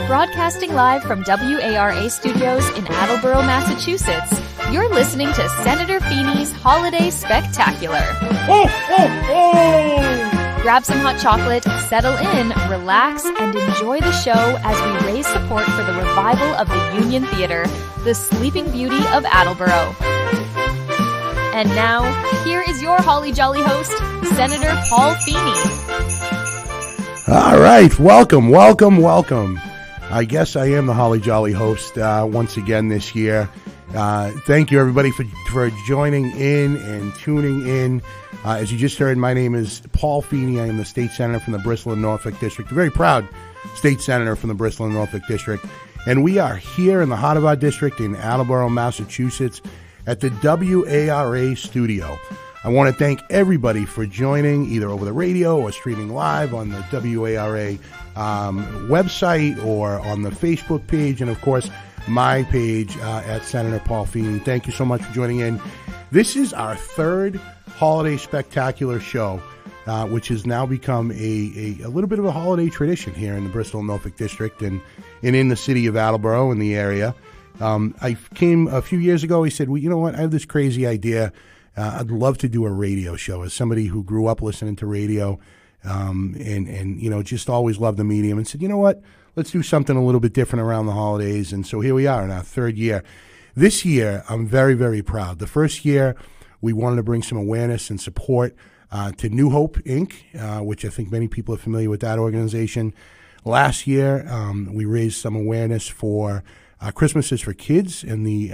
Broadcasting live from WARA studios in Attleboro, Massachusetts, you're listening to Senator Feeney's Holiday Spectacular. Ho, ho, ho! Grab some hot chocolate, settle in, relax, and enjoy the show as we raise support for the revival of the Union Theater, the Sleeping Beauty of Attleboro. And now, here is your holly jolly host, Senator Paul Feeney. All right, welcome. I guess I am the holly jolly host once again this year. Thank you, everybody, for joining in and tuning in. As you just heard, my name is Paul Feeney. I am the state senator from the Bristol and Norfolk District, a very proud state senator from the Bristol and Norfolk District. And we are here in the heart of our district in Attleboro, Massachusetts, at the WARA studio. I want to thank everybody for joining either over the radio or streaming live on the WARA website or on the Facebook page, and of course my page at Senator Paul Feeney. Thank you so much for joining in. This is our third holiday spectacular show, which has now become a little bit of a holiday tradition here in the Bristol and Norfolk District and in the city of Attleboro in the area. I came a few years ago. He said, well, you know what? I have this crazy idea. I'd love to do a radio show. As somebody who grew up listening to radio and you know, just always loved the medium, and said, you know what? Let's do something a little bit different around the holidays. And so here we are in our third year. This year, I'm very, very proud. The first year, we wanted to bring some awareness and support to New Hope, Inc., which I think many people are familiar with that organization. Last year, we raised some awareness for Christmas is for Kids and the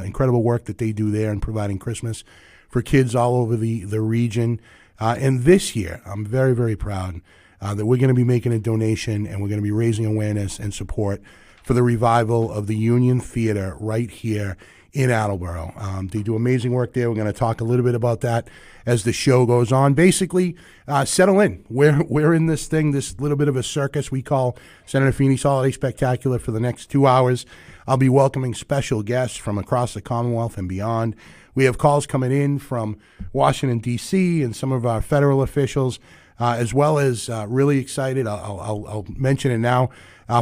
incredible work that they do there in providing Christmas for kids all over the region. And this year, I'm very, very proud that we're going to be making a donation and we're going to be raising awareness and support for the revival of the Union Theater right here in Attleboro. They do amazing work there. We're going to talk a little bit about that as the show goes on. Basically, settle in. We're in this thing, this little bit of a circus we call Senator Feeney's Holiday Spectacular for the next 2 hours. I'll be welcoming special guests from across the Commonwealth and beyond. We have calls coming in from Washington, D.C., and some of our federal officials, as well as really excited. I'll mention it now.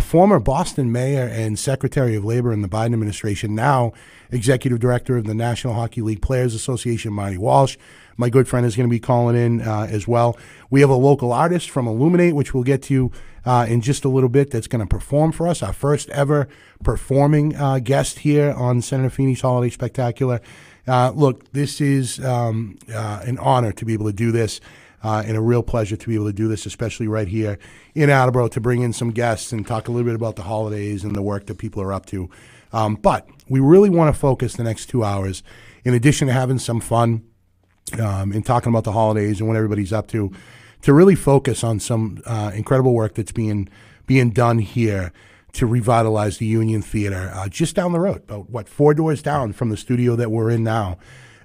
Former Boston mayor and Secretary of Labor in the Biden administration, now Executive Director of the National Hockey League Players Association, Marty Walsh. My good friend is going to be calling in as well. We have a local artist from Illuminate, which we'll get to in just a little bit, that's going to perform for us. Our first ever performing guest here on Senator Feeney's Holiday Spectacular. Look, this is an honor to be able to do this. And a real pleasure to be able to do this, especially right here in Attleboro, to bring in some guests and talk a little bit about the holidays and the work that people are up to. But we really want to focus the next 2 hours, in addition to having some fun and talking about the holidays and what everybody's up to really focus on some incredible work that's being done here to revitalize the Union Theater just down the road, about 4 doors down from the studio that we're in now.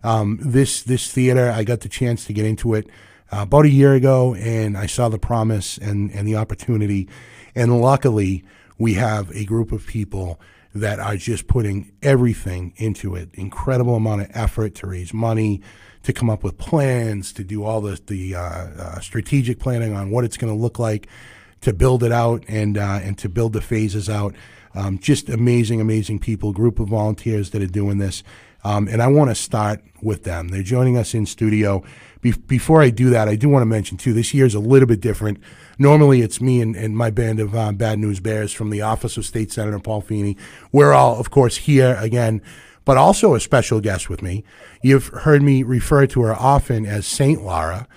This theater, I got the chance to get into it about a year ago, and I saw the promise and the opportunity. And luckily, we have a group of people that are just putting everything into it. Incredible amount of effort to raise money, to come up with plans, to do all the strategic planning on what it's going to look like, to build it out and to build the phases out. Just amazing people, group of volunteers that are doing this. And I want to start with them. They're joining us in studio. Before I do that, I do want to mention, too, this year's a little bit different. Normally, it's me and my band of Bad News Bears from the Office of State Senator Paul Feeney. We're all, of course, here again, but also a special guest with me. You've heard me refer to her often as Saint Laura.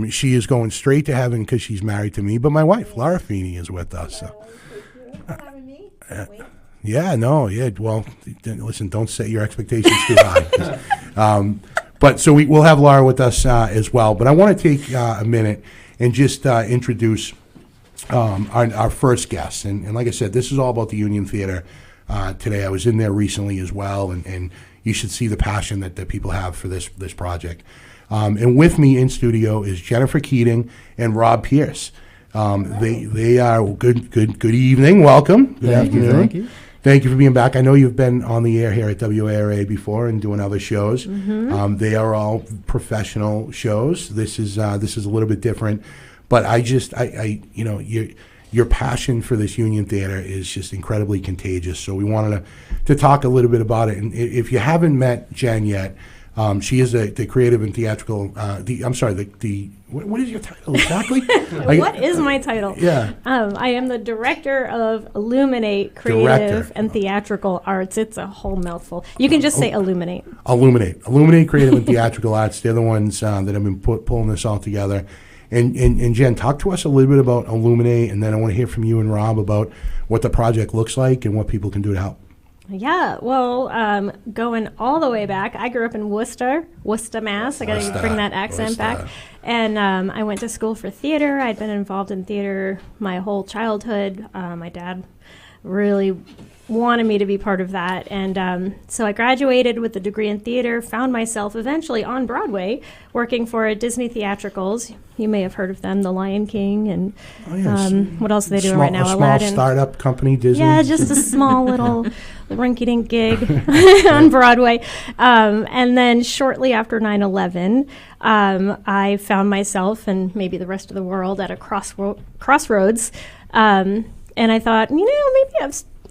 She is going straight to heaven because she's married to me, but my wife, Laura Feeney, is with us. So. Well, listen, don't set your expectations too high. But so we'll have Laura with us as well. But I want to take a minute and just introduce our first guest. And like I said, this is all about the Union Theater today. I was in there recently as well, and you should see the passion that people have for this project. And with me in studio is Jennifer Keating and Rob Pierce. They are good evening. Welcome. Good afternoon. Thank you. Thank you for being back. I know you've been on the air here at WARA before and doing other shows. Mm-hmm. They are all professional shows. This is a little bit different, but I your passion for this Union Theater is just incredibly contagious. So we wanted to talk a little bit about it. And if you haven't met Jen yet, she is the creative and theatrical. What is your title exactly? What is my title? Yeah. I am the director of Illuminate Creative and Theatrical Arts. It's a whole mouthful. You can just say Illuminate. Illuminate Creative and Theatrical Arts. They're the ones that have been pulling this all together. And Jen, talk to us a little bit about Illuminate, and then I want to hear from you and Rob about what the project looks like and what people can do to help. Yeah, well, going all the way back, I grew up in Worcester, Mass. I got to bring that accent back. And I went to school for theater. I'd been involved in theater my whole childhood. My dad really wanted me to be part of that. And so I graduated with a degree in theater, found myself eventually on Broadway working for Disney Theatricals. You may have heard of them, The Lion King, and what else are they doing right now? Aladdin. Small startup company, Disney. Yeah, just a small little rinky-dink gig on Broadway. And then shortly after 9/11, I found myself, and maybe the rest of the world, at a crossroads. And I thought, maybe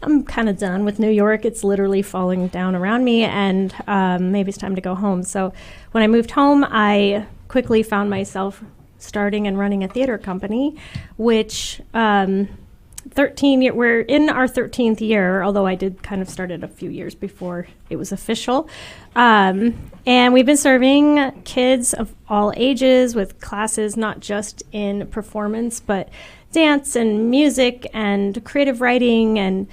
I'm kind of done with New York. It's literally falling down around me, and maybe it's time to go home. So when I moved home, I quickly found myself starting and running a theater company, which we're in our 13th year, although I did kind of start it a few years before it was official. And we've been serving kids of all ages with classes, not just in performance, but dance and music and creative writing and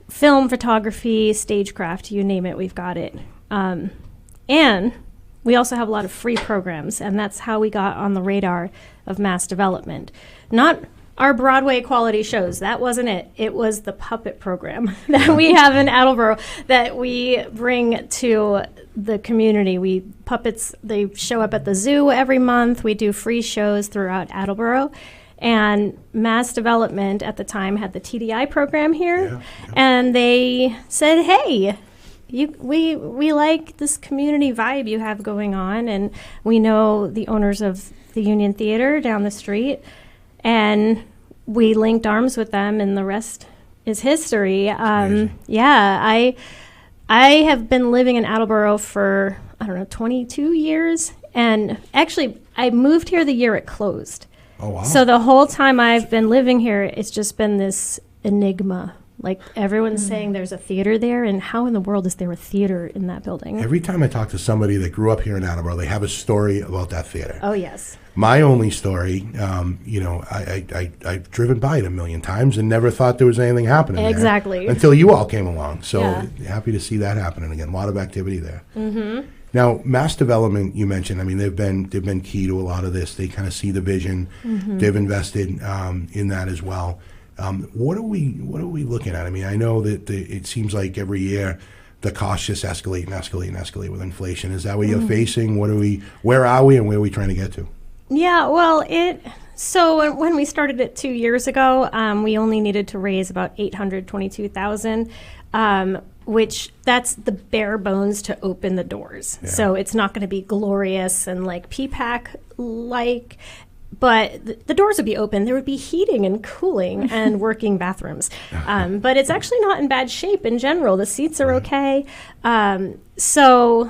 film photography, stagecraft, you name it, we've got it. And we also have a lot of free programs, and that's how we got on the radar of mass development. Not our Broadway quality shows, that wasn't it. It was the puppet program that we have in Attleboro that we bring to the community. Puppets, they show up at the zoo every month. We do free shows throughout Attleboro. And Mass Development at the time had the TDI program here, and they said, hey, we like this community vibe you have going on, and we know the owners of the Union Theater down the street, and we linked arms with them, and the rest is history. I have been living in Attleboro for, 22 years, and actually I moved here the year it closed. Oh, wow. So the whole time I've been living here, it's just been this enigma. Like, everyone's saying there's a theater there, and how in the world is there a theater in that building? Every time I talk to somebody that grew up here in Attleboro, they have a story about that theater. Oh, yes. My only story, I've driven by it a million times and never thought there was anything happening exactly. there until you all came along. So happy to see that happening again. A lot of activity there. Mm-hmm. Now, mass development, you mentioned, they've been key to a lot of this. They kind of see the vision. Mm-hmm. They've invested in that as well. What are we looking at? I know that it seems like every year the costs just escalate and escalate and escalate with inflation. Is that what you're facing? Where are we, and where are we trying to get to? Yeah, well, so when we started it 2 years ago, we only needed to raise about $822,000, which that's the bare bones to open the doors. Yeah. So it's not going to be glorious and like PPAC-like, but the doors would be open. There would be heating and cooling and working bathrooms. But it's actually not in bad shape in general. The seats are okay. So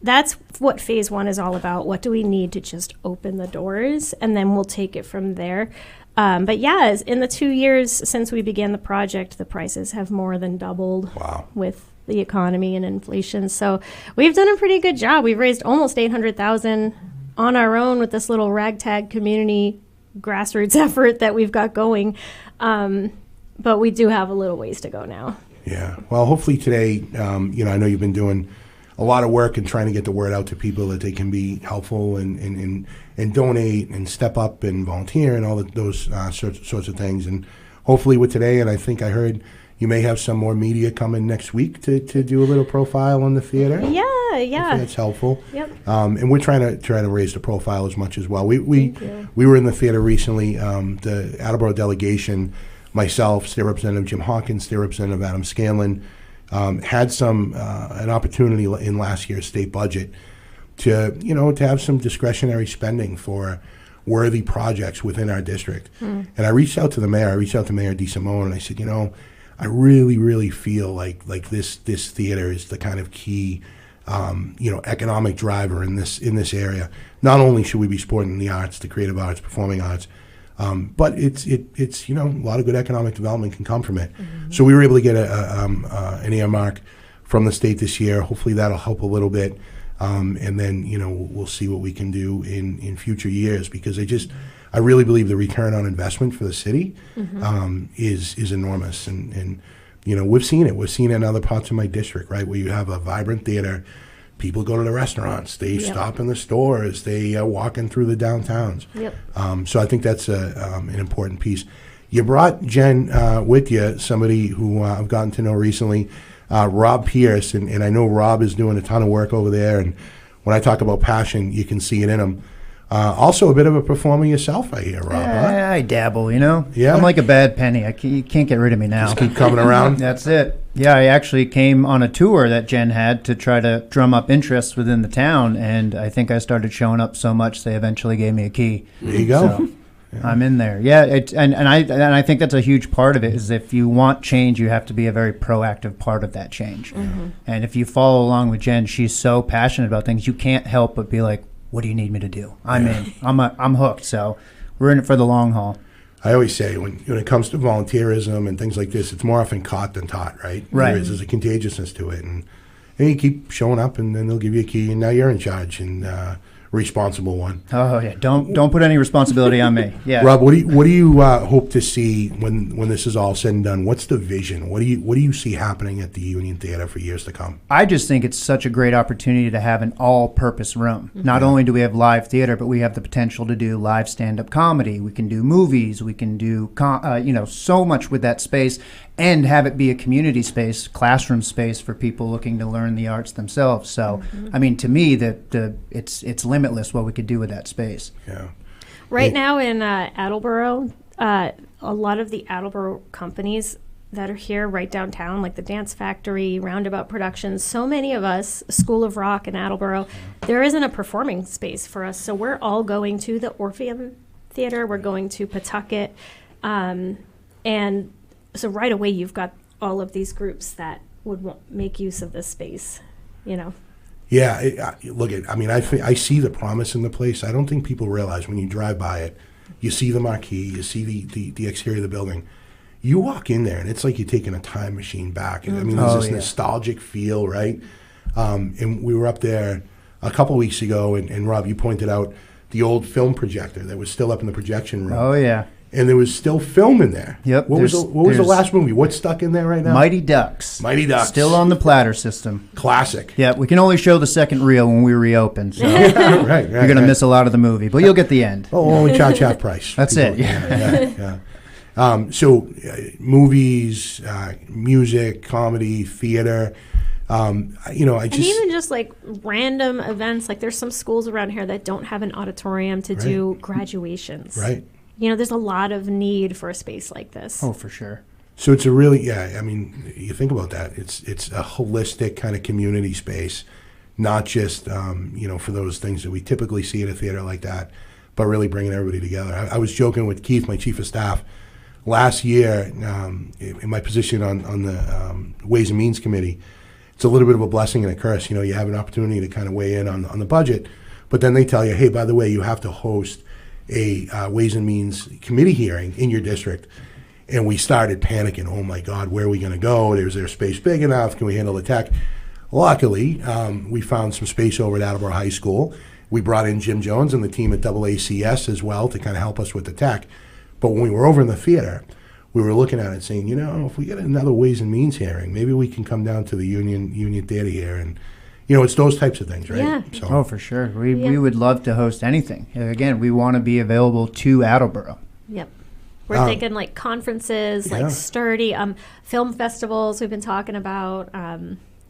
that's what phase one is all about. What do we need to just open the doors? And then we'll take it from there. But yeah, in the 2 years since we began the project, the prices have more than doubled. Wow. With the economy and inflation. So we've done a pretty good job. We've raised almost $800,000 on our own with this little ragtag community grassroots effort that we've got going. But we do have a little ways to go now. Yeah. Well, hopefully today, I know you've been doing a lot of work and trying to get the word out to people that they can be helpful and donate and step up and volunteer and all those sorts of things. And hopefully with today, and I think I heard you may have some more media coming next week to do a little profile on the theater. Yeah. Hopefully it's helpful. Yep. And we're trying to raise the profile as much as well. We were in the theater recently. The Attleboro delegation, myself, State Representative Jim Hawkins, State Representative Adam Scanlon, had an opportunity in last year's state budget to have some discretionary spending for worthy projects within our district. And I reached out to the mayor. I reached out to Mayor DeSimone, and I said, I really, really feel like this theater is the kind of key, economic driver in this area. Not only should we be supporting the arts, the creative arts, performing arts, but it's a lot of good economic development can come from it. So we were able to get an earmark from the state this year. Hopefully that'll help a little bit. And then, we'll see what we can do in future years, because I really believe the return on investment for the city is enormous. And we've seen it. We've seen it in other parts of my district, right, where you have a vibrant theater. People go to the restaurants. They stop in the stores. They are walking through the downtowns. So I think that's an important piece. You brought Jen with you, somebody who I've gotten to know recently, Rob Pierce, and I know Rob is doing a ton of work over there, and when I talk about passion, you can see it in him. Also a bit of a performer yourself, I hear, Rob. Huh? I dabble, Yeah. I'm like a bad penny. You can't get rid of me now. Just keep coming around. That's it. Yeah, I actually came on a tour that Jen had to try to drum up interest within the town, and I think I started showing up so much they eventually gave me a key. There you go. So, I'm in there. Yeah, and I think that's a huge part of it, is if you want change, you have to be a very proactive part of that change. And if you follow along with Jen, she's so passionate about things, you can't help but be like, what do you need me to do? I'm in. I'm hooked. So we're in it for the long haul. I always say when it comes to volunteerism and things like this, it's more often caught than taught, right? Right. There's a contagiousness to it, and you keep showing up, and then they'll give you a key, and now you're in charge and responsible one. Oh yeah, don't put any responsibility on me. Yeah, Rob, what do you hope to see when this is all said and done? What's the vision? What do you see happening at the Union Theater for years to come? I just think it's such a great opportunity to have an all-purpose room. Not only do we have live theater, but we have the potential to do live stand-up comedy. We can do movies. We can do so much with that space, and have it be a community space, classroom space for people looking to learn the arts themselves. So, I mean, to me, it's limitless what we could do with that space. Yeah. Right now in Attleboro, a lot of the Attleboro companies that are here right downtown, like the Dance Factory, Roundabout Productions, so many of us, School of Rock in Attleboro, there isn't a performing space for us. So we're all going to the Orpheum Theater. We're going to Pawtucket. And so right away, you've got all of these groups that would make use of this space, Yeah, I see the promise in the place. I don't think people realize when you drive by it, you see the marquee, you see the exterior of the building. You walk in there, and it's like you're taking a time machine back. There's this nostalgic feel, right? And we were up there a couple weeks ago, and Rob, you pointed out the old film projector that was still up in the projection room. Oh, yeah. And there was still film in there. Yep. What was the last movie? What's stuck in there right now? Mighty Ducks. Mighty Ducks. Still on the platter system. Classic. Yeah, we can only show the second reel when we reopen, so right, you're going to miss a lot of the movie, but you'll get the end. Oh, only charge half price. That's People, it. Yeah. So movies, music, comedy, theater. And even just like random events, like there's some schools around here that don't have an auditorium to do graduations. Right. There's a lot of need for a space like this. Oh, for sure. So it's a really, you think about that. It's a holistic kind of community space, not just, for those things that we typically see at a theater like that, but really bringing everybody together. I was joking with Keith, my chief of staff, last year in my position on the Ways and Means Committee. It's a little bit of a blessing and a curse. You have an opportunity to kind of weigh in on the budget, but then they tell you, hey, by the way, you have to host a Ways and Means committee hearing in your district. And we started panicking. Oh my God, where are we going to go? Is there space big enough? Can we handle the tech? Luckily, we found some space over at Attleboro High School. We brought in Jim Jones and the team at AACS as well to kind of help us with the tech. But when we were over in the theater, we were looking at it saying, if we get another Ways and Means hearing, maybe we can come down to the Union Theater here. And, it's those types of things, right? Yeah. So. Oh, for sure. We would love to host anything. Again, we want to be available to Attleboro. Yep. We're thinking like conferences, like sturdy film festivals we've been talking about.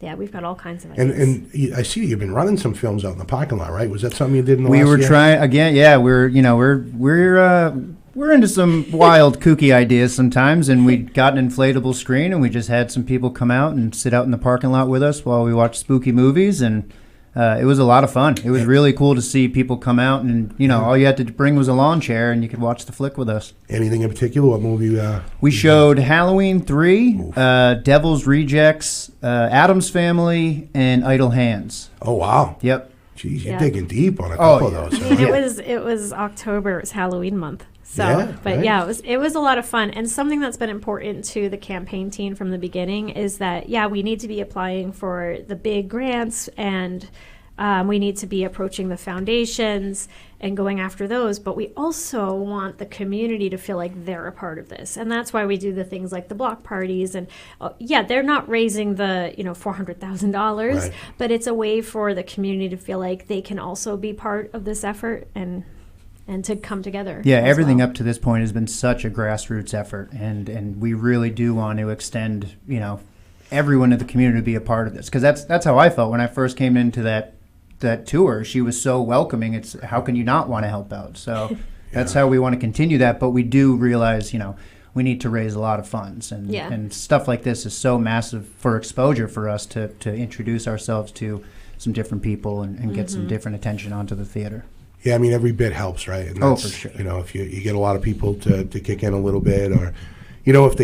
We've got all kinds of ideas. And I see you've been running some films out in the parking lot, right? Was that something you did in the last year? We were trying again. Yeah, we're into some wild, kooky ideas sometimes, and we got an inflatable screen, and we just had some people come out and sit out in the parking lot with us while we watched spooky movies, and it was a lot of fun. It was really cool to see people come out, and all you had to bring was a lawn chair, and you could watch the flick with us. Anything in particular? What movie? We showed Halloween 3, Devil's Rejects, Addams Family, and Idle Hands. Oh wow! Yep. Jeez, you're digging deep on a couple of those. I mean, it was October. It was Halloween month. So, it was a lot of fun. And something that's been important to the campaign team from the beginning is that, we need to be applying for the big grants, and we need to be approaching the foundations and going after those. But we also want the community to feel like they're a part of this. And that's why we do the things like the block parties. And they're not raising the, $400,000, but it's a way for the community to feel like they can also be part of this effort and to come together. Yeah, everything up to this point has been such a grassroots effort, and we really do want to extend, everyone in the community to be a part of this, because that's how I felt when I first came into that tour. She was so welcoming. It's how can you not want to help out? So that's how we want to continue that, but we do realize, we need to raise a lot of funds, and stuff like this is so massive for exposure for us to introduce ourselves to some different people and get some different attention onto the theater. Yeah, I mean, every bit helps, right? And for sure. If you get a lot of people to kick in a little bit, or, if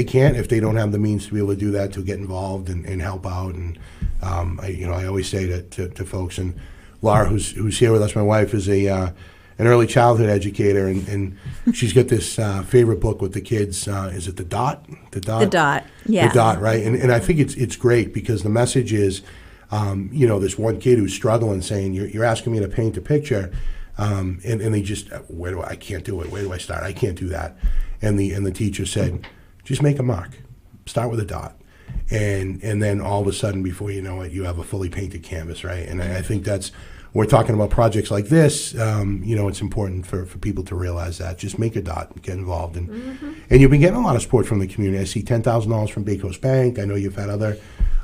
they don't have the means to be able to do that, to get involved and help out. And, I always say to folks, and Laura, who's here with us, my wife, is an early childhood educator, and she's got this favorite book with the kids. Is it The Dot? The Dot, yeah. The Dot, right? And I think it's great, because the message is, this one kid who's struggling, saying, you're asking me to paint a picture, and they just, I can't do it. Where do I start? I can't do that. And the teacher said, just make a mark. Start with a dot. And then all of a sudden, before you know it, you have a fully painted canvas, right? And I think we're talking about projects like this, it's important for people to realize that. Just make a dot, get involved. And you've been getting a lot of support from the community. I see $10,000 from Bay Coast Bank. I know you've had other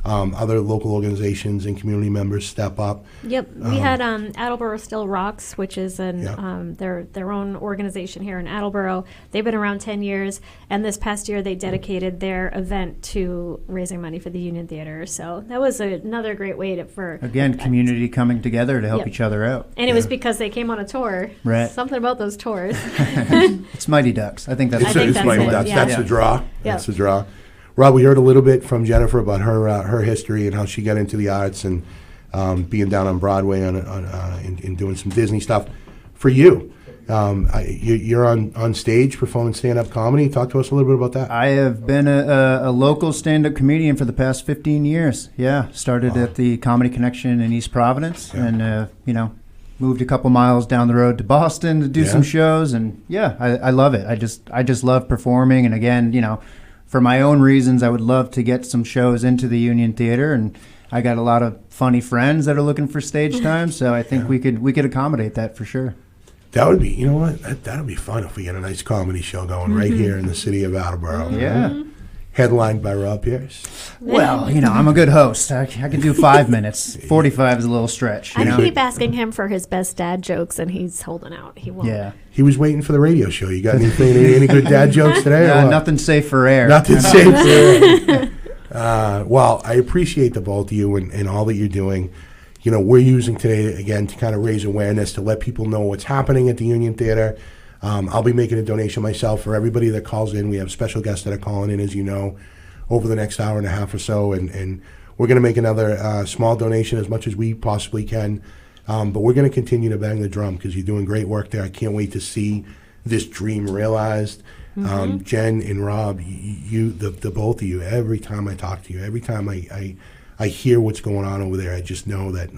local organizations and community members step up. Yep, we had Attleboro Still Rocks, which is their own organization here in Attleboro. They've been around 10 years, and this past year they dedicated their event to raising money for the Union Theater. So that was another great way for community coming together to help each other out. And it was because they came on a tour. Right. Something about those tours. It's Mighty Ducks. I think that's Mighty Ducks. That's the draw. That's the draw. Rob, we heard a little bit from Jennifer about her history and how she got into the arts, and being down on Broadway and doing some Disney stuff. For you, you're on stage performing stand-up comedy. Talk to us a little bit about that. I have been a local stand-up comedian for the past 15 years. Yeah, started at the Comedy Connection in East Providence, and moved a couple miles down the road to Boston to do some shows, and I love it. I just love performing, and again, for my own reasons, I would love to get some shows into the Union Theater, and I got a lot of funny friends that are looking for stage time, so I think we could accommodate that for sure. That would be, that would be fun if we get a nice comedy show going right here in the city of Attleboro. Yeah. Headlined by Rob Pierce. Well, I'm a good host. I can do 5 minutes. 45 is a little stretch. I keep asking him for his best dad jokes, and he's holding out. He won't. Yeah. He was waiting for the radio show. You got any good dad jokes today? Nothing safe for air. Nothing safe for air. Well, I appreciate the both of you and all that you're doing. We're using today, again, to kind of raise awareness, to let people know what's happening at the Union Theater. I'll be making a donation myself for everybody that calls in. We have special guests that are calling in, as you know, over the next hour and a half or so. And we're going to make another small donation, as much as we possibly can. But we're going to continue to bang the drum, because you're doing great work there. I can't wait to see this dream realized. Jen and Rob, the both of you, every time I talk to you, every time I hear what's going on over there, I just know that,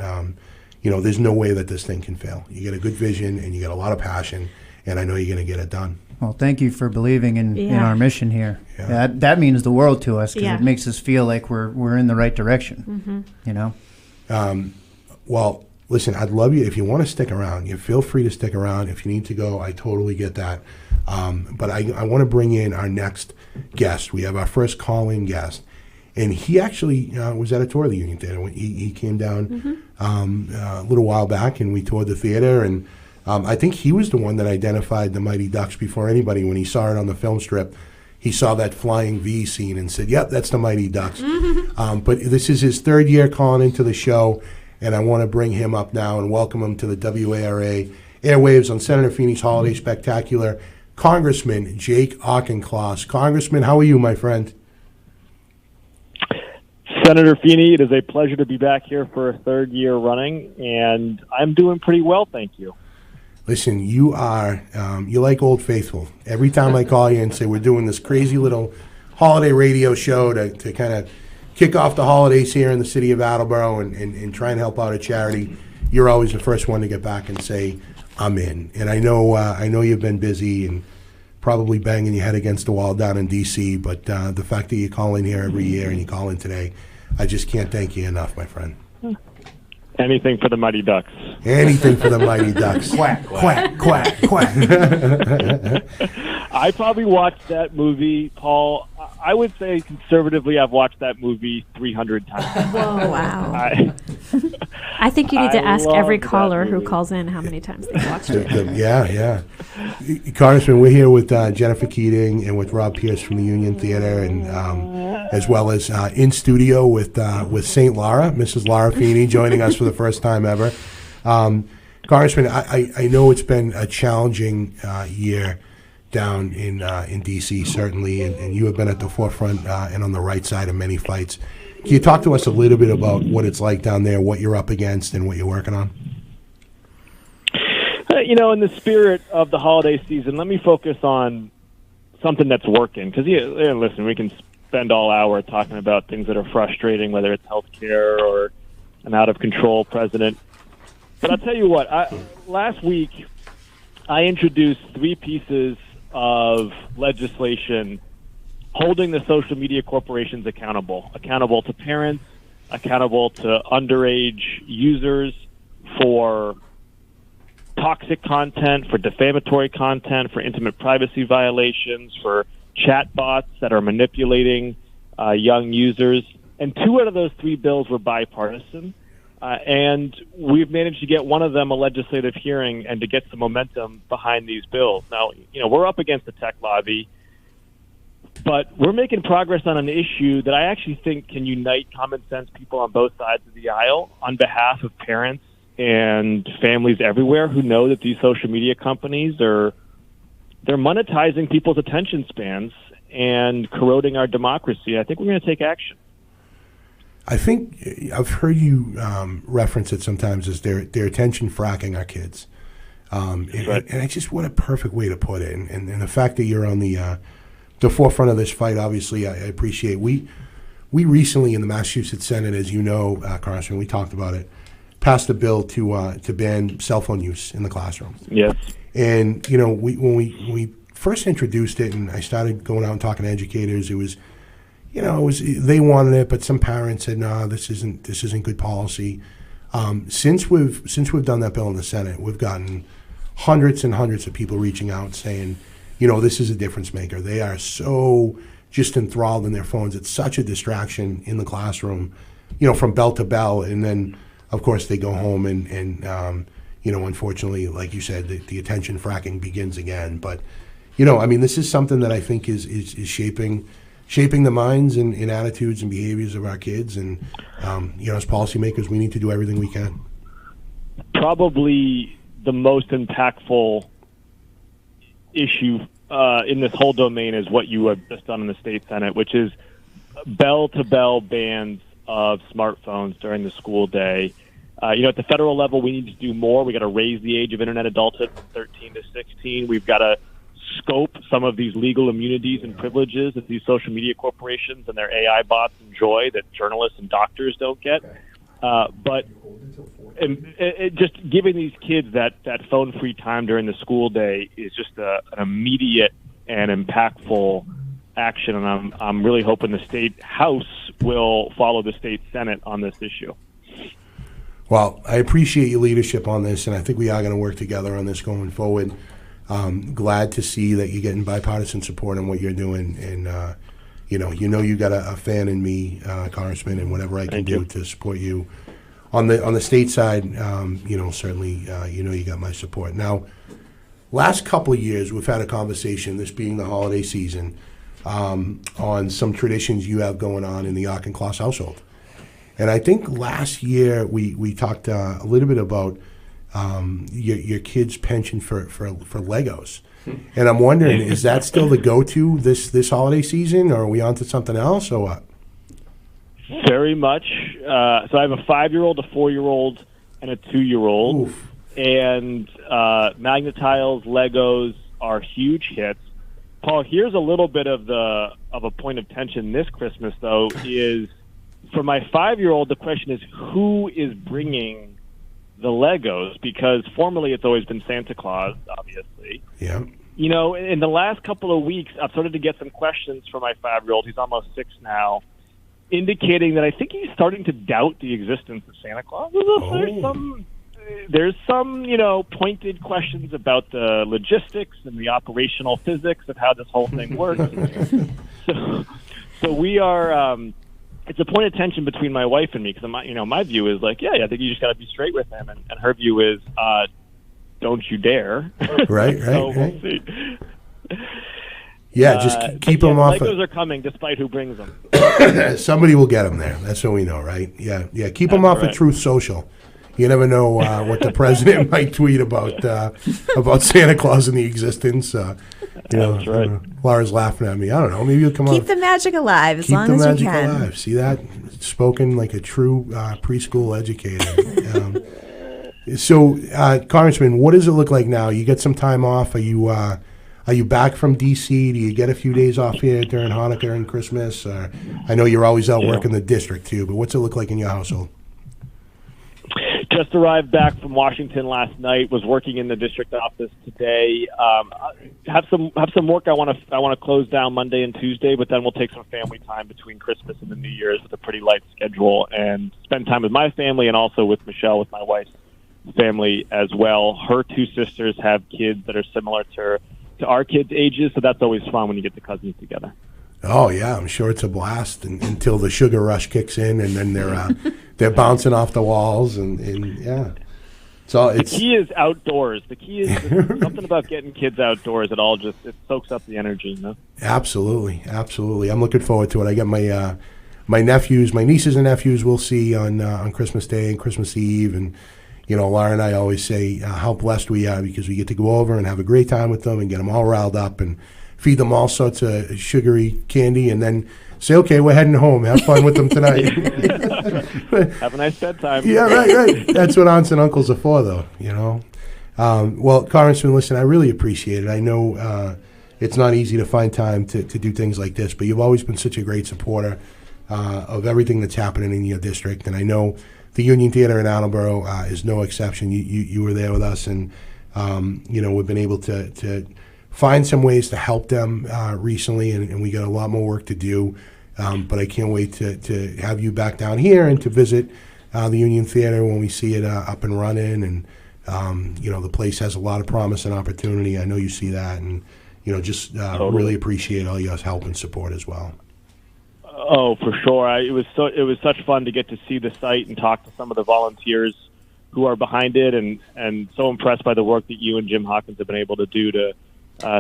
there's no way that this thing can fail. You get a good vision, and you got a lot of passion, and I know you're going to get it done. Well, thank you for believing in our mission here. Yeah. That means the world to us, because it makes us feel like we're in the right direction, Well, listen, I'd love you, if you want to stick around, you feel free to stick around. If you need to go, I totally get that. But I want to bring in our next guest. We have our first call-in guest. And he actually was at a tour of the Union Theater. He came down a little while back, and we toured the theater. And I think he was the one that identified the Mighty Ducks before anybody. When he saw it on the film strip, he saw that flying V scene and said, yep, that's the Mighty Ducks. But this is his third year calling into the show. and I want to bring him up now and welcome him to the WARA airwaves on Senator Feeney's Holiday Spectacular, Congressman Jake Auchincloss. Congressman, how are you, my friend? Senator Feeney, it is a pleasure to be back here for a third year running, and I'm doing pretty well, thank you. Listen, you are, you're like Old Faithful. Every time I call you and say we're doing this crazy little holiday radio show to kind of kick off the holidays here in the city of Attleboro and try and help out a charity, you're always the first one to get back and say, I'm in. And I know you've been busy and probably banging your head against the wall down in D.C., but the fact that you call in here every year and you call in today, I just can't thank you enough, my friend. Anything for the Mighty Ducks. Anything for the Mighty Ducks. Quack, quack, quack, quack. I probably watched that movie, Paul. I would say conservatively I've watched that movie 300 times. Whoa, wow. I think you need to ask every caller who calls in how many times they've watched it. Yeah. Congressman, we're here with Jennifer Keating and with Rob Pierce from the Union Theater, and as well as in studio with St. Laura, Mrs. Laura Feeney, joining us for the first time ever. Congressman, I know it's been a challenging year down in D.C., certainly, and you have been at the forefront and on the right side of many fights. Can you talk to us a little bit about what it's like down there, what you're up against, and what you're working on? In the spirit of the holiday season, let me focus on something that's working. Because, listen, we can spend all hour talking about things that are frustrating, whether it's healthcare or an out-of-control president. But I'll tell you what, last week I introduced 3 pieces of legislation holding the social media corporations accountable to parents, accountable to underage users for toxic content, for defamatory content, for intimate privacy violations, for chatbots that are manipulating young users. And 2 out of those 3 bills were bipartisan. And we've managed to get one of them a legislative hearing and to get some momentum behind these bills. Now, we're up against the tech lobby, but we're making progress on an issue that I actually think can unite common sense people on both sides of the aisle on behalf of parents and families everywhere who know that these social media companies they're monetizing people's attention spans and corroding our democracy. I think we're going to take action. I think I've heard you reference it sometimes as their attention fracking our kids. Right. And it's just what a perfect way to put it. And the fact that you're on the forefront of this fight, obviously, I appreciate. We recently in the Massachusetts Senate, as you know, Congressman, we talked about it, passed a bill to ban cell phone use in the classroom. Yes. And when we first introduced it, and I started going out and talking to educators, it was they wanted it, but some parents said, "No, this isn't good policy." Since we've done that bill in the Senate, we've gotten hundreds and hundreds of people reaching out saying, this is a difference maker. They are so just enthralled in their phones. It's such a distraction in the classroom, from bell to bell, and then of course they go home and unfortunately, like you said, the attention fracking begins again. But this is something that I think is shaping the minds and attitudes and behaviors of our kids. And, as policymakers, we need to do everything we can. Probably the most impactful issue in this whole domain is what you have just done in the state Senate, which is bell-to-bell bans of smartphones during the school day. At the federal level, we need to do more. We got to raise the age of internet adulthood from 13 to 16. We've got to scope some of these legal immunities and privileges that these social media corporations and their AI bots enjoy that journalists and doctors don't get. But just giving these kids that phone-free time during the school day is just an immediate and impactful action, and I'm really hoping the state House will follow the state Senate on this issue. Well, I appreciate your leadership on this, and I think we are going to work together on this going forward. Glad to see that you're getting bipartisan support on what you're doing, and you got a fan in me, Congressman, and whatever I can do to support you on the state side. Certainly, you got my support. Now, last couple of years, we've had a conversation, this being the holiday season, on some traditions you have going on in the Auchincloss household. And I think last year we talked a little bit about your kids' penchant for Legos. And I'm wondering, is that still the go-to this holiday season, or are we on to something else, or what? Very much. So I have a 5-year-old, a 4-year-old, and a 2-year-old. Oof. And Magnetiles, Legos are huge hits. Paul, here's a little bit of a point of tension this Christmas, though, is for my 5-year-old, the question is who is bringing the Legos, because formerly it's always been Santa Claus, obviously. Yeah. You know, in the last couple of weeks, I've started to get some questions from my 5-year-old. He's almost 6 now, indicating that I think he's starting to doubt the existence of Santa Claus. There's some, pointed questions about the logistics and the operational physics of how this whole thing works. So we are. It's a point of tension between my wife and me, because my view is like, I think you just got to be straight with him, and her view is, don't you dare. Right. So we'll see. Yeah, just keep them off. Legos are coming, despite who brings them. Somebody will get them there. That's what we know, right? Yeah. Keep them off of Truth Social. You never know what the president might tweet about Santa Claus and the existence. That's right. Laura's laughing at me. I don't know. Maybe you'll come on. Keep the magic alive as long as you can. Keep the magic alive. See that? Spoken like a true preschool educator. So, Congressman, what does it look like now? You get some time off. Are you back from D.C.? Do you get a few days off here during Hanukkah and Christmas? I know you're always out working the district too, but what's it look like in your household? Just arrived back from Washington last night. Was working in the district office today. Have some work I want to close down Monday and Tuesday, but then we'll take some family time between Christmas and the New Year's with a pretty light schedule, and spend time with my family and also with Michelle, with my wife's family as well. Her 2 sisters have kids that are similar to our kids' ages, so that's always fun when you get the cousins together. Oh yeah, I'm sure it's a blast until the sugar rush kicks in, and then they're bouncing off the walls, and yeah. So the key is outdoors. The key is something about getting kids outdoors. It soaks up the energy. Absolutely. I'm looking forward to it. I got my nieces and nephews. We'll see on Christmas Day and Christmas Eve, and Laura and I always say how blessed we are because we get to go over and have a great time with them and get them all riled up and feed them all sorts of sugary candy, and then say, okay, we're heading home. Have fun with them tonight. Have a nice bedtime. Yeah, right. That's what aunts and uncles are for, though, Well, Congressman, listen, I really appreciate it. I know it's not easy to find time to do things like this, but you've always been such a great supporter of everything that's happening in your district, and I know the Union Theater in Attleboro is no exception. You were there with us, and, we've been able to find some ways to help them recently, and we got a lot more work to do. But I can't wait to have you back down here and to visit the Union Theater when we see it up and running. And, the place has a lot of promise and opportunity. I know you see that, and, totally. Really appreciate all your help and support as well. Oh, for sure. It was such fun to get to see the site and talk to some of the volunteers who are behind it, and so impressed by the work that you and Jim Hawkins have been able to do to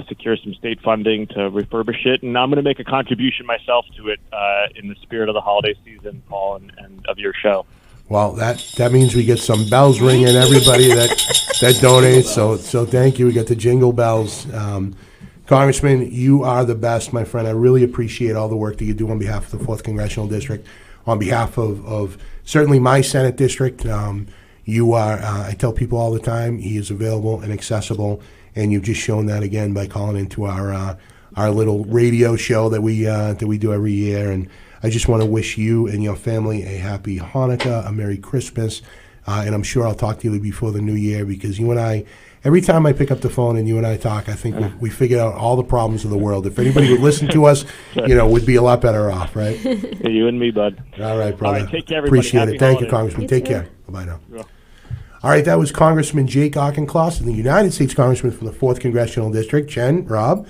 secure some state funding to refurbish it. And I'm going to make a contribution myself to it in the spirit of the holiday season, Paul, and of your show. Well, that means we get some bells ringing, everybody that donates. So thank you. We got the jingle bells. Congressman, you are the best, my friend. I really appreciate all the work that you do on behalf of the 4th Congressional District, on behalf of certainly my Senate district. You are, I tell people all the time, he is available and accessible, and you've just shown that again by calling into our little radio show that we do every year. And I just want to wish you and your family a happy Hanukkah, a Merry Christmas, and I'm sure I'll talk to you before the New Year, because you and I, every time I pick up the phone and you and I talk, I think we figured out all the problems of the world. If anybody would listen to us, we'd be a lot better off, right? You and me, bud. All right, brother. All right, take care, everybody. Appreciate Happy it. Thank holidays. you, Congressman. You Take too. care. Bye-bye now. Yeah. All right, that was Congressman Jake Auchincloss, the United States Congressman from the 4th Congressional District. Jen, Rob,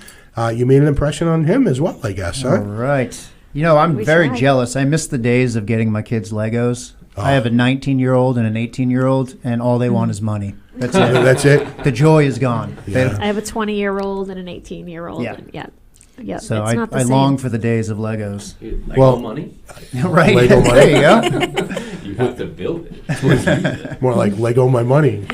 you made an impression on him as well, I guess, huh? All right. I'm very jealous. I miss the days of getting my kids Legos. Oh. I have a 19-year-old and an 18-year-old, and all they want is money. That's it. That's it? The joy is gone. Yeah. I have a 20-year-old and an 18-year-old. Yeah. Yeah. Yep, So it's not the I same. long for the days of Legos. Lego money? Right. Lego money. There you go. You have to build it. More like Lego my money.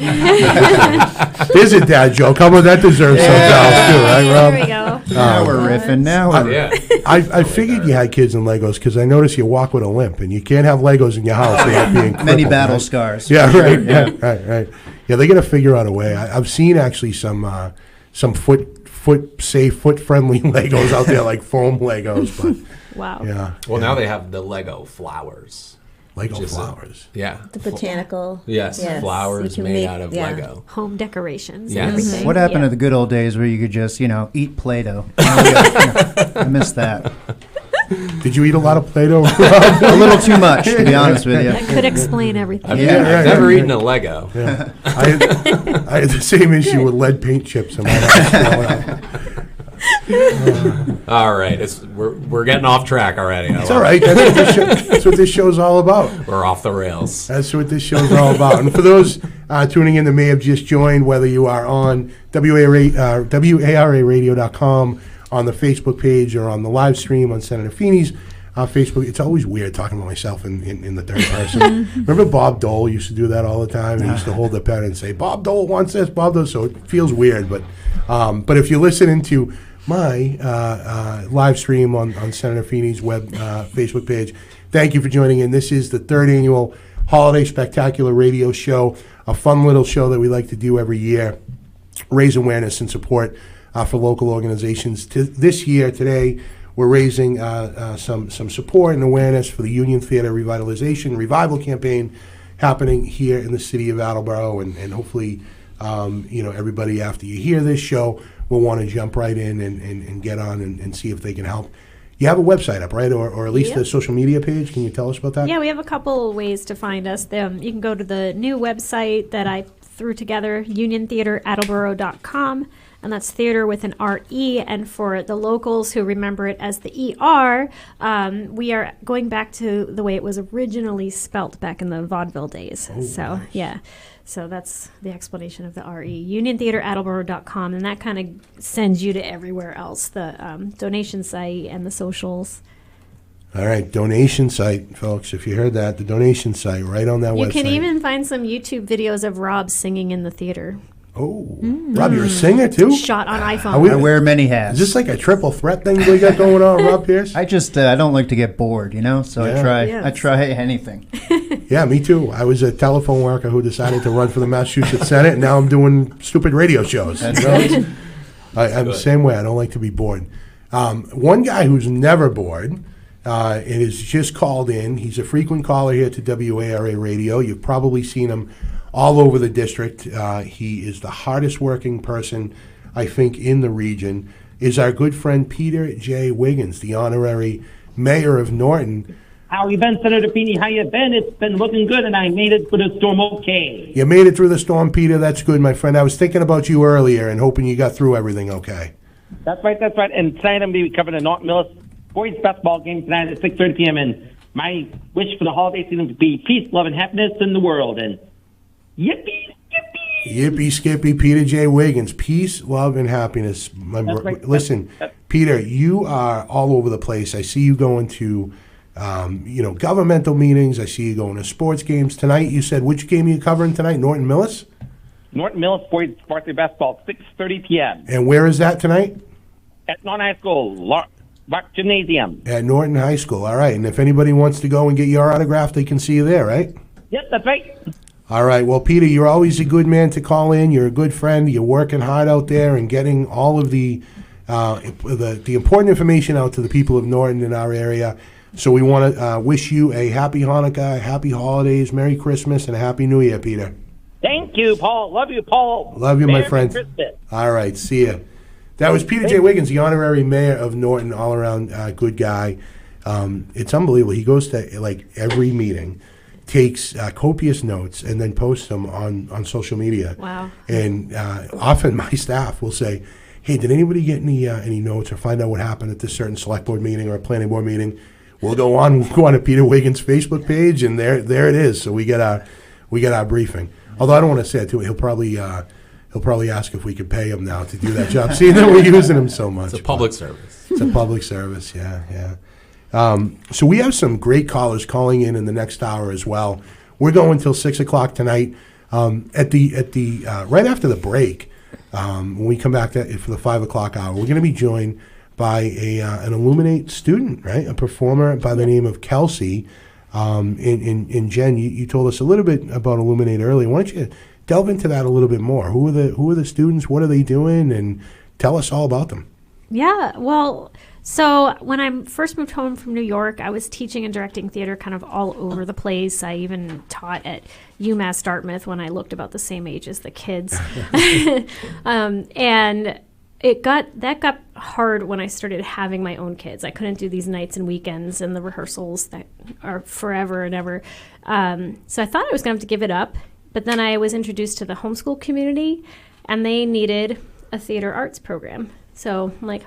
There's a dad joke. How about that deserves some balance too, right, Rob? There we go. Now we're riffing. Now we're Yeah. I figured you had kids in Legos because I noticed you walk with a limp, and you can't have Legos in your house without being crippled. many battle right? scars. Yeah, for right, sure, yeah. right. Yeah, they got to figure out a way. I've seen actually some foot friendly Legos out there, like foam Legos, but Wow. yeah. Well, now they have the Lego flowers. Lego which is flowers. Yeah. The botanical. Yes, flowers you can made make- out of yeah. Lego. Home decorations Yes. and everything. What happened Yeah. to the good old days where you could just, eat Play-Doh? I miss that. Did you eat a lot of Play-Doh? A little too much, to be honest with you. That could explain everything. I've, Yeah. I've never eaten a Lego. Yeah. I had the same issue with lead paint chips in my house growing up. All right, we're getting off track already. It's all right. That's what this show's all about. We're off the rails. That's what this show's all about. And for those tuning in that may have just joined, whether you are on WARAradio.com, on the Facebook page, or on the live stream on Senator Feeney's Facebook, it's always weird talking about myself in the third person. Remember Bob Dole used to do that all the time? He used to hold the pen and say, Bob Dole wants this, Bob Dole. So it feels weird. But if you're listening to my live stream on Senator Feeney's Facebook page, thank you for joining in. This is the third annual Holiday Spectacular Radio Show, a fun little show that we like to do every year, raise awareness and support for local organizations. This year, today, we're raising some support and awareness for the Union Theater Revitalization Revival Campaign happening here in the city of Attleboro, and hopefully, everybody after you hear this show will want to jump right in and get on and see if they can help. You have a website up, right? Or at least a social media page. Can you tell us about that? Yeah, we have a couple ways to find us. You can go to the new website that I threw together, uniontheaterattleboro.com, and that's theater with an R-E. And for the locals who remember it as the E-R, we are going back to the way it was originally spelt back in the vaudeville days. Oh, so, nice. yeah. So that's the explanation of the R-E. uniontheaterattleboro.com, and that kind of sends you to everywhere else, the donation site and the socials. All right, donation site, folks. If you heard that, the donation site right on that website. You can even find some YouTube videos of Rob singing in the theater. Oh, Rob, you're a singer too? Shot on iPhone. Are we- I wear many hats. Is this like a triple threat thing we got going on, Rob Pierce? I just I don't like to get bored, so Yeah. I try anything. Yeah, me too. I was a telephone worker who decided to run for the Massachusetts Senate, and now I'm doing stupid radio shows. That's right. I'm the same way. I don't like to be bored. One guy who's never bored and is just called in. He's a frequent caller here to WARA Radio. You've probably seen him all over the district. He is the hardest working person, I think, in the region, is our good friend Peter J. Wiggins, the honorary mayor of Norton. How you been, Senator Feeney? How you been? It's been looking good, and I made it through the storm okay. You made it through the storm, Peter. That's good, my friend. I was thinking about you earlier and hoping you got through everything okay. That's right, that's right. And tonight I'm going to be covering the Norton Millis boys basketball game tonight at 6:30 p.m. And my wish for the holiday season to be peace, love, and happiness in the world. And yippee, yippee. Yippee, skippy, Peter J. Wiggins. Peace, love, and happiness. That's right. Listen, Peter, you are all over the place. I see you going to, governmental meetings. I see you going to sports games. Tonight, you said, which game are you covering tonight? Norton Millis? Norton Millis boys varsity basketball, 6:30 p.m. And where is that tonight? at Norton High School, Rock Gymnasium. At Norton High School. All right. And if anybody wants to go and get your autograph, they can see you there, right? Yep, that's right. All right. Well, Peter, you're always a good man to call in. You're a good friend. You're working hard out there and getting all of the important information out to the people of Norton in our area. So we want to wish you a happy Hanukkah, happy holidays, Merry Christmas, and a Happy New Year, Peter. Thank you, Paul. Love you, Paul. Love you, my Merry friend. Christmas. All right. See ya. That was Peter J. Wiggins, the honorary mayor of Norton, all-around good guy. It's unbelievable. He goes to, like, every meeting, takes copious notes, and then posts them on social media. Wow. And often my staff will say, hey, did anybody get any notes or find out what happened at this certain select board meeting or a planning board meeting? We'll go on to Peter Wiggins' Facebook page, and there it is. So we get our briefing. Although I don't want to say it too, he'll probably He'll probably ask if we could pay him now to do that job, seeing that we're using him so much. It's a public service. It's a public service, yeah. So we have some great callers calling in the next hour as well. We're going until 6 o'clock tonight. At the right after the break, when we come back for the 5 o'clock hour, we're going to be joined by an Illuminate student, right? A performer by the name of Kelsey. And Jen, you told us a little bit about Illuminate earlier. Why don't you delve into that a little bit more? Who are the students? What are they doing? And tell us all about them. Yeah, well, so when I first moved home from New York, I was teaching and directing theater kind of all over the place. I even taught at UMass Dartmouth when I looked about the same age as the kids. And that got hard when I started having my own kids. I couldn't do these nights and weekends and the rehearsals that are forever and ever. So I thought I was going to have to give it up. But then I was introduced to the homeschool community, and they needed a theater arts program. So I'm like,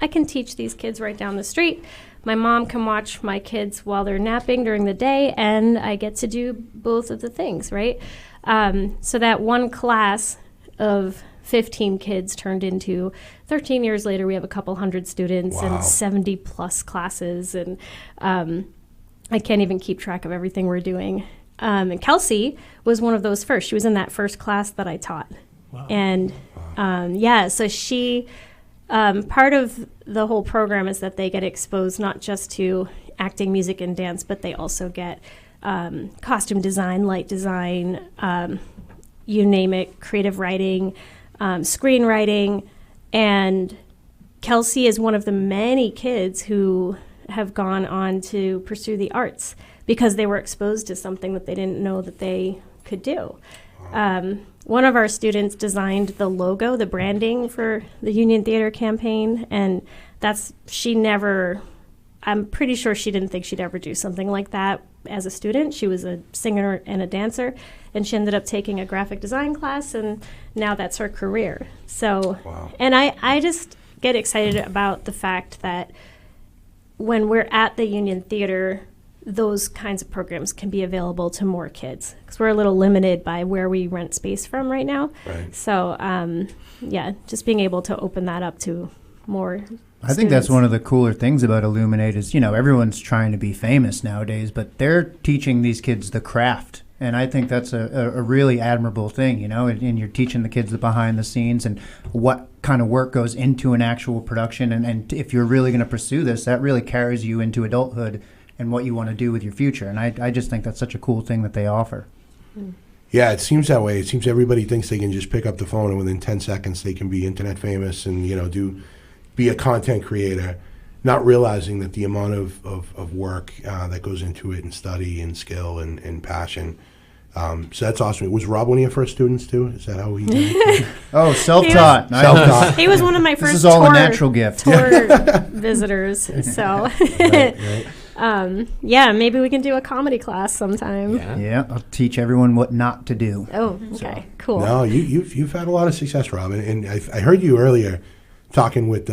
I can teach these kids right down the street. My mom can watch my kids while they're napping during the day, and I get to do both of the things, right? So that one class of 15 kids turned into 13 years later, we have a couple hundred students. Wow. And 70 plus classes. And I can't even keep track of everything we're doing. And Kelsey was one of those first. She was in that first class that I taught. Wow. And so she, part of the whole program is that they get exposed not just to acting, music, and dance, but they also get costume design, light design, you name it, creative writing, screenwriting. And Kelsey is one of the many kids who have gone on to pursue the arts because they were exposed to something that they didn't know that they could do. One of our students designed the logo, the branding for the Union Theater campaign, and I'm pretty sure she didn't think she'd ever do something like that as a student. She was a singer and a dancer, and she ended up taking a graphic design class, and now that's her career. So, wow. And I just get excited about the fact that when we're at the Union Theater, those kinds of programs can be available to more kids because we're a little limited by where we rent space from right now. Right. So, just being able to open that up to more I think that's one of the cooler things about Illuminate is, everyone's trying to be famous nowadays, but they're teaching these kids the craft. And I think that's a really admirable thing, and you're teaching the kids the behind the scenes and what kind of work goes into an actual production. And if you're really going to pursue this, that really carries you into adulthood and what you want to do with your future. And I just think that's such a cool thing that they offer. Yeah, it seems that way. It seems everybody thinks they can just pick up the phone and within 10 seconds they can be internet famous and, be a content creator, not realizing that the amount of work that goes into it and study and skill and passion. So that's awesome. Was Rob one of your first students too? Is that how he did it? Oh, self-taught. Self-taught. He was one of my first This is all a natural gift. Tour visitors. So, right. Maybe we can do a comedy class sometime. Yeah, I'll teach everyone what not to do. Oh, okay, cool. No, you've had a lot of success, Rob. And I heard you earlier talking with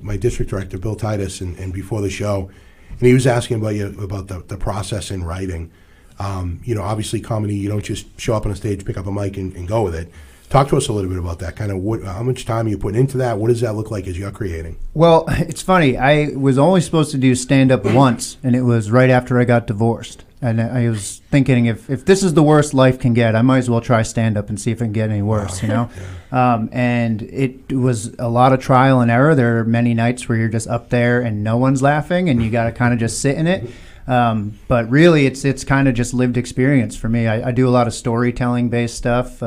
my district director, Bill Titus, and before the show, and he was asking about the process in writing. Obviously comedy, you don't just show up on a stage, pick up a mic, and go with it. Talk to us a little bit about that. Kind of how much time you put into that? What does that look like as you're creating? Well, it's funny. I was only supposed to do stand-up once, and it was right after I got divorced. And I was thinking, if this is the worst life can get, I might as well try stand-up and see if it can get any worse, Yeah. And it was a lot of trial and error. There are many nights where you're just up there and no one's laughing, and you got to kind of just sit in it. But really, it's kind of just lived experience for me. I do a lot of storytelling-based stuff.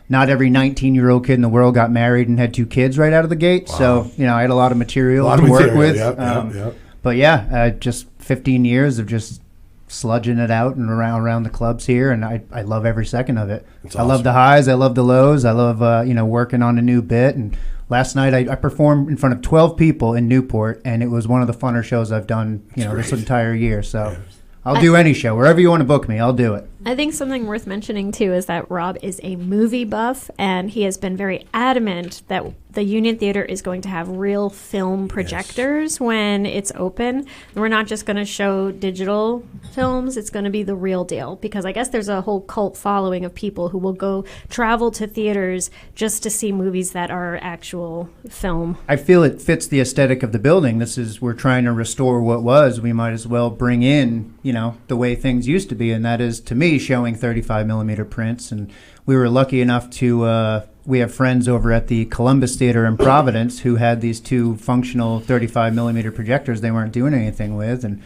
Not every 19-year-old kid in the world got married and had 2 kids right out of the gate. Wow. So, I had a lot of material to work with. Yep. But yeah, just 15 years of just sludging it out and around the clubs here, and I love every second of it. Awesome. I love the highs, I love the lows, I love working on a new bit. And last night I performed in front of 12 people in Newport, and it was one of the funner shows I've done this entire year. So I'll do any show. Wherever you want to book me, I'll do it. I think something worth mentioning, too, is that Rob is a movie buff, and he has been very adamant that the Union Theater is going to have real film projectors when it's open. We're not just going to show digital films. It's going to be the real deal, because I guess there's a whole cult following of people who will go travel to theaters just to see movies that are actual film. I feel it fits the aesthetic of the building. We're trying to restore what was. We might as well bring in, the way things used to be, and that is, to me, showing 35 millimeter prints. And we were lucky enough to we have friends over at the Columbus Theater in Providence who had these 2 functional 35 millimeter projectors they weren't doing anything with, and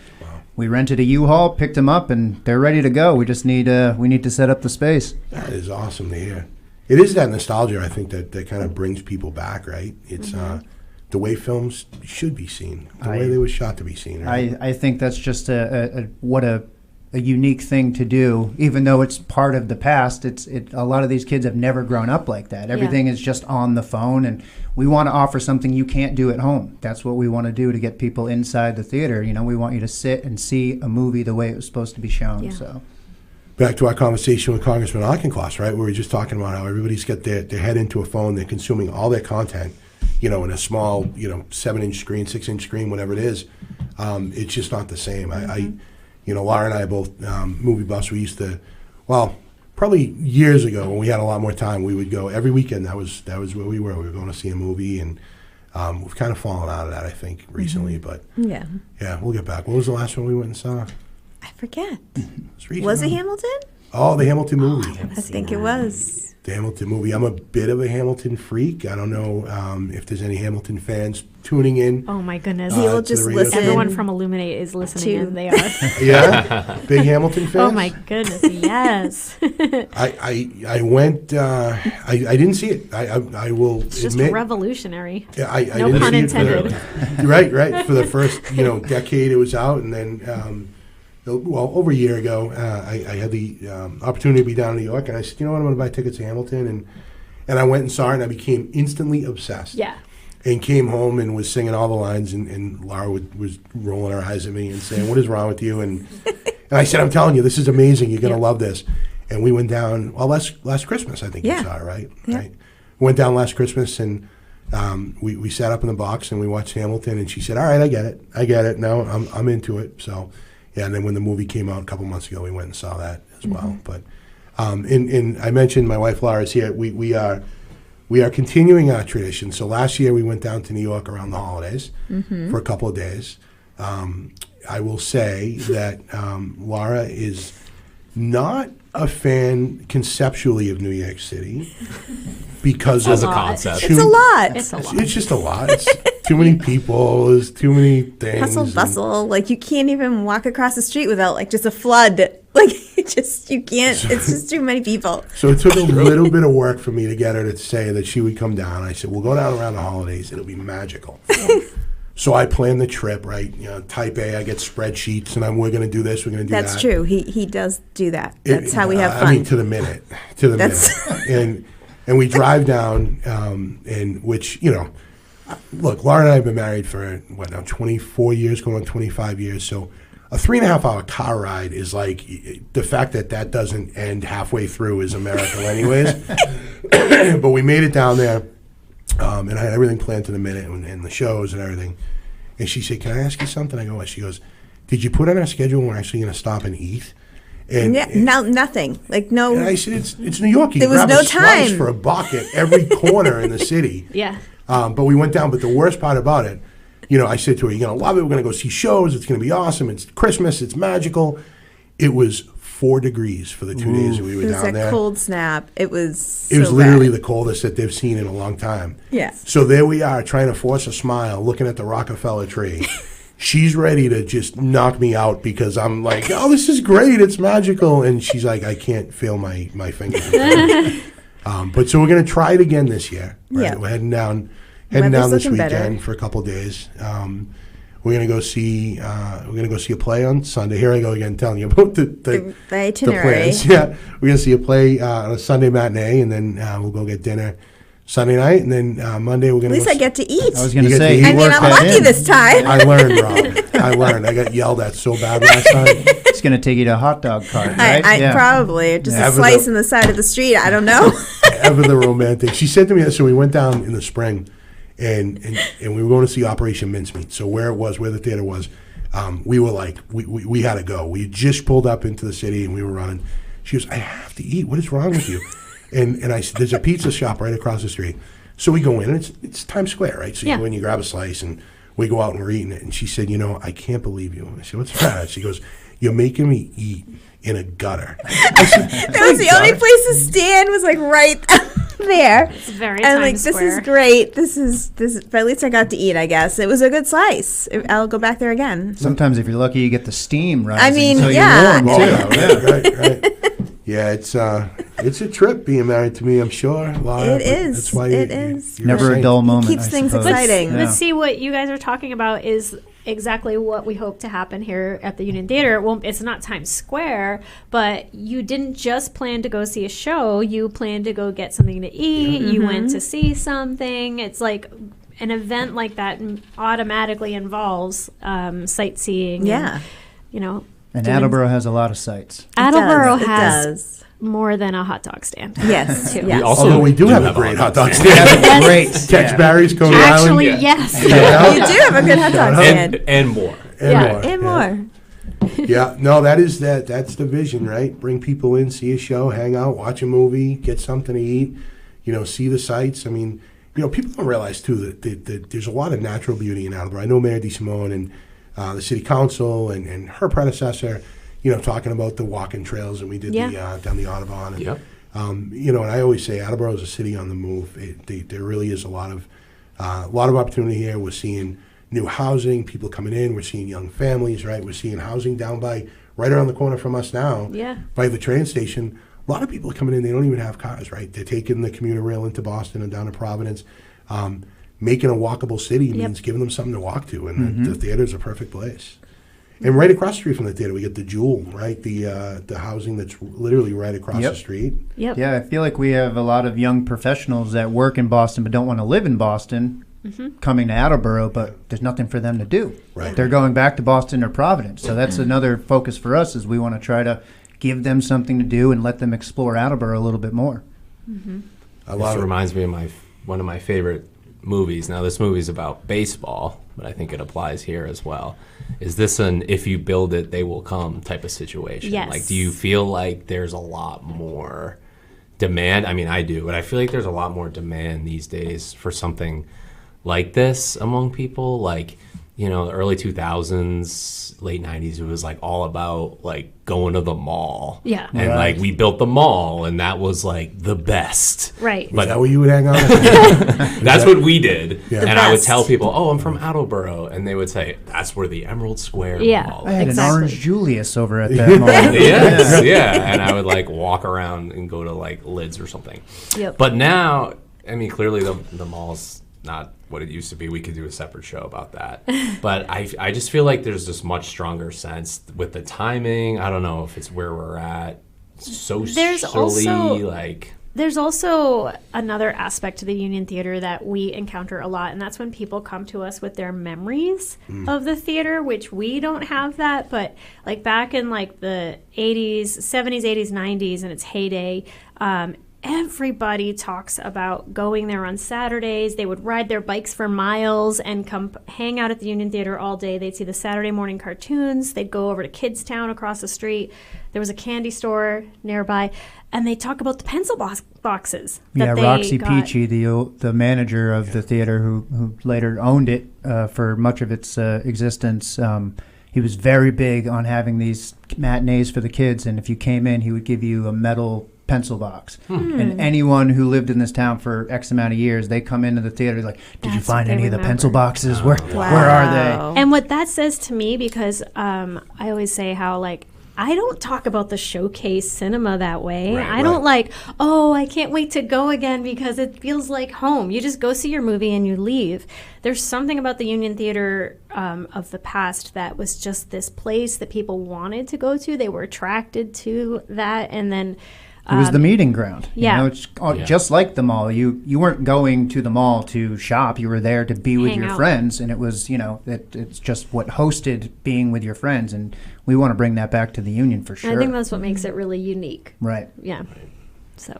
we rented a U-Haul, picked them up, and they're ready to go. We just need to set up the space. That is awesome to hear. It is that nostalgia, I think, that kind of brings people back, right? It's the way films should be seen, the way they were shot to be seen. Right? I think that's just a unique thing to do, even though it's part of the past. A lot of these kids have never grown up like that. Everything is just on the phone, and we want to offer something you can't do at home. That's what we want to do to get people inside the theater. We want you to sit and see a movie the way it was supposed to be shown. Yeah. So, back to our conversation with Congressman Auchincloss, right? We were just talking about how everybody's got their head into a phone. They're consuming all their content, in a small, 7-inch screen, 6-inch screen, whatever it is. It's just not the same. Laura and I are both movie buffs. We used to, probably years ago when we had a lot more time, we would go every weekend. That was where we were. We were going to see a movie, and we've kind of fallen out of that, I think, recently. But yeah, we'll get back. What was the last one we went and saw? I forget. Was it Hamilton? Oh, the Hamilton movie. I think it was. The Hamilton movie. I'm a bit of a Hamilton freak. I don't know if there's any Hamilton fans tuning in. Oh my goodness! He'll just listen. Everyone from Illuminate is listening, and they are. Yeah, big Hamilton fans. Oh my goodness! Yes. I went. I didn't see it. I will it's just admit, revolutionary. Yeah, I no didn't pun see intended. It right. For the first decade, it was out, and then. Over a year ago, I had the opportunity to be down in New York, and I said, you know what, I'm going to buy tickets to Hamilton, and I went and saw it, and I became instantly obsessed. Yeah. And came home and was singing all the lines, and Laura was rolling her eyes at me and saying, what is wrong with you? And I said, I'm telling you, this is amazing. You're going to love this. And we went down, last Christmas, I think you saw it, right? Yeah. Right. We went down last Christmas, and we sat up in the box, and we watched Hamilton, and she said, all right, I get it. Now I'm into it. So... yeah, and then when the movie came out a couple months ago, we went and saw that as well. But and I mentioned my wife Laura is here. We are continuing our tradition. So last year we went down to New York around the holidays for a couple of days. I will say that Laura is not a fan conceptually of New York City because as of a concept. It's a lot. It's just a lot. It's too many people. There's too many things. Hustle bustle. Like you can't even walk across the street without just a flood. You can't. It's just too many people. So it took a little bit of work for me to get her to say that she would come down. I said, we'll go down around the holidays. It'll be magical. So I planned the trip, right? Type A, I get spreadsheets, and we're going to do this, we're going to do that. That's true. He does do that. That's how we have fun. I mean, to the minute. And we drive down, and which, look, Laura and I have been married for, 24 years, going on 25 years. So a 3.5-hour car ride is like, the fact that doesn't end halfway through is a miracle anyways. But we made it down there. And I had everything planned to the minute and the shows and everything. And she said, can I ask you something? I go, she goes, did you put on our schedule when we're actually going to stop and eat? And no, nothing. No. And I said, it's New York. You there was grab no a slice time for $1 at every corner in the city. Yeah. But we went down. But the worst part about it, I said to her, you're going to love it. We're going to go see shows. It's going to be awesome. It's Christmas. It's magical. It was 4 degrees for the 2 days that we were down there. It was a cold snap. It was literally the coldest that they've seen in a long time. Yeah. So there we are trying to force a smile, looking at the Rockefeller tree. She's ready to just knock me out because I'm like, oh, this is great. It's magical. And she's like, I can't feel my fingers. But so we're going to try it again this year. Right? Yeah. We're heading down this weekend better. for a couple of days. We're gonna go see a play on Sunday. Here I go again, telling you about the itinerary. The plans. Yeah, we're gonna see a play on a Sunday matinee, and then we'll go get dinner Sunday night, and then Monday we're going At to least I get to eat. I was going You to get say, to you eat. I mean, worked I'm that lucky in. this time. I learned, Rob. I learned. I got yelled at so bad last time. It's going to take you to a hot dog cart, right? I probably just Yeah. a slice in the side of the street. I don't know. Ever the romantic. She said to me, so we went down in the spring, and we were going to see Operation Mincemeat. So where the theater was, we were like, we had to go. We had just pulled up into the city, and we were running. She goes, I have to eat. What is wrong with you? and I said, there's a pizza shop right across the street. So we go in, and it's Times Square, right? So you go in, you grab a slice, and we go out and we're eating it. And she said, I can't believe you. I said, what's that? She goes, you're making me eat in a gutter. I said, That was the only place to stand, was like right there. It's very And Times like, this is Square. great. This is, but at least I got to eat, I guess. It was a good slice. I'll go back there again. Sometimes if you're lucky, you get the steam rising. I mean, so yeah. you're warm, Oh, too. yeah, right. Yeah, it's a trip being married to me, I'm sure. Laura, It is. That's why It is. you're Never a saint. dull moment. keeps I things suppose. exciting. Yeah. But see, what you guys are talking about is exactly what we hope to happen here at the Union Theater. It's not Times Square, but you didn't just plan to go see a show. You planned to go get something to eat. You went to see something. It's like an event like that automatically involves sightseeing. Yeah. And, And doing- Attleboro has a lot of sites. Attleboro It has does. more than a hot dog stand. Yes. too. Yes. Although we do have a great hot dog stand. Great. Tex Barry's, Coney Actually, Island. yes. Yeah. You do have a good hot dog stand. And more. And Yeah. more. And more. Yeah, no, that's the vision, right? Bring people in, see a show, hang out, watch a movie, get something to eat, see the sights. I mean, people don't realize too that there's a lot of natural beauty in Attleboro. I know Mayor DeSimone and the city council and her predecessor, talking about the walking trails, and we did the down the Audubon. And, Yep. and I always say Attleboro is a city on the move. There really is a lot of opportunity here. We're seeing new housing, people coming in. We're seeing young families, right? We're seeing housing down right around the corner from us now, by the train station. A lot of people are coming in, they don't even have cars, right? They're taking the commuter rail into Boston and down to Providence. Making a walkable city means giving them something to walk to, and the theater's a perfect place. And right across the street from the theater, we get the Jewel, right? The housing that's literally right across the street. Yep. Yeah, I feel like we have a lot of young professionals that work in Boston but don't want to live in Boston coming to Attleboro, but there's nothing for them to do. Right. They're going back to Boston or Providence. So that's another focus for us, is we want to try to give them something to do and let them explore Attleboro a little bit more. This reminds me of one of my favorite movies. Now, this movie's about baseball, but I think it applies here as well. Is this an if you build it, they will come type of situation? Yes. Like, do you feel like there's a lot more demand? I mean, I do, but I feel like there's a lot more demand these days for something like this among people. Like, the early 2000s, late 90s, it was like all about like going to the mall. Yeah. And like we built the mall, and that was like the best. Right. Is that where you would hang out? That's what we did. Yeah. And The I would best. tell people, oh, I'm from Attleboro. And they would say, that's where the Emerald Square Yeah. Mall I had is. Exactly. an Orange Julius over at that mall. Yes, yeah. And I would like walk around and go to like Lids or something. Yep. But now, I mean, clearly the mall's not what it used to be. We could do a separate show about that. But I just feel like there's this much stronger sense with the timing. I don't know if it's where we're at socially, There's also another aspect to the Union Theater that we encounter a lot, and that's when people come to us with their memories of the theater, which we don't have that. But like back in like the 80s, 70s, 80s, 90s, in its heyday, everybody talks about going there on Saturdays. They would ride their bikes for miles and come hang out at the Union Theater all day. They'd see the Saturday morning cartoons. They'd go over to Kidstown across the street. There was a candy store nearby, and they talk about the pencil boxes. Yeah, That Roxy got. Peachy, the manager of the theater, who later owned it for much of its existence. He was very big on having these matinees for the kids, and if you came in, he would give you a metal pencil box. And anyone who lived in this town for X amount of years, they come into the theater like, did you That's find what any they of the remember. pencil boxes? Where are they? And what that says to me, because I always say how like I don't talk about the showcase cinema that way. Right, I don't like, oh, I can't wait to go again because it feels like home. You just go see your movie and you leave. There's something about the Union Theater of the past that was just this place that people wanted to go to. They were attracted to that. And then It was the meeting ground. yeah. You know, it's just like the mall. You weren't going to the mall to shop. You were there to be with Hang your out. friends, and it was, it's just what hosted being with your friends, and we want to bring that back to the Union for sure. I think that's what makes it really unique. Right. Yeah. So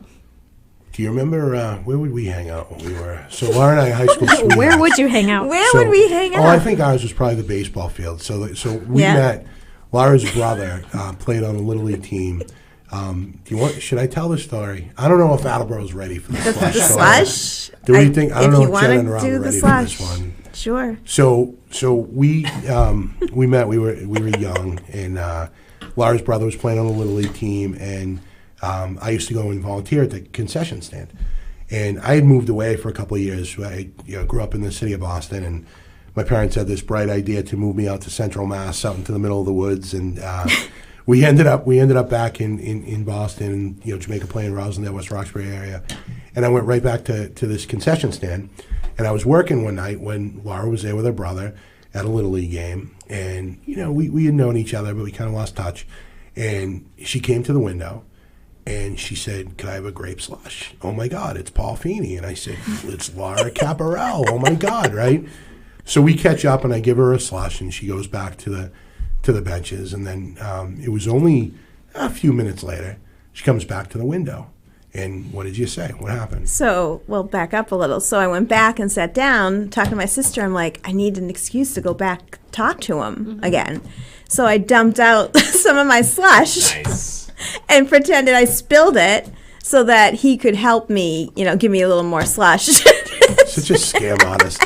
Do you remember where would we hang out when we were? So Laura and I, high school sweethearts. where would you hang out? Where would we hang out? Oh, I think ours was probably the baseball field. So we Yeah. met. Laura's brother played on a little league team. Should I tell the story? I don't know if Attleboro's ready for the slush. The slush. Do we think? I don't know if Jen and Rob do are the ready slush, for this one. Sure. So we met. We were young, and Laura's brother was playing on a little league team, and I used to go and volunteer at the concession stand. And I had moved away for a couple of years. I grew up in the city of Boston, and my parents had this bright idea to move me out to Central Mass, out into the middle of the woods, and we ended up back in Boston, Jamaica Plain, Rosendale, West Roxbury area, and I went right back to this concession stand, and I was working one night when Laura was there with her brother at a little league game, and we had known each other, but we kind of lost touch, and she came to the window. And she said, "Could I have a grape slush?" Oh my God, it's Paul Feeney. And I said, "It's Laura Caparel." Oh my God, right? So we catch up, and I give her a slush, and she goes back to the benches. And then it was only a few minutes later, she comes back to the window. And what did you say? What happened? So, we'll back up a little. So I went back and sat down, talking to my sister. I'm like, I need an excuse to go back, talk to him again. So I dumped out some of my slush. Nice. And pretended I spilled it so that he could help me, give me a little more slush. Such a scam artist.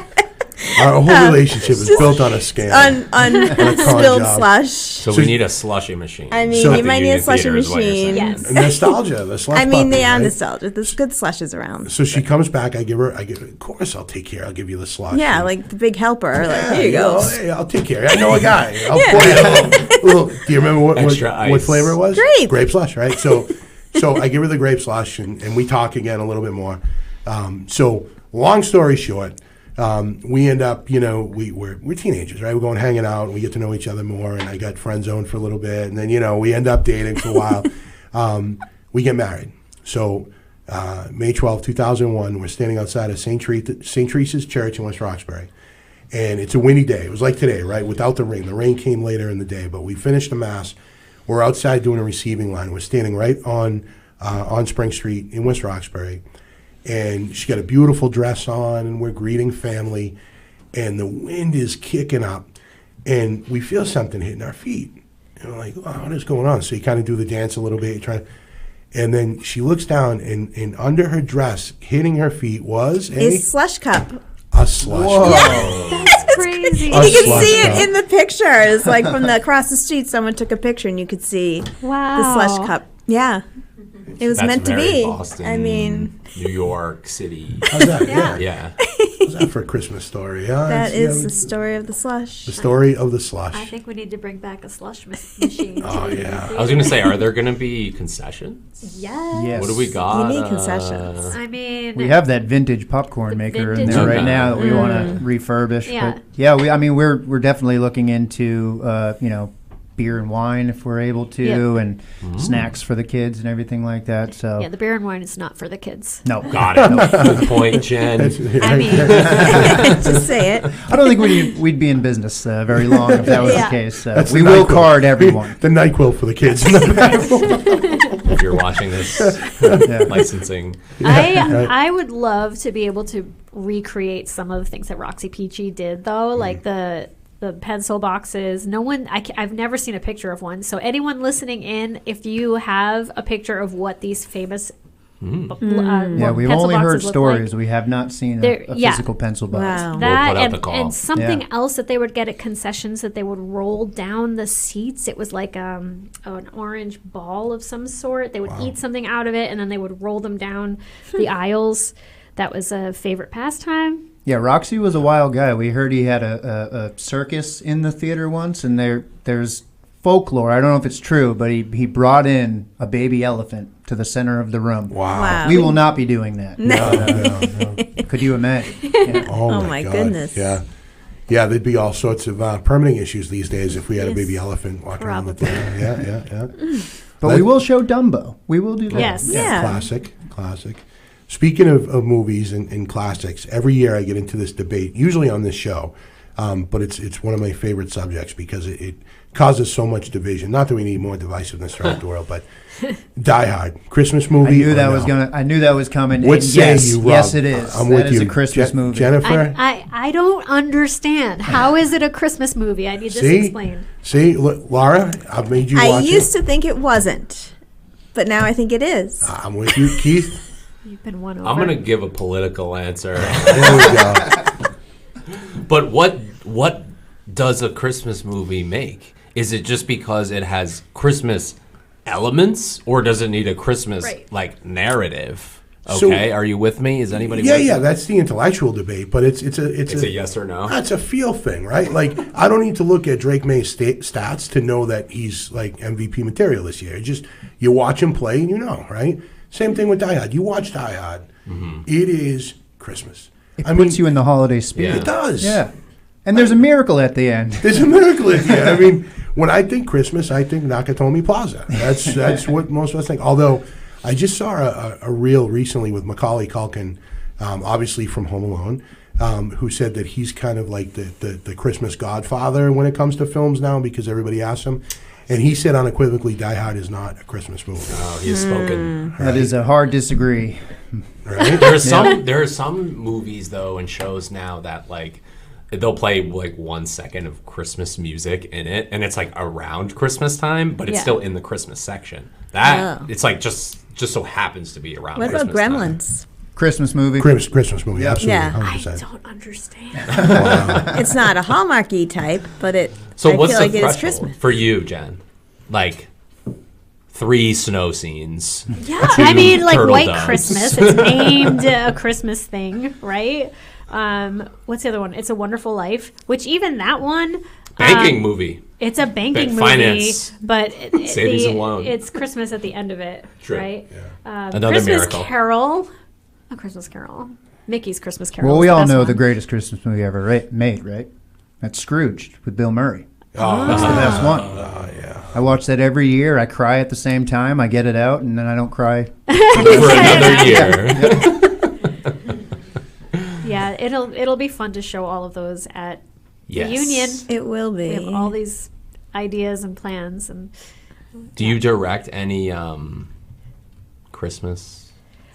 Our whole relationship is built on a scam. on spilled job. slush. So we need a slushy machine. I mean, So- you might need a slushy Theater is what you're saying. machine. Yes. Nostalgia, the slush I mean, puppy, they are right? nostalgia. There's good slushes around. So she comes back. I give her. Of course, I'll take care. I'll give you the slush. Yeah, And- like the big helper. Like, here you Yeah, go. Hey, I'll take care. I know a guy. I'll pour you a little. Do you remember what Extra what ice. flavor it was? Grape. Slush, right? So I give her the grape slush, and we talk again a little bit more. So long story short, we end up, we're teenagers, right? We're going hanging out, and we get to know each other more, and I got friend zoned for a little bit, and then, we end up dating for a while. We get married. So May 12, 2001, we're standing outside of St. Teresa's Church in West Roxbury. And it's a windy day. It was like today, right? Without the rain. The rain came later in the day, but we finished the Mass. We're outside doing a receiving line. We're standing right on Spring Street in West Roxbury. And she got a beautiful dress on, and we're greeting family. And the wind is kicking up. And we feel something hitting our feet. And we're like, oh, what is going on? So you kind of do the dance a little bit. And then she looks down, and under her dress, hitting her feet was A slush cup. a slush. That's crazy. You A can slush see cup. it in the pictures. Like from across the street, someone took a picture, and you could see Wow. the slush cup. Yeah. It was That's meant to very be. Boston, I mean, New York City. How's that? Yeah. Yeah. How's that for a Christmas story? Huh? that It's, is the story of the slush. the story of the slush. I think we need to bring back a slush machine. Oh, yeah. I was going to say, are there going to be concessions? Yes. Yes. What do we got? You need concessions. I mean, We have that vintage popcorn maker in vintage there right Okay. now that we want to refurbish. Yeah. But yeah, we're definitely looking into beer and wine if we're able to, Yeah. and snacks for the kids and everything like that. So yeah, the beer and wine is not for the kids. no, Got it. Good point, Jen. I mean, Just say it. I don't think we'd be in business very long if that was Yeah. the case. That's We the will NyQuil. card everyone. The NyQuil for the kids. If you're watching this, licensing. I would love to be able to recreate some of the things that Roxy Peachy did, though, like the pencil boxes. I've never seen a picture of one. So anyone listening in, if you have a picture of what these famous Yeah, we've pencil only heard boxes look stories. like, We have not seen There- a yeah. physical pencil box. Wow. that put out the call. and something Yeah. else that they would get at concessions, that they would roll down the seats. It was like an orange ball of some sort. They would eat something out of it, and then they would roll them down the aisles. That was a favorite pastime. Yeah, Roxy was a wild guy. We heard he had a circus in the theater once, and there's folklore. I don't know if it's true, but he brought in a baby elephant to the center of the room. Wow. We will not be doing that. No. Could you imagine? Yeah. Oh, my God. goodness. Yeah. Yeah, there'd be all sorts of permitting issues these days if we had a baby elephant walking around the Probably. theater. Yeah. But we will show Dumbo. We will do that. Yes. Yeah. Classic. Speaking of movies and classics, every year I get into this debate, usually on this show, but it's one of my favorite subjects because it causes so much division. Not that we need more divisiveness throughout the world, but Die Hard, Christmas movie. I knew that was coming. What And say yes, you, Rob? yes, it is. I'm That with is you. a Christmas movie. Jennifer? I don't understand. How is it a Christmas movie? I need this explained. See, look, Laura, I've made you I watch used it. to think it wasn't, but now I think it is. I'm with you, Keith. You've been won over. I'm going to give a political answer. There we go. But what does a Christmas movie make? Is it just because it has Christmas elements, or does it need a Christmas like narrative? Okay, are you with me? Is anybody? with me? Yeah. That's the intellectual debate, but it's a yes or no. It's a feel thing, right? Like I don't need to look at Drake May's stats to know that he's like MVP material this year. Just you watch him play and you know, right? Same thing with Die Hard. You watch Die Hard, it is Christmas. It puts you in the holiday spirit. It does. Yeah. And there's a miracle at the end. There's a miracle at the end. I mean, when I think Christmas, I think Nakatomi Plaza. That's what most of us think. Although I just saw a reel recently with Macaulay Culkin, obviously from Home Alone, who said that he's kind of like the Christmas godfather when it comes to films now because everybody asks him. And he said unequivocally, Die Hard is not a Christmas movie. Oh, he has spoken. Right? That is a hard disagree. Right? There are some movies though and shows now that like they'll play like 1 second of Christmas music in it, and it's like around Christmas time, but it's still in the Christmas section. It's like just so happens to be around. What Christmas about Gremlins? Christmas movie. Christmas movie, absolutely. Yeah. 100%. I don't understand. It's not a Hallmarky type, but I what's feel the like it is threshold Christmas. for you, Jen? Like 3 snow scenes. Yeah, I mean, like turtle White doves. Christmas. It's named a Christmas thing, right? What's the other one? It's a Wonderful Life, which even that one. Banking movie. It's a banking movie, Finance. but Savings and loan. it's Christmas at the end of it, True. right? Another Christmas miracle. Carol. A Christmas Carol. Mickey's Christmas Carol. Well, is we the all best know one. the greatest Christmas movie ever made, right? That's Scrooged with Bill Murray. Oh, That's the best one. yeah. I watch that every year. I cry at the same time. I get it out, and then I don't cry. For another year. Yeah, it'll be fun to show all of those at Yes. the Union. It will be. We have all these ideas and plans, and Do you direct any Christmas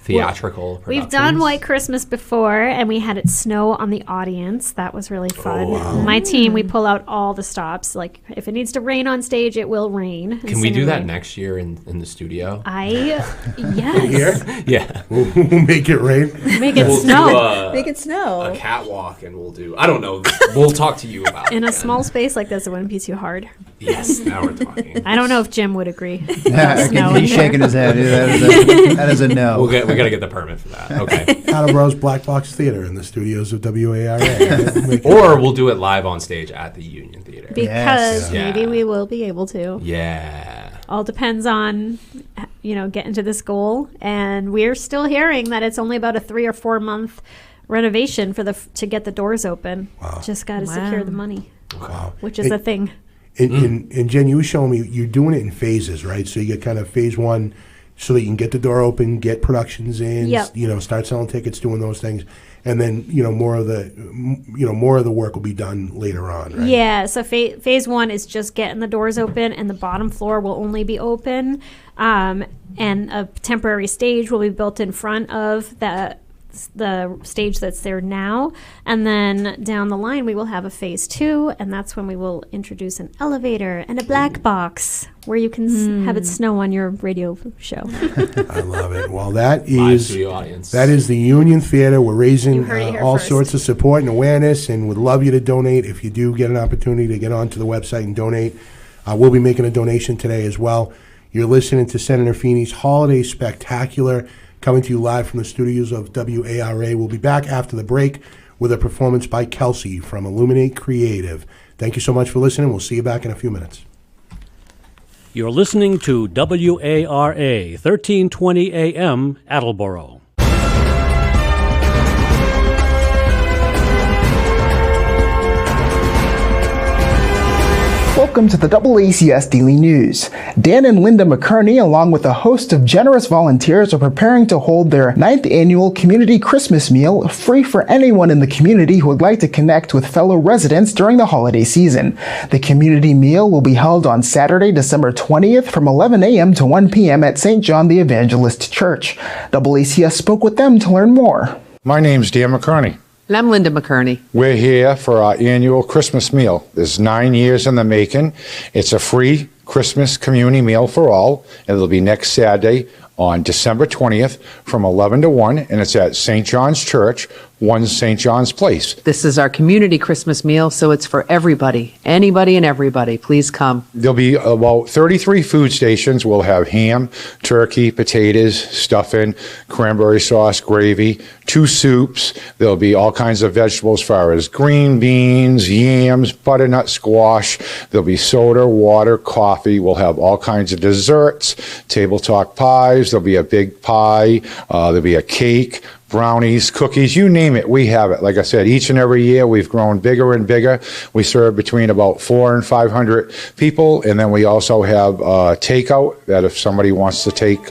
theatrical productions? we've done White Christmas before, and we had it snow on the audience. That was really fun. My team, we pull out all the stops. Like, if it needs to rain on stage, it will rain. Can we do that next year in the studio? Yes. Yeah. We'll make it rain. Make it We'll snow. Make it snow. a catwalk, and we'll do. I don't know. We'll talk to you about In it. a small space like this, it wouldn't be too hard. Yes. Now we're talking. I don't know if Jim would agree. Yeah, he's shaking his head. That is a no. We got to get the permit for that. Okay. Attleboro's Black Box Theater in the studios of WARA. Make it Or we'll do it live on stage at the Union Theater. Because Yes. maybe Yeah. we will be able to. Yeah. All depends on, getting to this goal. And we're still hearing that it's only about a 3 or 4 month renovation to get the doors open. Wow. Just got to secure the money, Wow. which is a thing. And Jen, you were showing me you're doing it in phases, right? So you get kind of phase one, so that you can get the door open, get productions in, Yep. Start selling tickets, doing those things, and then more of the work will be done later on, right? Yeah, so phase one is just getting the doors open, and the bottom floor will only be open, and a temporary stage will be built in front of the stage that's there now, and then down the line we will have a phase 2, and that's when we will introduce an elevator and a black box where you can have it snow on your radio show. I love it. Well, that Live is studio audience. the Union Theater. We're raising You heard it here all first. sorts of support and awareness, and would love you to donate if you do get an opportunity to get onto the website and donate. We'll be making a donation today as well. You're listening to Senator Feeney's Holiday Spectacular, coming to you live from the studios of WARA. We'll be back after the break with a performance by Kelsey from Illuminate Creative. Thank you so much for listening. We'll see you back in a few minutes. You're listening to WARA 1320 AM Attleboro. Welcome to the AACS Daily News. Dan and Linda McCurney, along with a host of generous volunteers, are preparing to hold their 9th annual Community Christmas Meal, free for anyone in the community who would like to connect with fellow residents during the holiday season. The community meal will be held on Saturday, December 20th from 11 a.m. to 1 p.m. at St. John the Evangelist Church. AACS spoke with them to learn more. My name's Dan McCurney. And I'm Linda McCurney. We're here for our annual Christmas meal. There's 9 years in the making. It's a free Christmas community meal for all. And it'll be next Saturday on December 20th from 11 to 1, and it's at St. John's Church, 1 St. John's Place. This is our community Christmas meal, so it's for everybody. Anybody and everybody. Please come. There'll be about 33 food stations. We'll have ham, turkey, potatoes, stuffing, cranberry sauce, gravy, 2 soups. There'll be all kinds of vegetables as far as green beans, yams, butternut squash. There'll be soda, water, coffee. We'll have all kinds of desserts, table talk pies. There'll be a big pie. There'll be a cake, brownies, cookies, you name it, we have it. Like I said, each and every year we've grown bigger and bigger. We serve between about 400 and 500 people, and then we also have takeout, that if somebody wants to take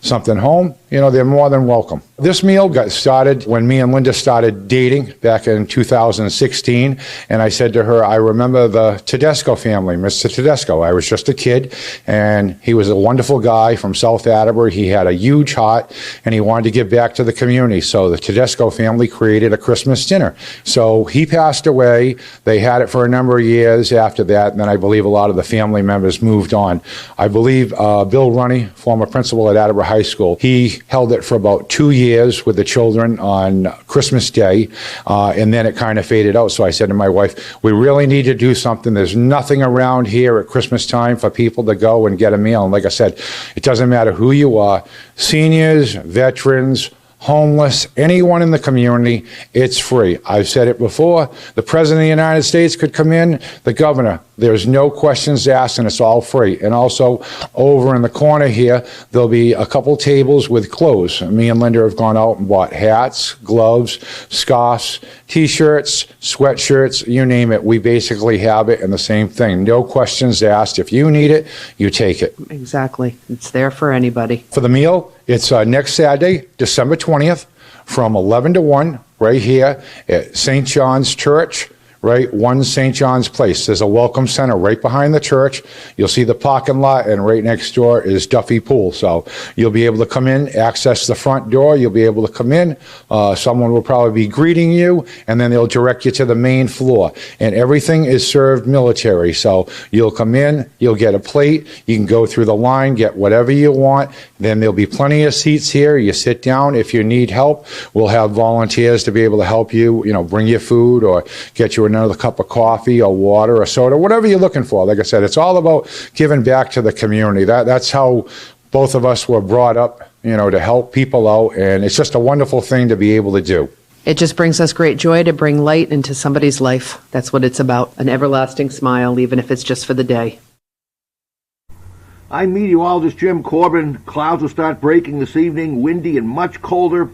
something home, you know, they're more than welcome. This meal got started when me and Linda started dating back in 2016, and I said to her, I remember the Tedesco family, Mr. Tedesco. I was just a kid, and he was a wonderful guy from South Attleboro. He had a huge heart, and he wanted to give back to the community, so the Tedesco family created a Christmas dinner. So he passed away. They had it for a number of years after that, and then I believe a lot of the family members moved on. I believe Bill Runny, former principal at Attleboro High School, he held it for about 2 years with the children on Christmas Day, and then it kind of faded out. So I said to my wife, we really need to do something. There's nothing around here at Christmas time for people to go and get a meal. And like I said, it doesn't matter who you are, seniors, veterans, homeless, anyone in the community, it's free. I've said it before, the President of the United States could come in, the governor, there's no questions asked, and it's all free. And also, over in the corner here, there'll be a couple tables with clothes. Me and Linda have gone out and bought hats, gloves, scarves, T-shirts, sweatshirts, you name it. We basically have it, and the same thing. No questions asked. If you need it, you take it. Exactly. It's there for anybody. For the meal, it's next Saturday, December 20th, from 11 to 1, right here at St. John's Church, right, 1 St. John's Place. There's a welcome center right behind the church. You'll see the parking lot, and right next door is Duffy Pool. So you'll be able to come in, access the front door. You'll be able to come in. Someone will probably be greeting you, and then they'll direct you to the main floor. And everything is served military. So you'll come in, you'll get a plate. You can go through the line, get whatever you want. Then there'll be plenty of seats here. You sit down. If you need help, we'll have volunteers to be able to help you, you know, bring you food or get you another cup of coffee or water or soda, whatever you're looking for. Like I said, it's all about giving back to the community. That's how both of us were brought up, you know, to help people out, and it's just a wonderful thing to be able to do. It just brings us great joy to bring light into somebody's life. That's what it's about. An everlasting smile, even if it's just for the day. I'm meteorologist Jim Corbin. Clouds will start breaking this evening, windy and much colder.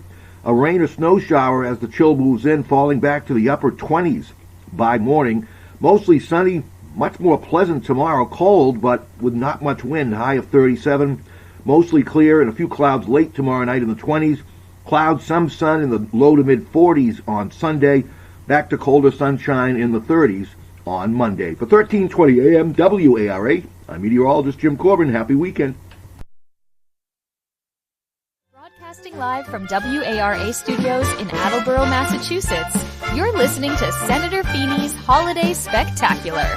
A rain or snow shower as the chill moves in, falling back to the upper 20s by morning. Mostly sunny, much more pleasant tomorrow. Cold, but with not much wind, high of 37. Mostly clear and a few clouds late tomorrow night in the 20s. Clouds, some sun in the low to mid 40s on Sunday. Back to colder sunshine in the 30s on Monday. For 1320 AM WARA, I'm meteorologist Jim Corbin. Happy weekend. Broadcasting live from WARA studios in Attleboro, Massachusetts, you're listening to Senator Feeney's Holiday Spectacular.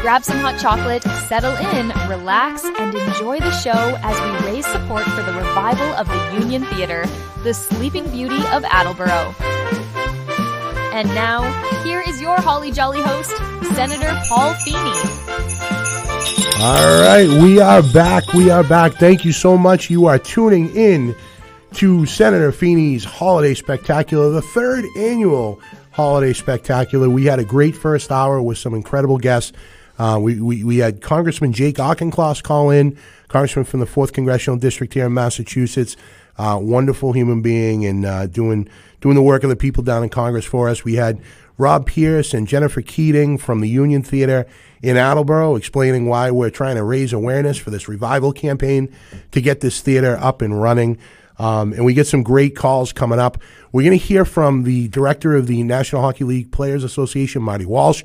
Grab some hot chocolate, settle in, relax, and enjoy the show as we raise support for the revival of the Union Theater, the Sleeping Beauty of Attleboro. And now, here is your Holly Jolly host, Senator Paul Feeney. All right, we are back. We are back. Thank you so much. You are tuning in to Senator Feeney's Holiday Spectacular, the 3rd annual Holiday Spectacular. We had a great first hour with some incredible guests. We had Congressman Jake Auchincloss call in, Congressman from the 4th Congressional District here in Massachusetts. Wonderful human being and doing the work of the people down in Congress for us. We had Rob Pierce and Jennifer Keating from the Union Theater in Attleboro, explaining why we're trying to raise awareness for this revival campaign to get this theater up and running. And we get some great calls coming up. We're going to hear from the director of the National Hockey League Players Association, Marty Walsh,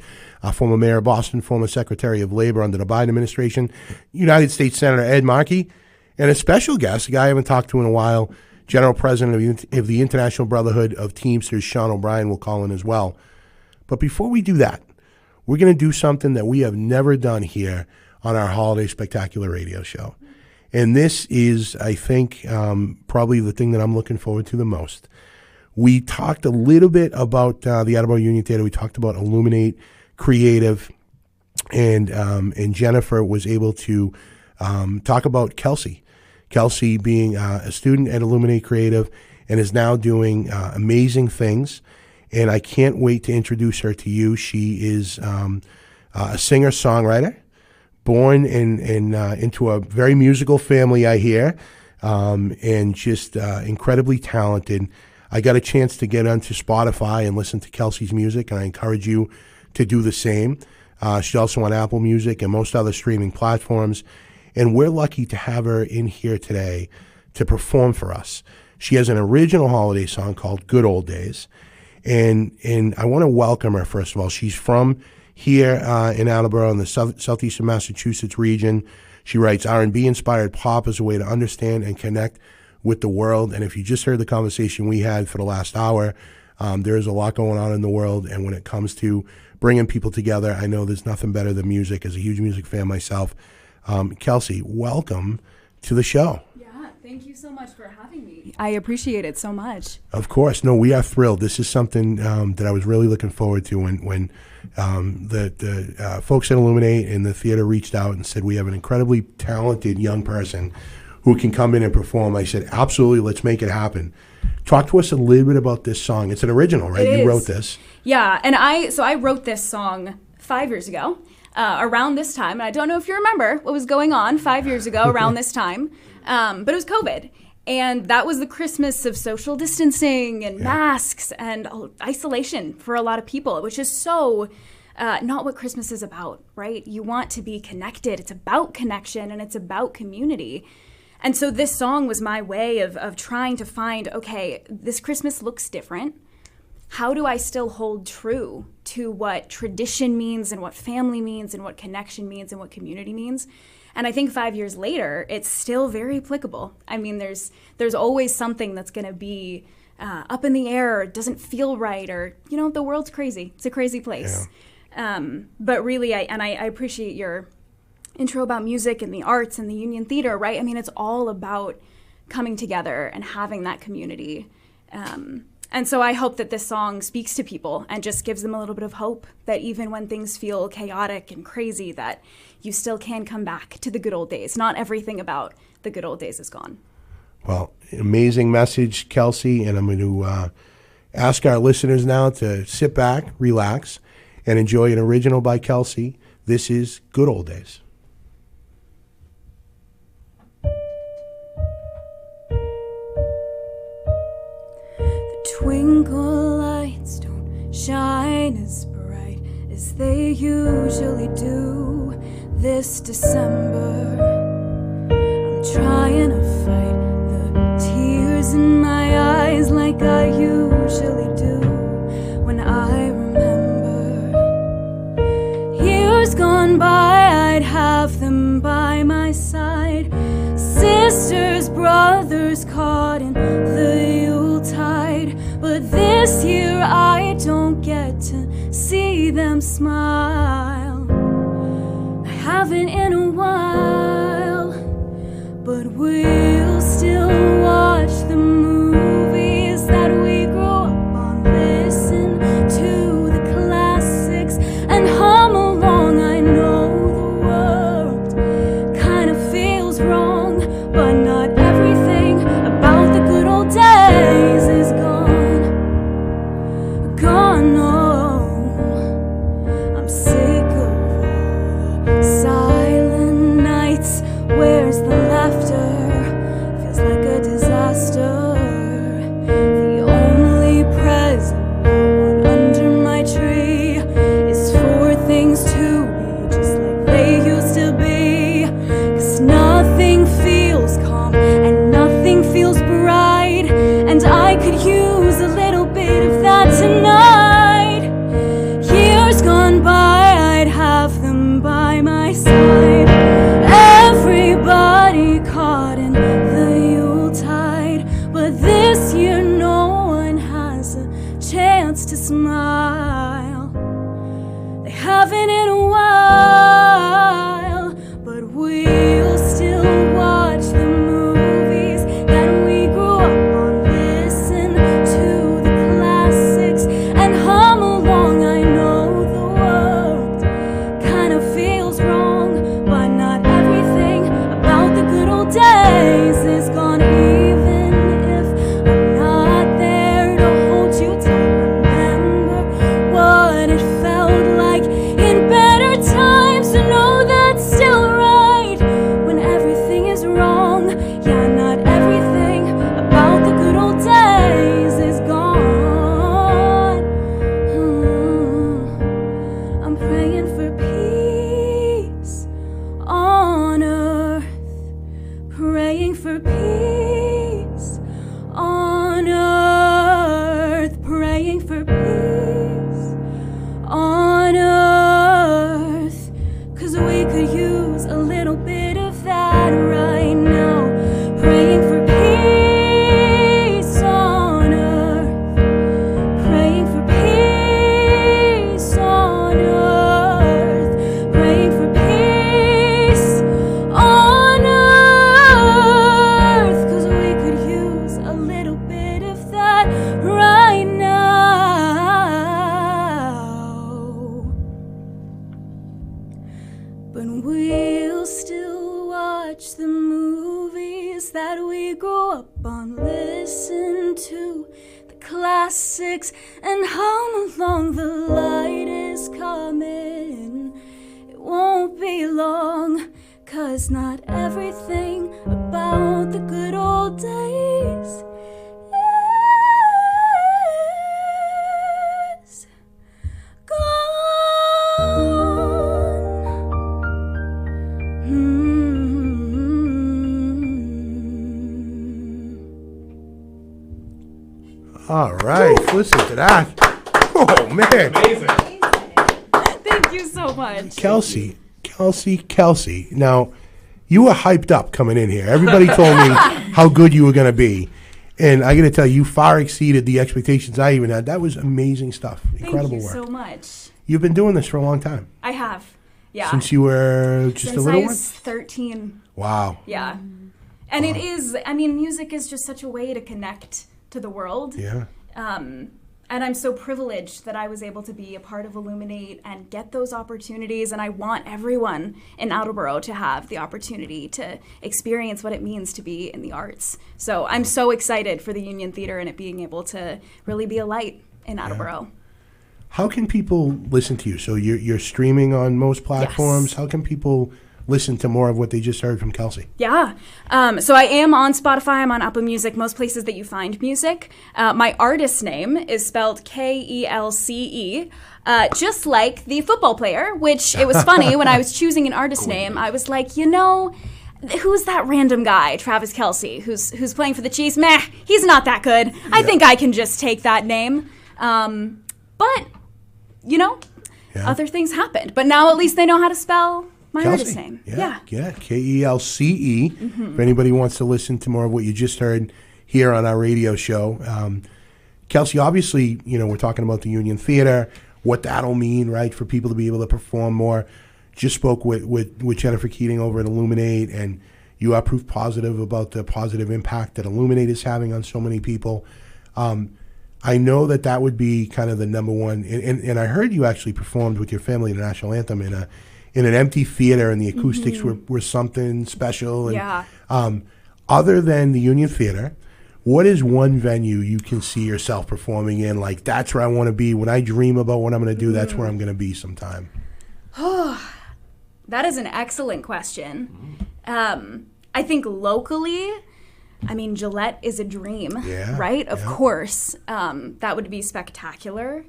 former mayor of Boston, former secretary of labor under the Biden administration, United States Senator Ed Markey, and a special guest, a guy I haven't talked to in a while, General President of the International Brotherhood of Teamsters, Sean O'Brien, will call in as well. But before we do that, we're going to do something that we have never done here on our Holiday Spectacular radio show. And this is, I think, probably the thing that I'm looking forward to the most. We talked a little bit about the Attleboro Union Theater. We talked about Illuminate Creative, and Jennifer was able to talk about Kelsey. Kelsey being a student at Illuminate Creative and is now doing amazing things. And I can't wait to introduce her to you. She is a singer-songwriter, born into a very musical family, I hear, and just incredibly talented. I got a chance to get onto Spotify and listen to Kelsey's music, and I encourage you to do the same. She's also on Apple Music and most other streaming platforms, and we're lucky to have her in here today to perform for us. She has an original holiday song called Good Old Days, and I want to welcome her, first of all. She's from here in Attleboro in the southeastern Massachusetts region. She writes R&B-inspired pop as a way to understand and connect with the world. And if you just heard the conversation we had for the last hour, there is a lot going on in the world. And when it comes to bringing people together, I know there's nothing better than music. As a huge music fan myself, Kelsey, welcome to the show. Thank you so much for having me. I appreciate it so much. Of course. No, we are thrilled. This is something that I was really looking forward to when the folks at Illuminate and the theater reached out and said, we have an incredibly talented young person who can come in and perform. I said, absolutely, let's make it happen. Talk to us a little bit about this song. It's an original, right? You wrote this. Yeah, and I wrote this song 5 years ago, around this time. And I don't know if you remember what was going on 5 years ago around this time. But it was COVID, and that was the Christmas of social distancing and masks and isolation for a lot of people, which is so not what Christmas is about, right? You want to be connected. It's about connection, and it's about community. And so this song was my way of trying to find, okay, this Christmas looks different. How do I still hold true to what tradition means and what family means and what connection means and what community means? And I think 5 years later, it's still very applicable. I mean, there's always something that's going to be up in the air or doesn't feel right, or, you know, the world's crazy. It's a crazy place. Yeah. But really, I appreciate your intro about music and the arts and the Union Theater, right? I mean, it's all about coming together and having that community. And so I hope that this song speaks to people and just gives them a little bit of hope that even when things feel chaotic and crazy, that you still can come back to the good old days. Not everything about the good old days is gone. Well, amazing message, Kelsey. And I'm going to ask our listeners now to sit back, relax, and enjoy an original by Kelsey. This is Good Old Days. Twinkle lights don't shine as bright as they usually do this December. I'm trying to fight the tears in my eyes like I usually do when I remember years gone by. I'd have them by my side, sisters, brothers caught in the Yuletide. But this year I don't get to see them smile. I haven't in a while, but we'll still watch the movies that we grew up on, listen to the classics and hum along. I know the world kind of feels wrong, but not everything about the good old days is gone. No, I'm sick of all the silent nights. Where's the laughter? Feels like a for peace on earth, praying for peace on earth, 'cause we could use a little bit of that right now. Praying for peace on earth, praying for peace on earth, praying for peace on earth, 'cause we could use a little bit of that right now. But we'll still watch the movies that we grew up on, listen to the classics and hum along. The light is coming, it won't be long, 'cause not everything about the good old days is gone. All right, listen to that. Oh, man. Amazing. Thank you so much. Kelsey. Now, you were hyped up coming in here. Everybody told me how good you were going to be. And I got to tell you, you far exceeded the expectations I even had. That was amazing stuff. Incredible work. Thank you so much. You've been doing this for a long time. I have. Yeah. Since you were just Since a little I one? was 13. Wow. Yeah. And it is, I mean, music is just such a way to connect to the world. Yeah. And I'm so privileged that I was able to be a part of Illuminate and get those opportunities. And I want everyone in Attleboro to have the opportunity to experience what it means to be in the arts. So I'm so excited for the Union Theater and it being able to really be a light in Attleboro. How can people listen to you? So you're streaming on most platforms. Yes. How can people listen to more of what they just heard from Kelsey? Yeah. So I am on Spotify. I'm on Apple Music, most places that you find music. My artist name is spelled K-E-L-C-E, just like the football player, which it was funny when I was choosing an artist name. I was like, you know, who's that random guy, Travis Kelce, who's playing for the Chiefs? Meh, he's not that good. I think I can just take that name. But, you know, other things happened. But now at least they know how to spell my Kelsey. artist name. Yeah. K-E-L-C-E. If anybody wants to listen to more of what you just heard here on our radio show. Kelsey, obviously, you know, we're talking about the Union Theater, what that'll mean, right, for people to be able to perform more. Just spoke with Jennifer Keating over at Illuminate, and you are proof positive about the positive impact that Illuminate is having on so many people. I know that would be kind of the number one, and I heard you actually performed with your family the national anthem in an empty theater, and the acoustics were something special. And, Yeah. Other than the Union Theater, what is one venue you can see yourself performing in? Like, that's where I want to be. When I dream about what I'm going to do, that's where I'm going to be sometime. That is an excellent question. I think locally, I mean, Gillette is a dream, right? Of course. That would be spectacular.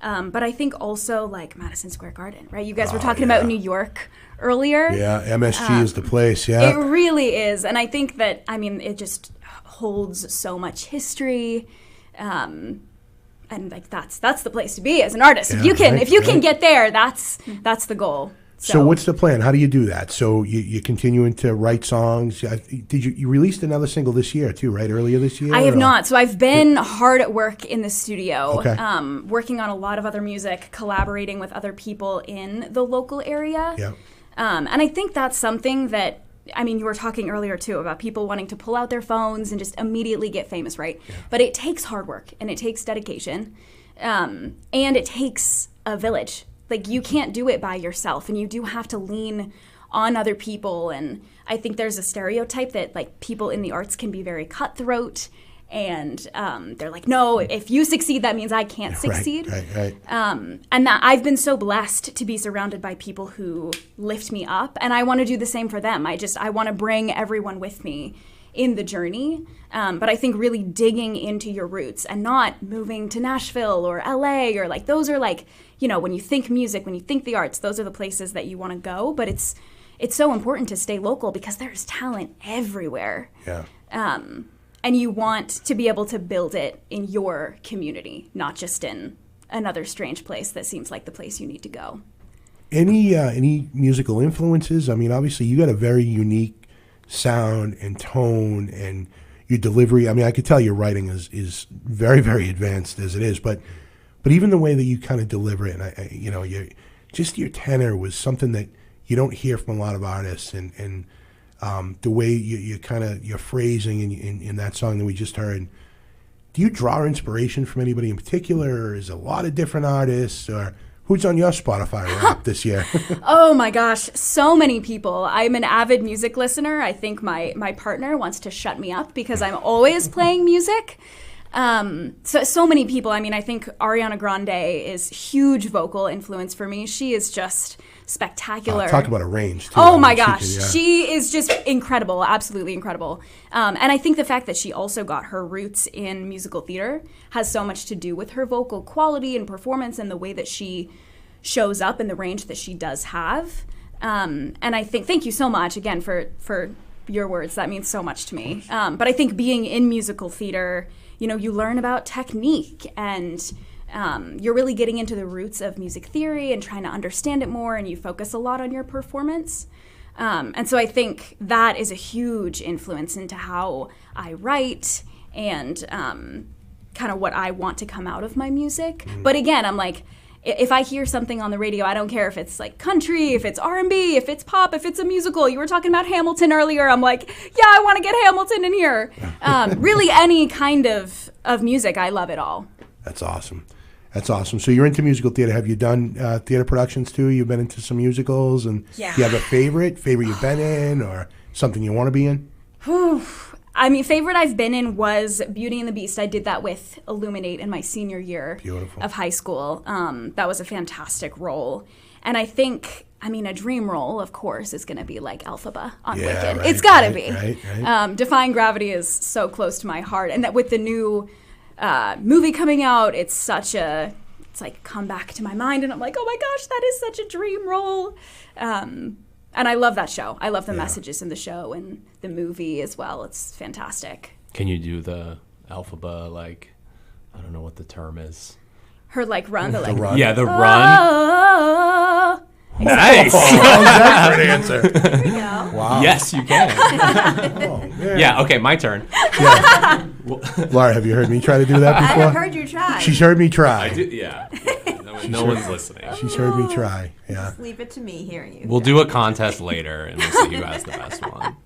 But I think also like Madison Square Garden, right? You guys were talking about New York earlier. Yeah, MSG is the place, yeah. It really is. And I think that, I mean, it just holds so much history. And like that's the place to be as an artist. Yeah, if you can get there, that's the goal. So what's the plan? How do you do that? So you're continuing to write songs. Did you released another single this year too, right? Earlier this year? I have not. So I've been hard at work in the studio, Okay. Working on a lot of other music, collaborating with other people in the local area. Yeah. And I think that's something that, I mean, you were talking earlier too about people wanting to pull out their phones and just immediately get famous, right? Yeah. But it takes hard work and it takes dedication, and it takes a village. Like, you can't do it by yourself, and you do have to lean on other people. And I think there's a stereotype that like people in the arts can be very cutthroat, and they're like, no, if you succeed, that means I can't succeed. Right. And that I've been so blessed to be surrounded by people who lift me up, and I want to do the same for them. I want to bring everyone with me in the journey. But I think really digging into your roots and not moving to Nashville or LA or like, those are like, you know, when you think music, when you think the arts, those are the places that you want to go. But it's it's so important to stay local because there's talent everywhere. Yeah. And you want to be able to build it in your community, not just in another strange place that seems like the place you need to go. Any musical influences? I mean, obviously you got a very unique sound and tone and your delivery. I mean, I could tell your writing is very, very advanced as it is, but even the way that you kind of deliver it, and your tenor was something that you don't hear from a lot of artists, and the way you kind of your phrasing in that song that we just heard. Do you draw inspiration from anybody in particular, or is it a lot of different artists, or who's on your Spotify rap this year? Oh my gosh, so many people. I'm an avid music listener. I think my partner wants to shut me up because I'm always playing music. So many people. I mean, I think Ariana Grande is huge vocal influence for me. She is just spectacular. Talk about a range, too. Oh my gosh. She is just incredible, absolutely incredible. And I think the fact that she also got her roots in musical theater has so much to do with her vocal quality and performance and the way that she shows up in the range that she does have. And I think, thank you so much again for your words. That means so much to me. But I think being in musical theater, you learn about technique and you're really getting into the roots of music theory and trying to understand it more, and you focus a lot on your performance. And so I think that is a huge influence into how I write and kind of what I want to come out of my music. But again, I'm like, if I hear something on the radio, I don't care if it's like country, if it's R&B, if it's pop, if it's a musical. You were talking about Hamilton earlier. I'm like, yeah, I want to get Hamilton in here. Really any kind of music, I love it all. That's awesome. That's awesome. So you're into musical theater. Have you done theater productions too? You've been into some musicals, and do you have a favorite you've been in, or something you want to be in? I mean, favorite I've been in was Beauty and the Beast. I did that with Illuminate in my senior year of high school. That was a fantastic role. And I think, a dream role, of course, is going to be like Elphaba on Wicked. Right, it's got to be. Right. Defying Gravity is so close to my heart. And that with the new movie coming out, it's like come back to my mind. And I'm like, oh my gosh, that is such a dream role. And I love that show. I love the messages in the show and the movie as well. It's fantastic. Can you do the Elphaba, I don't know what the term is. Her run, the run. Yeah, the run. Nice. That's a good answer. There we go. Wow. Yes, you can. Yeah, okay, my turn. Yeah. Laura, have you heard me try to do that before? I've heard you try. She's heard me try. I do, yeah. No one's listening. She's heard me try. Yeah. Just leave it to me hearing you. We'll do a contest later and we'll see who has the best one.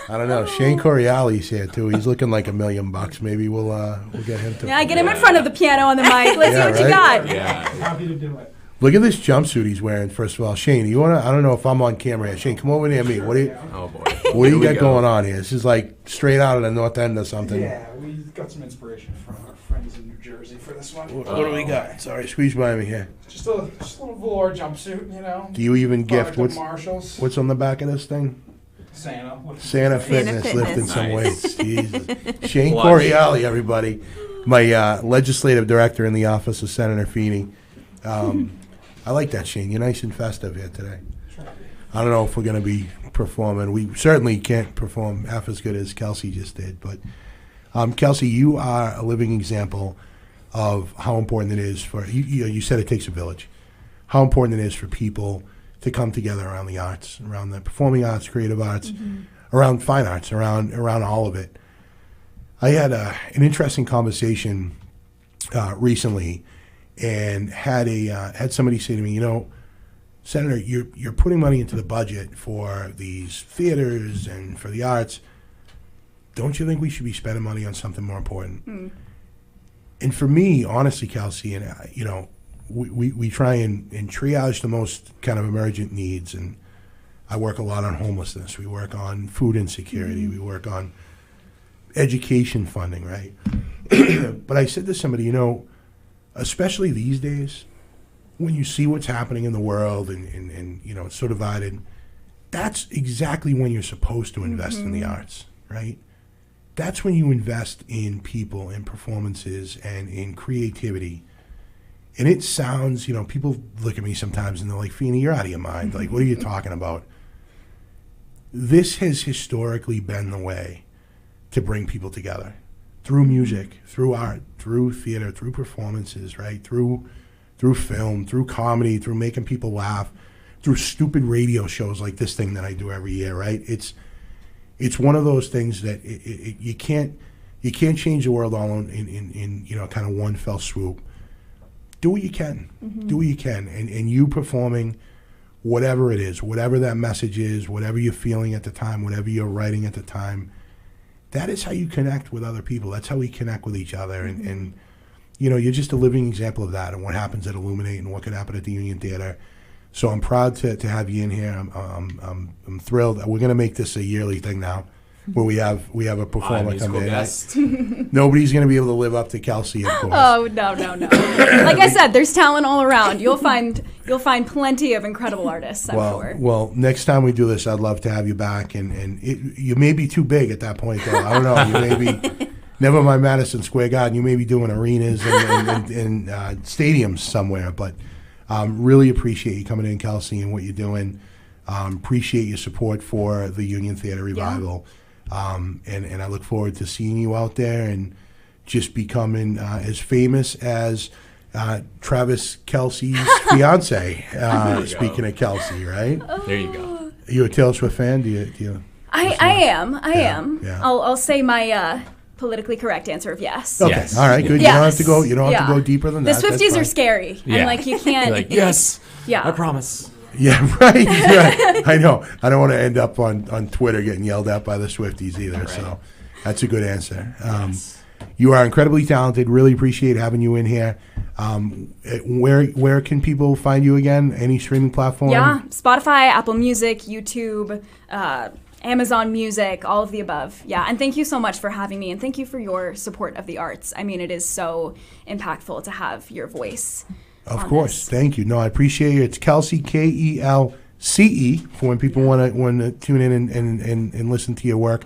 I don't know. Shane Coriali's here too. He's looking like $1 million. Maybe we'll get him to. Yeah, get him in front of the piano on the mic. Let's see what you got. Yeah. Happy to do it. Look at this jumpsuit he's wearing. First of all, Shane, you wanna? I don't know if I'm on camera here. Shane, come over near me. What do you? Oh boy. What do you got going on here? This is like straight out of the North End or something. Yeah, we got some inspiration from our friends in New Jersey for this one. What do we got? Sorry, squeeze by me here. Just a little velour jumpsuit, Do you even gift? What's What's on the back of this thing? Santa Fitness lifting some weights. Jesus. Shane Coriali, everybody. My legislative director in the office of Senator Feeney. I like that, Shane. You're nice and festive here today. I don't know if we're going to be performing. We certainly can't perform half as good as Kelsey just did. But, Kelsey, you are a living example of how important it is for, you said it takes a village, how important it is for people to come together around the arts, around the performing arts, creative arts, around fine arts, around all of it. I had an interesting conversation recently and had somebody say to me, Senator, you're putting money into the budget for these theaters and for the arts. Don't you think we should be spending money on something more important? And for me, honestly, Kelsey, and we try and triage the most kind of emergent needs, and I work a lot on homelessness. We work on food insecurity. We work on education funding, right? But I said to somebody, especially these days, when you see what's happening in the world and it's so divided, that's exactly when you're supposed to invest in the arts, right? That's when you invest in people and performances and in creativity. And it sounds, people look at me sometimes and they're like, Feeney, you're out of your mind. Like, what are you talking about? this has historically been the way to bring people together through music, through art, through theater, through performances, right? Through film, through comedy, through making people laugh, through stupid radio shows like this thing that I do every year, right? It's one of those things that you can't change the world all in kind of one fell swoop. Do what you can. Mm-hmm. Do what you can. And you performing whatever it is, whatever that message is, whatever you're feeling at the time, whatever you're writing at the time, that is how you connect with other people. That's how we connect with each other. Mm-hmm. And you're just a living example of that and what happens at Illuminate and what could happen at the Union Theater. So I'm proud to have you in here. I'm thrilled. We're going to make this a yearly thing now, where we have a performer come in. Nobody's going to be able to live up to Kelsey, of course. Oh no! Like I said, there's talent all around. You'll find plenty of incredible artists, I'm sure. Well, next time we do this, I'd love to have you back. And you may be too big at that point, though. I don't know. You may be. Never mind Madison Square Garden. You may be doing arenas and stadiums somewhere. But really appreciate you coming in, Kelsey, and what you're doing. Appreciate your support for the Union Theater Revival. Yeah. And I look forward to seeing you out there and just becoming as famous as Travis Kelce's fiance. Speaking of Kelsey, right? There you go. Are you a Taylor Swift fan? Do you? I am. Yeah. I'll say my politically correct answer of yes. Okay. Yes. All right. Good. Yes. You don't have to go deeper than that. The Swifties are scary. Yeah. And you can't. You're like, yes. Yeah. I promise. Yeah, right. I know. I don't want to end up on Twitter getting yelled at by the Swifties either. Right. So that's a good answer. Yes. You are incredibly talented. Really appreciate having you in here. Where can people find you again? Any streaming platform? Yeah, Spotify, Apple Music, YouTube, Amazon Music, all of the above. Yeah, and thank you so much for having me, and thank you for your support of the arts. I mean, it is so impactful to have your voice. Of course. Thank you. No, I appreciate it. It's Kelsey, Kelce, for when people want to tune in and listen to your work.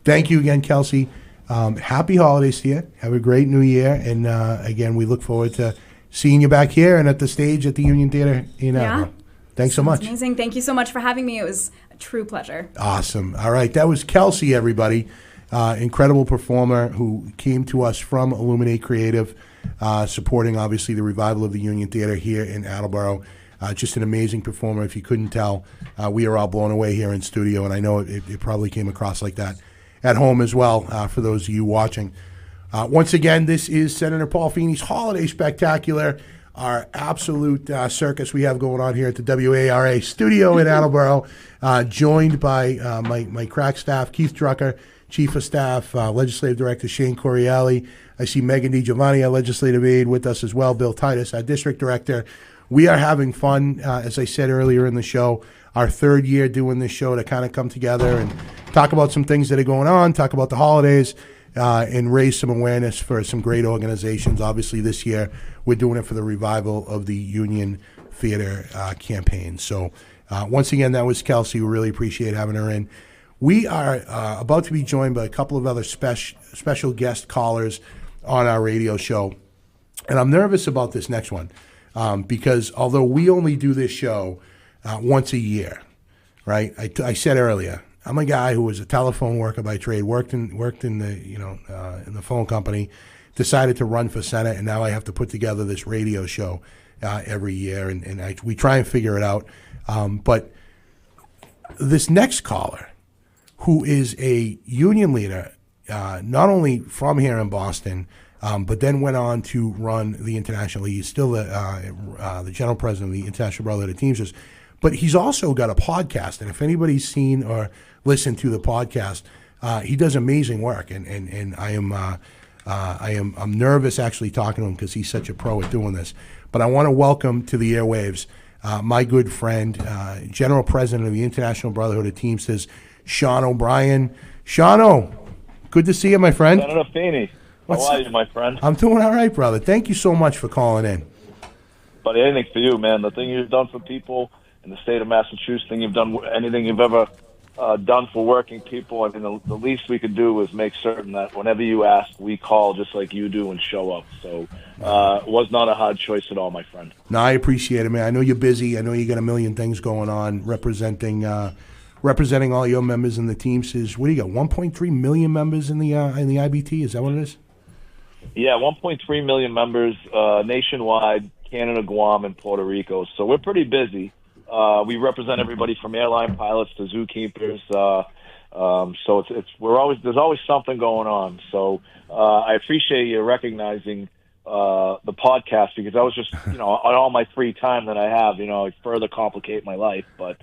Thank you again, Kelsey. Happy holidays to you. Have a great new year. And again, we look forward to seeing you back here and at the stage at the Union Theater in Attleboro. Thanks so much. Amazing. Thank you so much for having me. It was a true pleasure. Awesome. All right. That was Kelsey, everybody. Incredible performer who came to us from Illuminate Creative. Supporting, obviously, the revival of the Union Theater here in Attleboro. Just an amazing performer. If you couldn't tell, we are all blown away here in studio, and I know it probably came across like that at home as well for those of you watching. Once again, this is Senator Paul Feeney's Holiday Spectacular, our absolute circus we have going on here at the WARA studio in Attleboro, joined by my crack staff, Keith Drucker, Chief of Staff, Legislative Director Shane Corielli. I see Megan DiGiovanni, our Legislative Aide, with us as well. Bill Titus, our District Director. We are having fun, as I said earlier in the show, our third year doing this show to kind of come together and talk about some things that are going on, talk about the holidays, and raise some awareness for some great organizations. Obviously, this year, we're doing it for the revival of the Union Theater campaign. So, once again, that was Kelsey. We really appreciate having her in. We are about to be joined by a couple of other special guest callers on our radio show. And I'm nervous about this next one because although we only do this show once a year, right? I said earlier, I'm a guy who was a telephone worker by trade, worked in the in the phone company, decided to run for Senate, and now I have to put together this radio show every year, and we try and figure it out. But this next caller, who is a union leader, not only from here in Boston, but then went on to run the International League. He's still the general president of the International Brotherhood of Teamsters. But he's also got a podcast, and if anybody's seen or listened to the podcast, he does amazing work. And I'm nervous actually talking to him because he's such a pro at doing this. But I want to welcome to the airwaves my good friend, General President of the International Brotherhood of Teamsters, Sean O'Brien. Sean, good to see you, my friend. Senator Feeney, how are you, my friend? I'm doing all right, brother. Thank you so much for calling in. Buddy, anything for you, man. The thing you've done for people in the state of Massachusetts, anything you've ever done for working people. I mean, the least we could do is make certain that whenever you ask, we call just like you do and show up. So it was not a hard choice at all, my friend. No, I appreciate it, man. I know you're busy. I know you got a million things going on representing representing all your members in the Teamsters. What do you got? 1.3 million members in the IBT. Is that what it is? Yeah, 1.3 million members nationwide, Canada, Guam, and Puerto Rico. So we're pretty busy. We represent everybody from airline pilots to zookeepers. So there's always something going on. So I appreciate you recognizing the podcast, because I was just, on all my free time that I have, I further complicate my life. But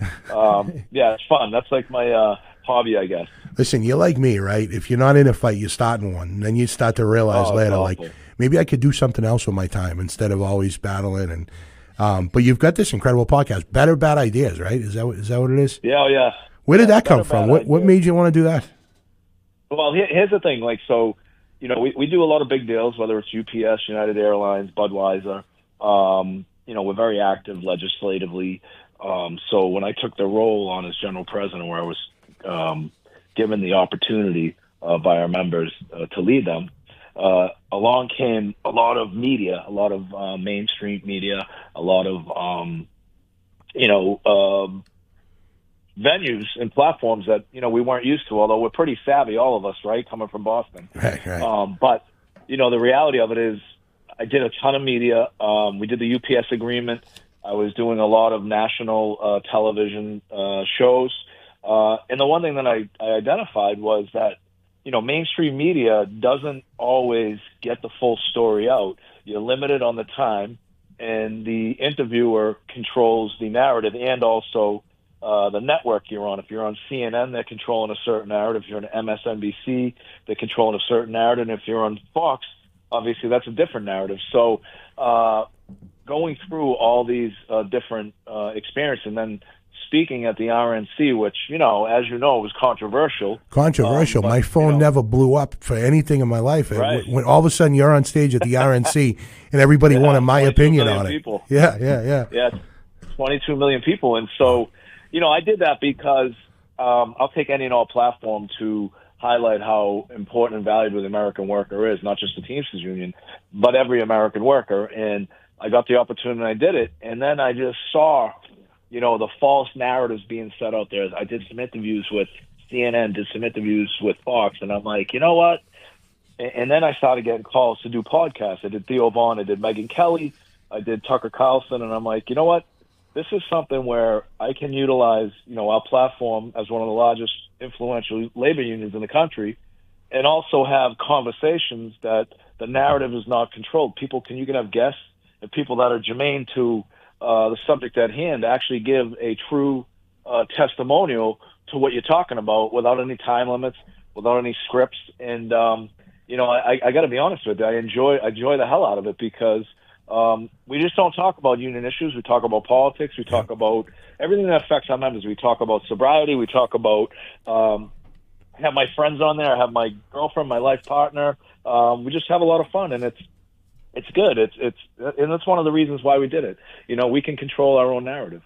yeah, it's fun. That's like my hobby, I guess. Listen, you're like me, right? If you're not in a fight, you're starting one. And then you start to realize later, like, maybe I could do something else with my time instead of always battling. And but you've got this incredible podcast, Better Bad Ideas, right? Is that what it is? Yeah, yeah. Where did that come from? What made you want to do that? Well, here's the thing. Like, so, we do a lot of big deals, whether it's UPS, United Airlines, Budweiser. We're very active legislatively. So when I took the role on as general president, where I was given the opportunity by our members to lead them, along came a lot of media, a lot of mainstream media, a lot of, venues and platforms that, we weren't used to, although we're pretty savvy, all of us, right, coming from Boston. Right. But, the reality of it is I did a ton of media. We did the UPS agreement. I was doing a lot of national television shows. And the one thing that I identified was that, mainstream media doesn't always get the full story out. You're limited on the time, and the interviewer controls the narrative and also the network you're on. If you're on CNN, they're controlling a certain narrative. If you're on MSNBC, they're controlling a certain narrative. And if you're on Fox, obviously that's a different narrative. So going through all these different experiences, and then speaking at the RNC, which, as you know, was controversial. Controversial. My phone never blew up for anything in my life. Right. When all of a sudden you're on stage at the RNC and everybody wanted my opinion on it. People. Yeah, 22 million people. And so, I did that because I'll take any and all platform to highlight how important and valuable the American worker is, not just the Teamsters Union, but every American worker. And I got the opportunity and I did it. And then I just saw, the false narratives being set out there. I did some interviews with CNN, did some interviews with Fox, and I'm like, you know what? And then I started getting calls to do podcasts. I did Theo Vaughn, I did Megyn Kelly, I did Tucker Carlson, and I'm like, you know what? This is something where I can utilize, our platform as one of the largest influential labor unions in the country, and also have conversations that the narrative is not controlled. You can have guests and people that are germane to the subject at hand actually give a true testimonial to what you're talking about without any time limits, without any scripts. And, I got to be honest with you, I enjoy the hell out of it, because we just don't talk about union issues. We talk about politics. We talk about everything that affects our members. We talk about sobriety. We talk about, have my friends on there. I have my girlfriend, my life partner. We just have a lot of fun, and it's good. And that's one of the reasons why we did it. We can control our own narrative.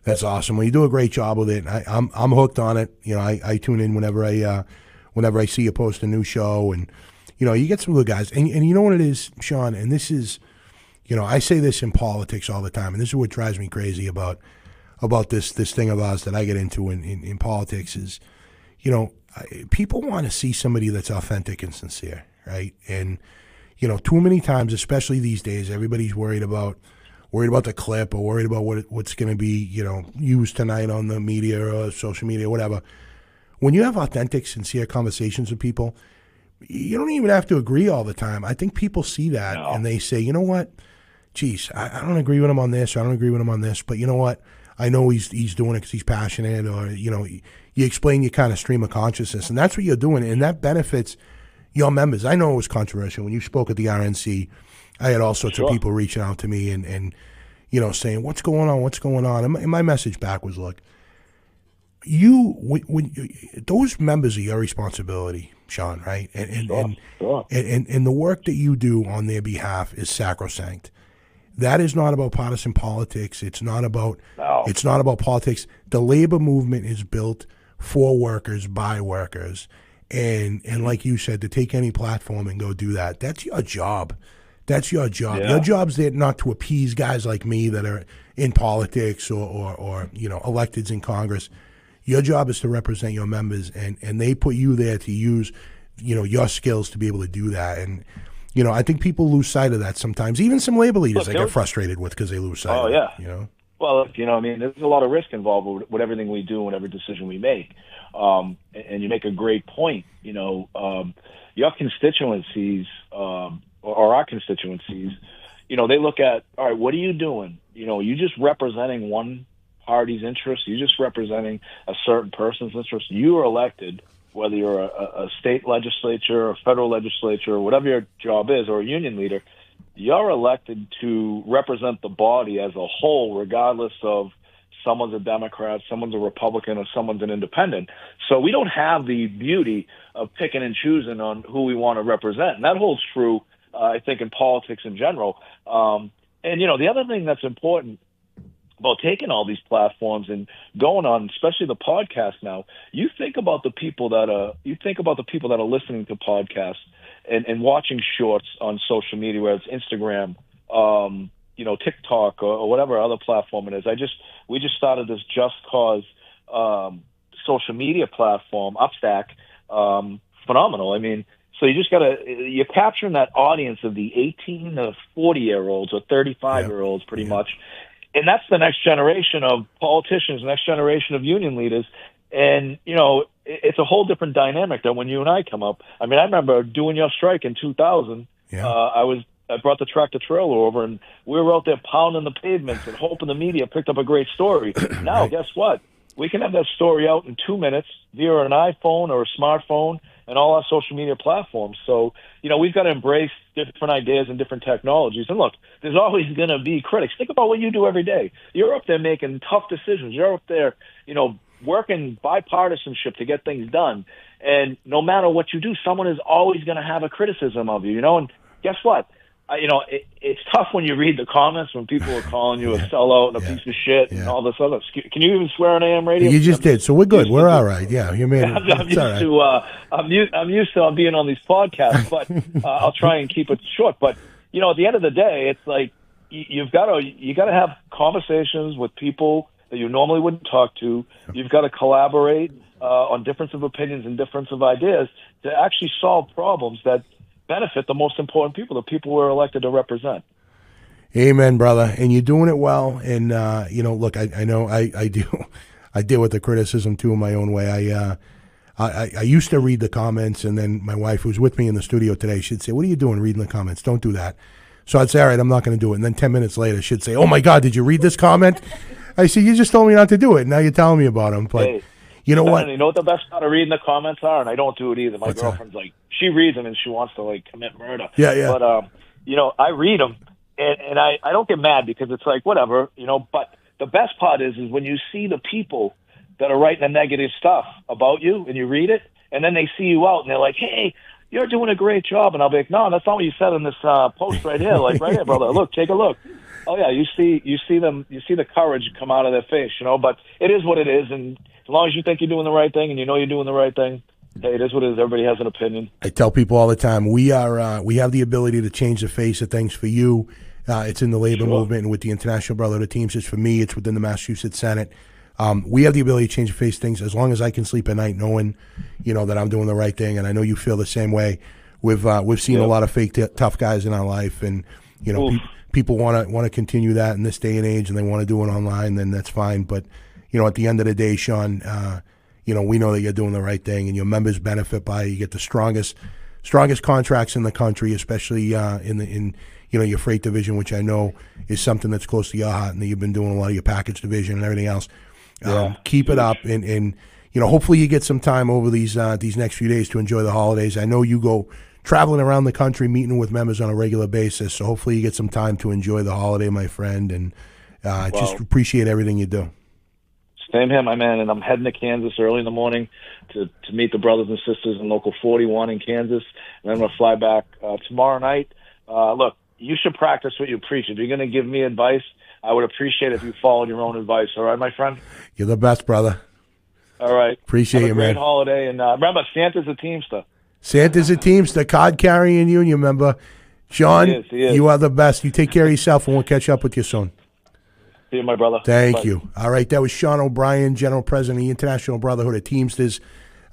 That's awesome. Well, you do a great job with it. I'm hooked on it. I tune in whenever I see you post a new show, and you get some good guys. And you know what it is, Sean. And this is, I say this in politics all the time, and this is what drives me crazy about this thing of ours that I get into in politics is, people want to see somebody that's authentic and sincere, right? And too many times, especially these days, everybody's worried about the clip, or worried about what's going to be, used tonight on the media or social media, or whatever. When you have authentic, sincere conversations with people, you don't even have to agree all the time. I think people see that and they say, you know what? Geez, I don't agree with him on this, or I don't agree with him on this, but you know what? I know he's doing it because he's passionate, or, you explain your kind of stream of consciousness, and that's what you're doing, and that benefits your members. I know it was controversial. When you spoke at the RNC, I had all sorts of people reaching out to me and saying, what's going on? And my message back was, look, those members are your responsibility, Sean, right? And the work that you do on their behalf is sacrosanct. That is not about partisan politics. It's not about politics. The labor movement is built for workers, by workers. And like you said, to take any platform and go do that, that's your job. That's your job. Yeah. Your job's there not to appease guys like me that are in politics or electeds in Congress. Your job is to represent your members, and they put you there to use, your skills to be able to do that. And, I think people lose sight of that sometimes. Even some labor leaders I get frustrated with because they lose sight of it. Well, there's a lot of risk involved with everything we do and every decision we make. And you make a great point. Your constituencies, or our constituencies, they look at, all right, what are you doing? You just representing one party's interest. You're just representing a certain person's interest. You are elected, whether you're a state legislature or federal legislature or whatever your job is, or a union leader, you're elected to represent the body as a whole, regardless of someone's a Democrat, someone's a Republican, or someone's an independent. So we don't have the beauty of picking and choosing on who we want to represent. And that holds true, I think, in politics in general. And, the other thing that's important about taking all these platforms and going on, especially the podcast now, you think about the people that are listening to podcasts and watching shorts on social media, whether it's Instagram, TikTok or whatever other platform it is. We just started this Just Cause social media platform, Upstack, phenomenal. So you're capturing that audience of the 18 to 40-year-olds or 35-year-olds pretty much. And that's the next generation of politicians, the next generation of union leaders. And, it's a whole different dynamic than when you and I come up. I remember doing your strike in 2000. Yeah. I brought the tractor trailer over, and we were out there pounding the pavements and hoping the media picked up a great story. Now, guess what? We can have that story out in 2 minutes via an iPhone or a smartphone and all our social media platforms. So, we've got to embrace different ideas and different technologies. And look, there's always going to be critics. Think about what you do every day. You're up there making tough decisions. You're up there, working bipartisanship to get things done. And no matter what you do, someone is always going to have a criticism of you, And guess what? It's tough when you read the comments when people are calling you a sellout and a piece of shit and all this other. Can you even swear on AM radio? You just did, so we're good. We're all right. Yeah, you made it. I'm used to being on these podcasts, but I'll try and keep it short. But at the end of the day, it's like you got to have conversations with people that you normally wouldn't talk to. You've got to collaborate on difference of opinions and difference of ideas to actually solve problems that benefit the most important people, the people we're elected to represent. Amen, brother. And you're doing it well. And, look, I know I deal with the criticism, too, in my own way. I used to read the comments, and then my wife, who's with me in the studio today, she'd say, what are you doing reading the comments? Don't do that. So I'd say, all right, I'm not going to do it. And then 10 minutes later, she'd say, oh, my God, did you read this comment? I said, you just told me not to do it. Now you're telling me about them. But hey, you know what? You know what the best part of reading the comments are? And I don't do it either. My girlfriend's like, she reads them and she wants to, commit murder. Yeah. But, I read them, and I don't get mad because it's like, whatever, But the best part is when you see the people that are writing the negative stuff about you and you read it, and then they see you out and they're like, hey, you're doing a great job. And I'll be like, no, that's not what you said in this post right here. Like, right here, brother. Look, take a look. Oh yeah, you see the courage come out of their face, but it is what it is. And as long as you think you're doing the right thing and you're doing the right thing, hey, it is what it is. Everybody has an opinion. I tell people all the time, we have the ability to change the face of things. For you, it's in the labor movement and with the International Brotherhood of Teamsters. For me, it's within the Massachusetts Senate. We have the ability to change the face of things as long as I can sleep at night knowing, that I'm doing the right thing. And I know you feel the same way. We've seen a lot of fake tough guys in our life, and people want to continue that in this day and age, and they want to do it online. Then that's fine. But at the end of the day, Sean, we know that you're doing the right thing, and your members benefit by it. You get the strongest contracts in the country, especially in your freight division, which I know is something that's close to your heart, and that you've been doing a lot of your package division and everything else. Keep it up, and hopefully you get some time over these next few days to enjoy the holidays. I know you go traveling around the country, meeting with members on a regular basis, so hopefully you get some time to enjoy the holiday, my friend, and just appreciate everything you do. Same here, my man, and I'm heading to Kansas early in the morning to meet the brothers and sisters in Local 41 in Kansas, and I'm going to fly back tomorrow night. Look, you should practice what you preach. If you're going to give me advice, I would appreciate it if you followed your own advice. All right, my friend? You're the best, brother. All right. Appreciate you, man. Have a great holiday, and remember, Santa's a Teamster. Santa's a Teamster, card-carrying union member. Sean, he is. You are the best. You take care of yourself, and we'll catch up with you soon. See you, my brother. Thank Bye. you. All right, that was Sean O'Brien, General President of the International Brotherhood of Teamsters.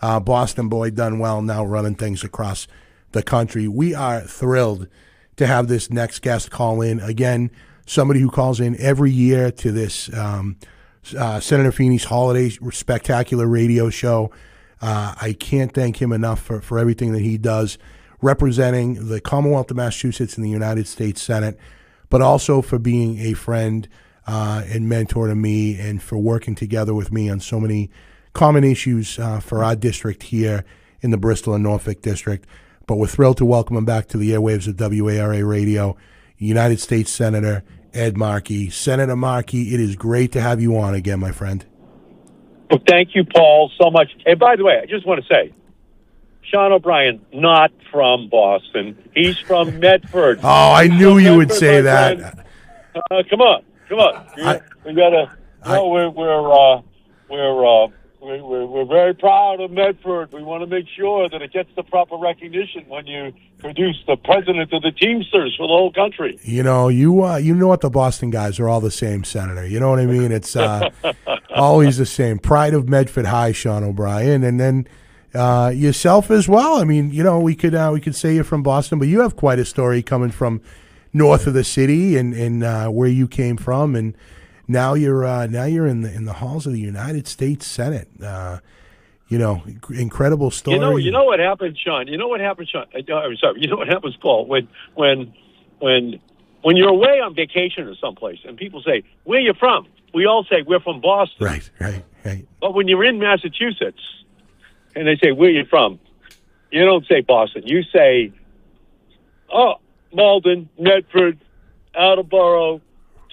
Boston boy, done well, now running things across the country. We are thrilled to have this next guest call in. Again, somebody who calls in every year to this Senator Feeney's Holiday Spectacular radio show. I can't thank him enough for everything that he does, representing the Commonwealth of Massachusetts in the United States Senate, but also for being a friend and mentor to me, and for working together with me on so many common issues for our district here in the Bristol and Norfolk district. But we're thrilled to welcome him back to the airwaves of WARA Radio, United States Senator Ed Markey. Senator Markey, it is great to have you on again, my friend. Well, thank you, Paul, so much. And by the way, I just want to say, Sean O'Brien, not from Boston. He's from Medford. Oh, I knew you would say that. Come on. We gotta. We're very proud of Medford. We want to make sure that it gets the proper recognition when you produce the president of the Teamsters for the whole country. You know, you know what, the Boston guys are all the same, Senator. You know what I mean? It's always the same. Pride of Medford High, Sean O'Brien, and then yourself as well. I mean, you know, we could say you're from Boston, but you have quite a story coming from north of the city and where you came from, and now you're in the halls of the United States Senate. You know, incredible story. You know what happened, Sean. You know what happened, Sean. I'm sorry. You know what happens, Paul, when you're away on vacation or someplace, and people say, "Where you from?" We all say, "We're from Boston." Right. But when you're in Massachusetts, and they say, "Where you from?" you don't say Boston. You say, "Oh, Malden, Medford, Attleboro,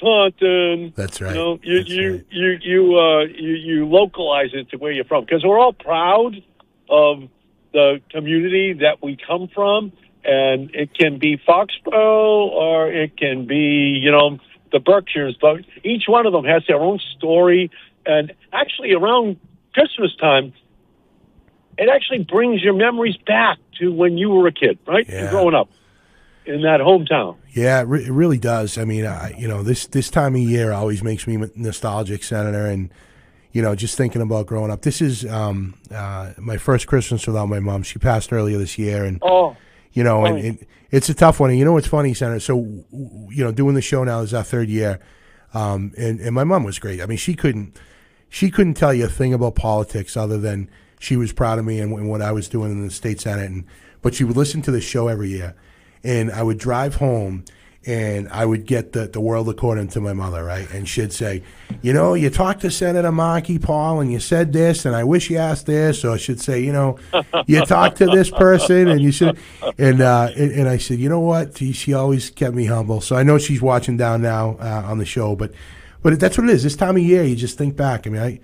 Taunton." That's right. You know, you localize it to where you're from, because we're all proud of the community that we come from, and it can be Foxborough or it can be, you know, the Berkshires, but each one of them has their own story. And actually, around Christmas time, it actually brings your memories back to when you were a kid, right? Yeah. Growing up in that hometown. Yeah, it really does. I mean, you know, this time of year always makes me nostalgic, Senator, and, you know, just thinking about growing up. This is my first Christmas without my mom. She passed earlier this year, and, you know, and it's a tough one. And you know what's funny, Senator? So, you know, doing the show now is our third year, and my mom was great. I mean, she couldn't tell you a thing about politics other than she was proud of me and what I was doing in the state Senate. But she would listen to the show every year. And I would drive home, and I would get the world according to my mother, right? And she'd say, you know, you talked to Senator Markey, Paul, and you said this, and I wish you asked this. Or she'd say, you know, you talked to this person, and you should. And I said, you know what? She always kept me humble. So I know she's watching down now on the show, but that's what it is. This time of year, you just think back. I mean,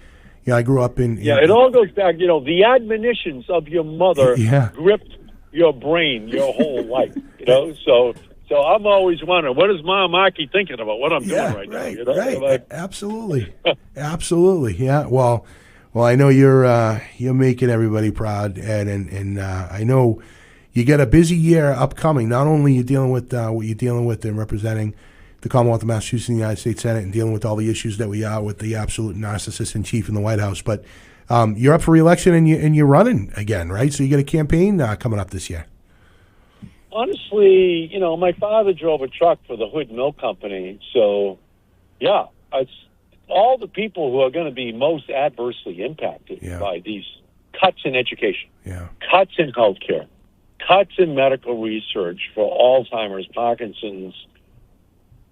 I grew up in. It all goes back. You know, the admonitions of your mother gripped your brain your whole life, you know. So I'm always wondering, what is Mom Markey thinking about what I'm doing right now? You know? Right. Absolutely. Yeah. Well, I know you're making everybody proud, Ed, and I know you got a busy year upcoming. Not only are you dealing with what you're dealing with in representing the Commonwealth of Massachusetts in the United States Senate and dealing with all the issues that we are with the absolute narcissist in chief in the White House, but you're up for re-election and you're running again, right? So you got a campaign coming up this year. Honestly, you know, my father drove a truck for the Hood Mill Company, so yeah, it's all the people who are going to be most adversely impacted by these cuts in education, cuts in healthcare, cuts in medical research for Alzheimer's, Parkinson's,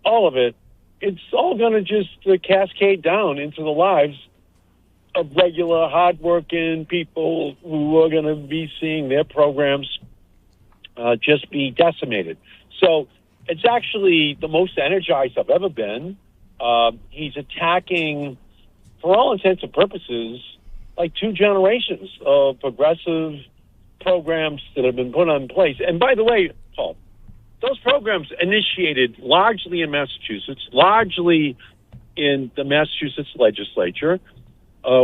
all of it. It's all going to just cascade down into the lives of regular, hardworking people who are going to be seeing their programs just be decimated. So it's actually the most energized I've ever been. He's attacking, for all intents and purposes, like two generations of progressive programs that have been put in place. And by the way, Paul, those programs initiated largely in Massachusetts, largely in the Massachusetts legislature,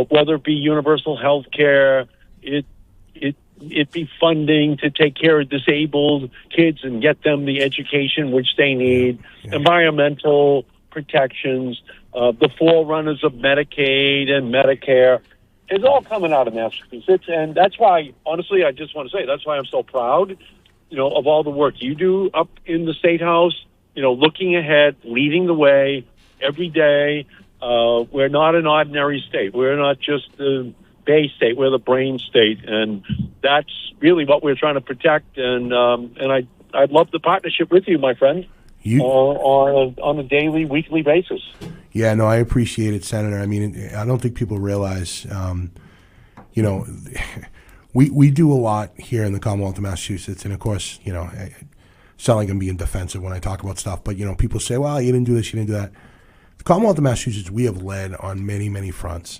whether it be universal health care, it be funding to take care of disabled kids and get them the education which they need, environmental protections, the forerunners of Medicaid and Medicare, is all coming out of Massachusetts. And that's why, honestly, I just want to say, that's why I'm so proud, of all the work you do up in the State House, looking ahead, leading the way every day. We're not an ordinary state. We're not just the Bay State. We're the brain state. And that's really what we're trying to protect. And I'd love the partnership with you, my friend, on a daily, weekly basis. Yeah, no, I appreciate it, Senator. I mean, I don't think people realize, we do a lot here in the Commonwealth of Massachusetts. And, of course, sound like I'm being defensive when I talk about stuff. But, people say, well, you didn't do this, you didn't do that. The Commonwealth of Massachusetts, we have led on many, many fronts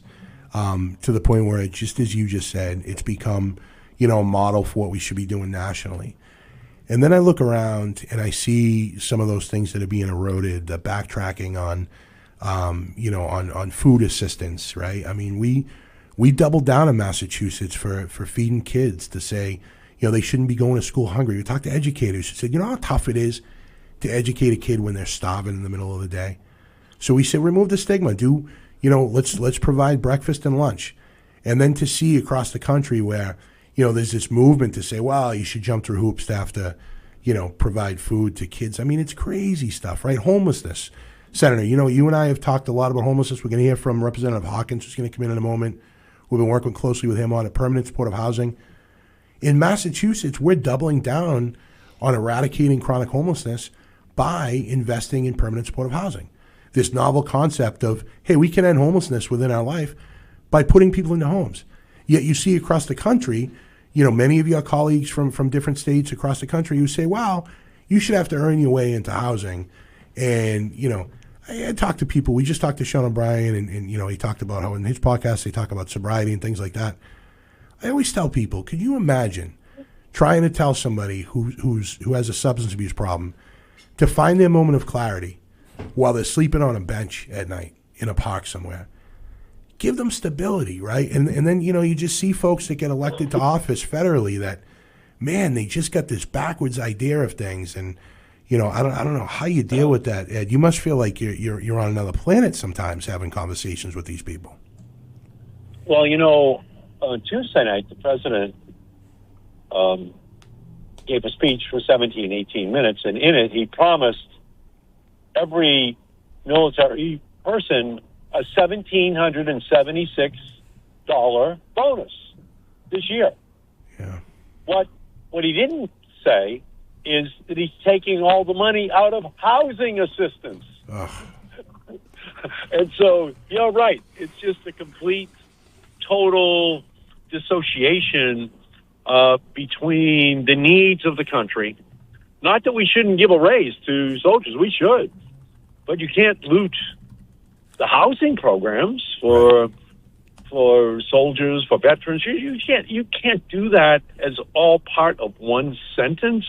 to the point where, just as you just said, it's become, a model for what we should be doing nationally. And then I look around and I see some of those things that are being eroded, the backtracking on, on food assistance, right? I mean, we doubled down in Massachusetts for feeding kids to say, they shouldn't be going to school hungry. We talked to educators who said, how tough it is to educate a kid when they're starving in the middle of the day. So we said, remove the stigma. Let's provide breakfast and lunch. And then to see across the country where, there's this movement to say, well, you should jump through hoops to have to, provide food to kids. I mean, it's crazy stuff, right? Homelessness. Senator, you and I have talked a lot about homelessness. We're going to hear from Representative Hawkins, who's going to come in a moment. We've been working closely with him on a permanent supportive housing. In Massachusetts, we're doubling down on eradicating chronic homelessness by investing in permanent supportive housing. This novel concept of, hey, we can end homelessness within our life by putting people into homes. Yet you see across the country, many of your colleagues from different states across the country who say, well, you should have to earn your way into housing. And, I talked to people. We just talked to Sean O'Brien, and he talked about how in his podcast they talk about sobriety and things like that. I always tell people, could you imagine trying to tell somebody who has a substance abuse problem to find their moment of clarity while they're sleeping on a bench at night in a park somewhere? Give them stability, right? And then, you just see folks that get elected to office federally that, man, they just got this backwards idea of things. And, I don't know how you deal with that, Ed. You must feel like you're on another planet sometimes having conversations with these people. Well, on Tuesday night, the president gave a speech for 17, 18 minutes, and in it he promised every military person a $1,776 bonus this year. Yeah. What he didn't say is that he's taking all the money out of housing assistance. And so, you're right. It's just a complete, total dissociation between the needs of the country. Not that we shouldn't give a raise to soldiers. We should. But you can't loot the housing programs for soldiers, for veterans. You can't do that as all part of one sentence.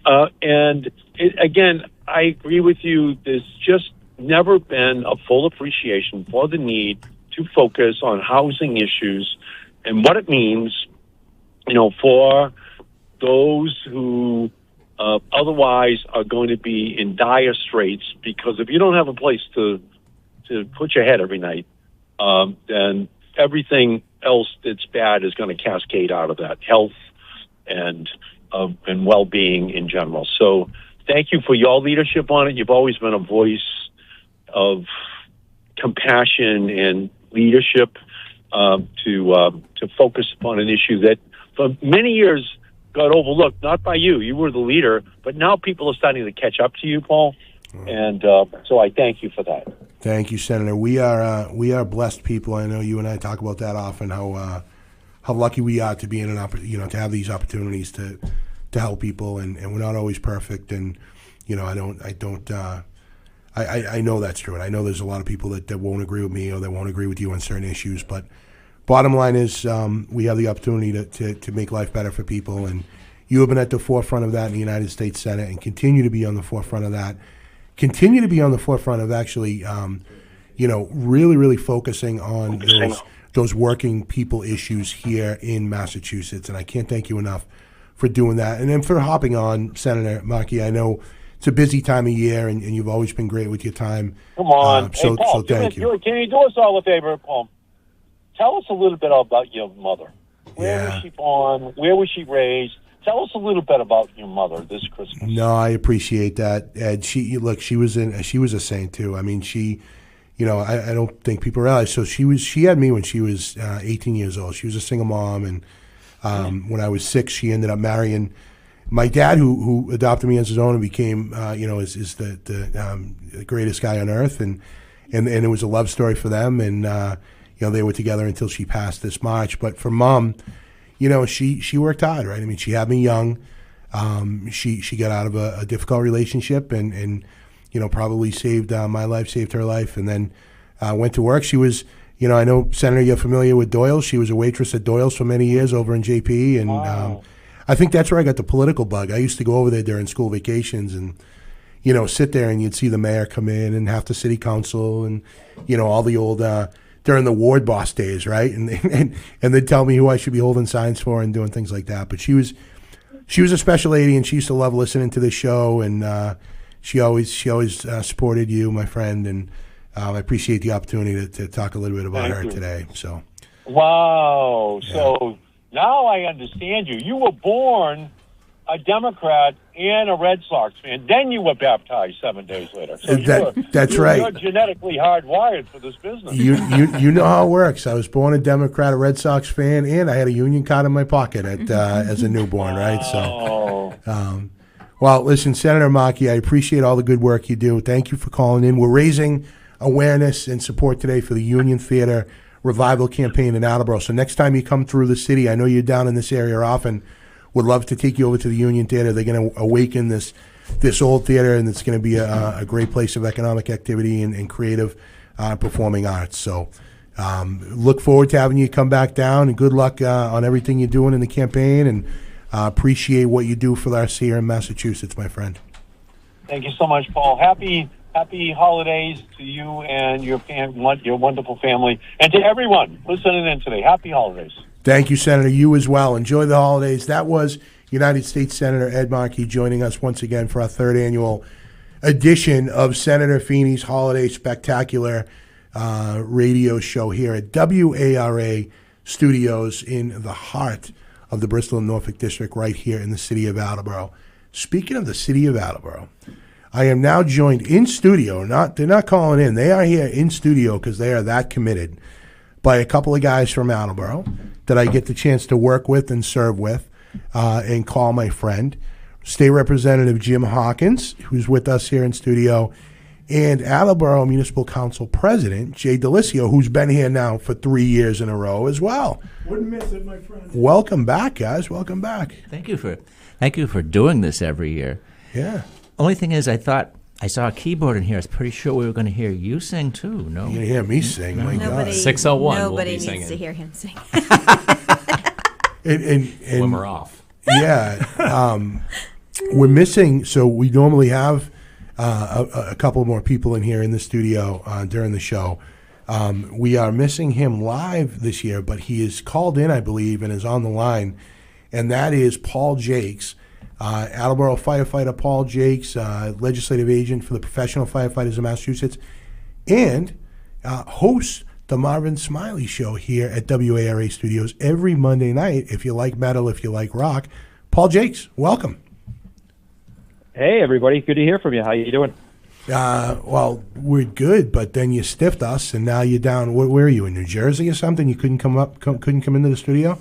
Again, I agree with you. There's just never been a full appreciation for the need to focus on housing issues and what it means, for those who otherwise are going to be in dire straits, because if you don't have a place to put your head every night, then everything else that's bad is going to cascade out of that, health and well-being in general. So thank you for your leadership on it. You've always been a voice of compassion and leadership to focus upon an issue that for many years got overlooked, not by you. You were the leader, but now people are starting to catch up to you, Paul. And so I thank you for that. Thank you, Senator. We are blessed people. I know you and I talk about that often. How lucky we are to be in to have these opportunities to help people, and we're not always perfect. And I know that's true, and I know there's a lot of people that won't agree with me or that won't agree with you on certain issues. But bottom line is, we have the opportunity to make life better for people, and you have been at the forefront of that in the United States Senate, and continue to be on the forefront of that. Continue to be on the forefront of actually, really, really focusing on those working people issues here in Massachusetts. And I can't thank you enough for doing that. And then for hopping on, Senator Markey, I know it's a busy time of year, and you've always been great with your time. Come on. So, hey, Paul, so thank you. Can you do us all a favor, Paul? Tell us a little bit about your mother. Where was she born? Where was she raised? Tell us a little bit about your mother this Christmas. No, I appreciate that, Ed. She was a saint too. I mean, she, I don't think people realize. So she had me when she was 18 years old. She was a single mom, and when I was 6, she ended up marrying my dad, who adopted me as his own and became, is the greatest guy on earth, and it was a love story for them, and they were together until she passed this March. But for Mom, she worked hard, right? I mean, she had me young. She got out of a difficult relationship, and probably saved my life, saved her life, and then went to work. She was, I know, Senator, you're familiar with Doyle's. She was a waitress at Doyle's for many years over in JP, and I think that's where I got the political bug. I used to go over there during school vacations and, sit there, and you'd see the mayor come in and half the city council and, all the old, during the ward boss days, right? And they'd tell me who I should be holding signs for and doing things like that. But she was a special lady, and she used to love listening to the show, and she always supported you, my friend, and I appreciate the opportunity to talk a little bit about her today. So, wow. Yeah. So now I understand you. You were born a Democrat and a Red Sox fan. Then you were baptized 7 days later. So that's right. You're genetically hardwired for this business. You know how it works. I was born a Democrat, a Red Sox fan, and I had a union card in my pocket as a newborn, right? So, well, listen, Senator Markey, I appreciate all the good work you do. Thank you for calling in. We're raising awareness and support today for the Union Theater Revival Campaign in Attleboro. So next time you come through the city, I know you're down in this area often, would love to take you over to the Union Theater. They're going to awaken this old theater, and it's going to be a great place of economic activity and creative performing arts. So look forward to having you come back down, and good luck on everything you're doing in the campaign, and appreciate what you do for us here in Massachusetts, my friend. Thank you so much, Paul. Happy holidays to you and your wonderful family, and to everyone listening in today. Happy holidays. Thank you, Senator. You as well. Enjoy the holidays. That was United States Senator Ed Markey joining us once again for our 3rd annual edition of Senator Feeney's Holiday Spectacular radio show here at WARA Studios in the heart of the Bristol and Norfolk District, right here in the city of Attleboro. Speaking of the city of Attleboro, I am now joined in studio. They're not calling in. They are here in studio because they are that committed, by a couple of guys from Attleboro that I get the chance to work with and serve with and call my friend, State Representative Jim Hawkins, who's with us here in studio, and Attleboro Municipal Council President Jay Delisio, who's been here now for 3 years in a row as well. Wouldn't miss it, my friend. Welcome back, guys. Welcome back. Thank you for doing this every year. Yeah. Only thing is, I thought I saw a keyboard in here. I was pretty sure we were going to hear you sing too. No, you're going to hear me sing. My God. 601. Nobody we'll be needs singing. to hear him sing. and when we're off. Yeah. We're missing. So we normally have a couple more people in here in the studio during the show. We are missing him live this year, but he is called in, I believe, and is on the line. And that is Paul Jakes. Attleboro firefighter Paul Jakes, legislative agent for the Professional Firefighters of Massachusetts, and hosts the Marvin Smiley Show here at WARA Studios every Monday night. If you like metal, if you like rock, Paul Jakes, welcome. Hey, everybody. Good to hear from you. How you doing? Well, we're good, but then you stiffed us, and now you're down. Where are you, in New Jersey or something? You couldn't couldn't come into the studio?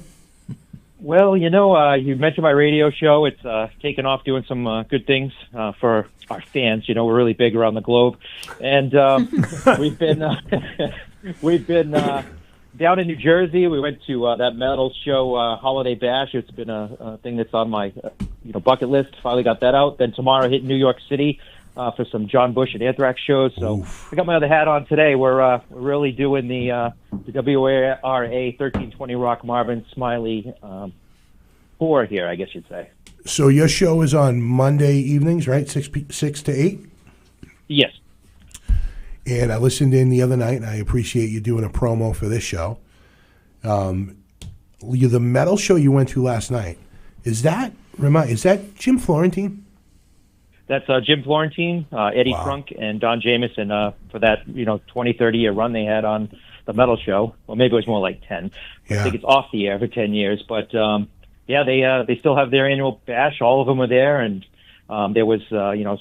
Well, you mentioned my radio show. It's taken off doing some good things for our fans. We're really big around the globe, and we've been down in New Jersey. We went to that metal show, Holiday Bash. It's been a thing that's on my bucket list. Finally got that out. Then tomorrow, hitting New York City for some John Bush and Anthrax shows. So I got my other hat on today. We're really doing the WARA 1320 Rock Marvin Smiley tour here, I guess you'd say. So your show is on Monday evenings, right? 6 to 8? Yes. And I listened in the other night, and I appreciate you doing a promo for this show. The metal show you went to last night, is that Jim Florentine? That's Jim Florentine, Eddie Trunk, and Don Jamieson for that 20, 30-year run they had on the metal show. Well, maybe it was more like 10. Yeah. I think it's off the air for 10 years. But, they still have their annual bash. All of them were there. And there was,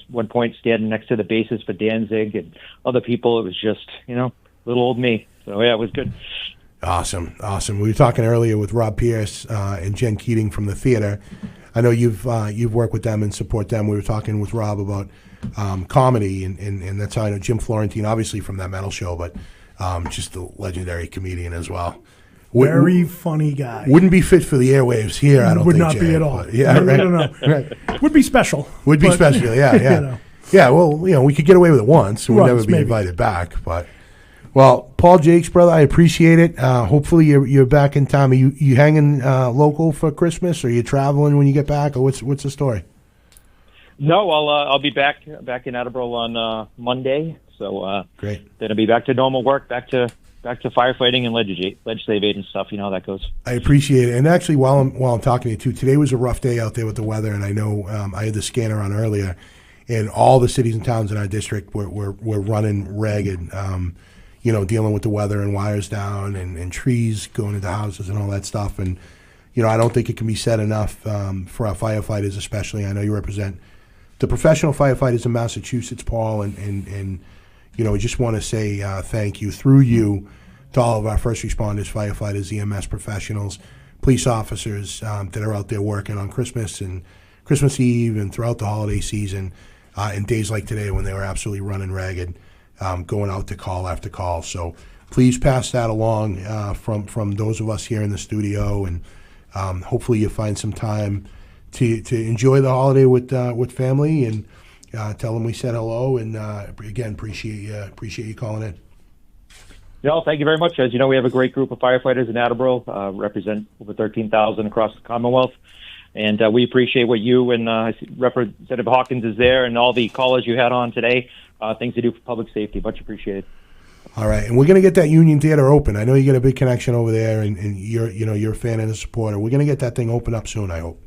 one point standing next to the bassist for Danzig and other people. It was just, little old me. So, yeah, it was good. Awesome. We were talking earlier with Rob Pierce and Jen Keating from the theater. I know you've worked with them and support them. We were talking with Rob about comedy, and that's how I know Jim Florentine, obviously from that metal show, but just a legendary comedian as well. Very funny guy. Wouldn't be fit for the airwaves here, I don't Would think, not Jay, be at all. but, yeah, right. No. Right. Would be special. Would be special, yeah. Yeah, well, we could get away with it once. We'd never be invited back, but... Well, Paul Jakes, brother, I appreciate it. Hopefully you're back in time. Are you hanging local for Christmas, or are you traveling when you get back, or what's the story? No, I'll be back in Attleboro on Monday. So great. Then I'll be back to normal work, back to firefighting and legislative aid and stuff. You know how that goes. I appreciate it. And actually, while I'm talking to you too, today was a rough day out there with the weather, and I know I had the scanner on earlier, and all the cities and towns in our district were running ragged. Dealing with the weather and wires down and trees going into houses and all that stuff. And, I don't think it can be said enough for our firefighters especially. I know you represent the professional firefighters in Massachusetts, Paul, and we just want to say thank you through you to all of our first responders, firefighters, EMS professionals, police officers that are out there working on Christmas and Christmas Eve and throughout the holiday season and days like today when they were absolutely running ragged. Going out to call after call. So please pass that along from those of us here in the studio, and hopefully you find some time to enjoy the holiday with family, and tell them we said hello, and again appreciate you calling in. Thank you very much. As you know, we have a great group of firefighters in Attleboro, represent over 13,000 across the Commonwealth. And we appreciate what you and Representative Hawkins is there, and all the callers you had on today. Things to do for public safety. Much appreciated. All right, and we're going to get that Union Theater open. I know you got a big connection over there, and you're a fan and a supporter. We're going to get that thing open up soon, I hope.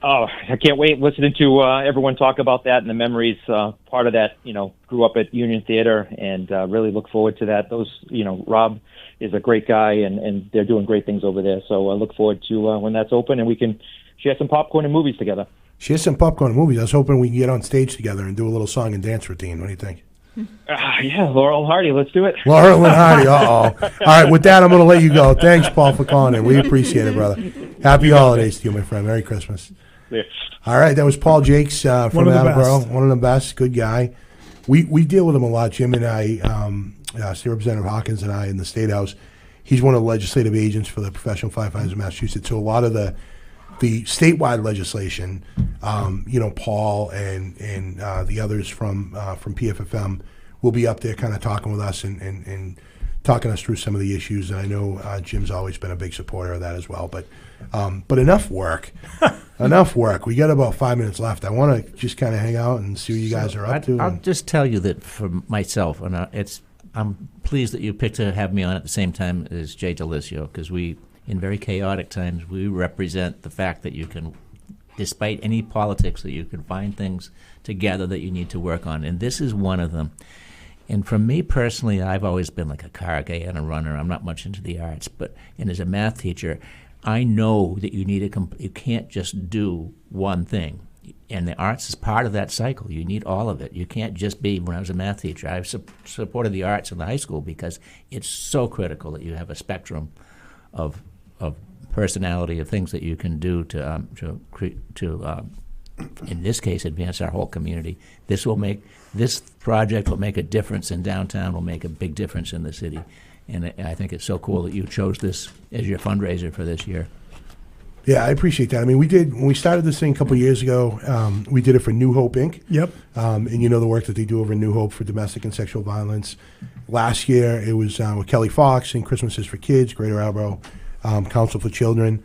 Oh, I can't wait listening to everyone talk about that and the memories. Part of that, grew up at Union Theater, and really look forward to that. Rob is a great guy, and they're doing great things over there. So I look forward to when that's open and we can share some popcorn and movies together. Share some popcorn and movies. I was hoping we can get on stage together and do a little song and dance routine. What do you think? Yeah, Laurel and Hardy. Let's do it. Laurel and Hardy. Uh-oh. All right, with that, I'm going to let you go. Thanks, Paul, for calling in. We appreciate it, brother. Happy holidays to you, my friend. Merry Christmas. Yeah. All right, that was Paul Jakes from Attleboro. One of the best. Good guy. We deal with him a lot, Jim and I, State Representative Hawkins and I in the State House. He's one of the legislative agents for the Professional Firefighters of Massachusetts. So a lot of the statewide legislation, Paul and the others from PFFM will be up there kind of talking with us and talking us through some of the issues. And I know Jim's always been a big supporter of that as well. But enough work. Enough work. We got about 5 minutes left. I want to just kind of hang out and see what you guys are up to. I'll just tell you that for myself, and I'm pleased that you picked to have me on at the same time as Jay Delisio, because in very chaotic times, we represent the fact that you can, despite any politics, that you can find things together that you need to work on. And this is one of them. And for me personally, I've always been like a car guy and a runner. I'm not much into the arts. And as a math teacher, I know that you can't just do one thing. And the arts is part of that cycle. You need all of it. You can't just be, when I was a math teacher, I've supported the arts in the high school because it's so critical that you have a spectrum of personality, of things that you can do to in this case, advance our whole community. This project will make a difference in downtown, will make a big difference in the city. And I think it's so cool that you chose this as your fundraiser for this year. Yeah, I appreciate that. I mean, when we started this thing a couple of years ago, we did it for New Hope, Inc. Yep. And the work that they do over in New Hope for domestic and sexual violence. Last year, it was with Kelly Fox and Christmas is for Kids, Greater Attleboro Council for Children.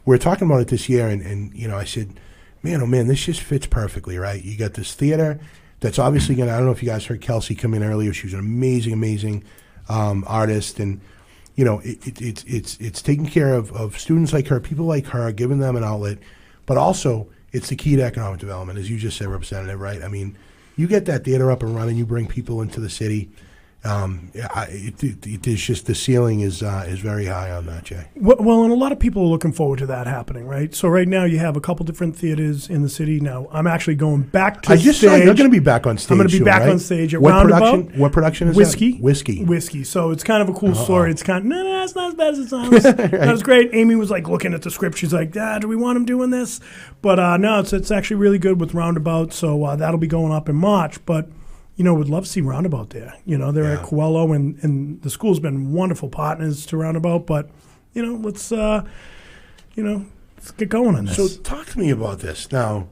We were talking about it this year, and I said, man, oh man, this just fits perfectly, right? You got this theater that's obviously going to, I don't know if you guys heard Kelsey come in earlier. She was an amazing artist, and it's taking care of students like her, people like her, giving them an outlet, but also it's the key to economic development, as you just said, Representative, right? I mean, you get that theater up and running, you bring people into the city. It's just the ceiling is very high on that, Jay. Well, and a lot of people are looking forward to that happening, right? So right now you have a couple different theaters in the city. Now I'm actually going back to stage. You're going to be back on stage. I'm going to be soon, back right? on stage at what Roundabout. Production, what production is Whiskey. that? Whiskey. So it's kind of a cool story. It's kind of, no, it's not as bad as it sounds. That was great. Amy was like looking at the script. She's like, do we want him doing this? But no, it's actually really good with Roundabout. So that'll be going up in March. But would love to see Roundabout there. They're at Coelho, and the school's been wonderful partners to Roundabout. But, let's get going on this. So talk to me about this. Now,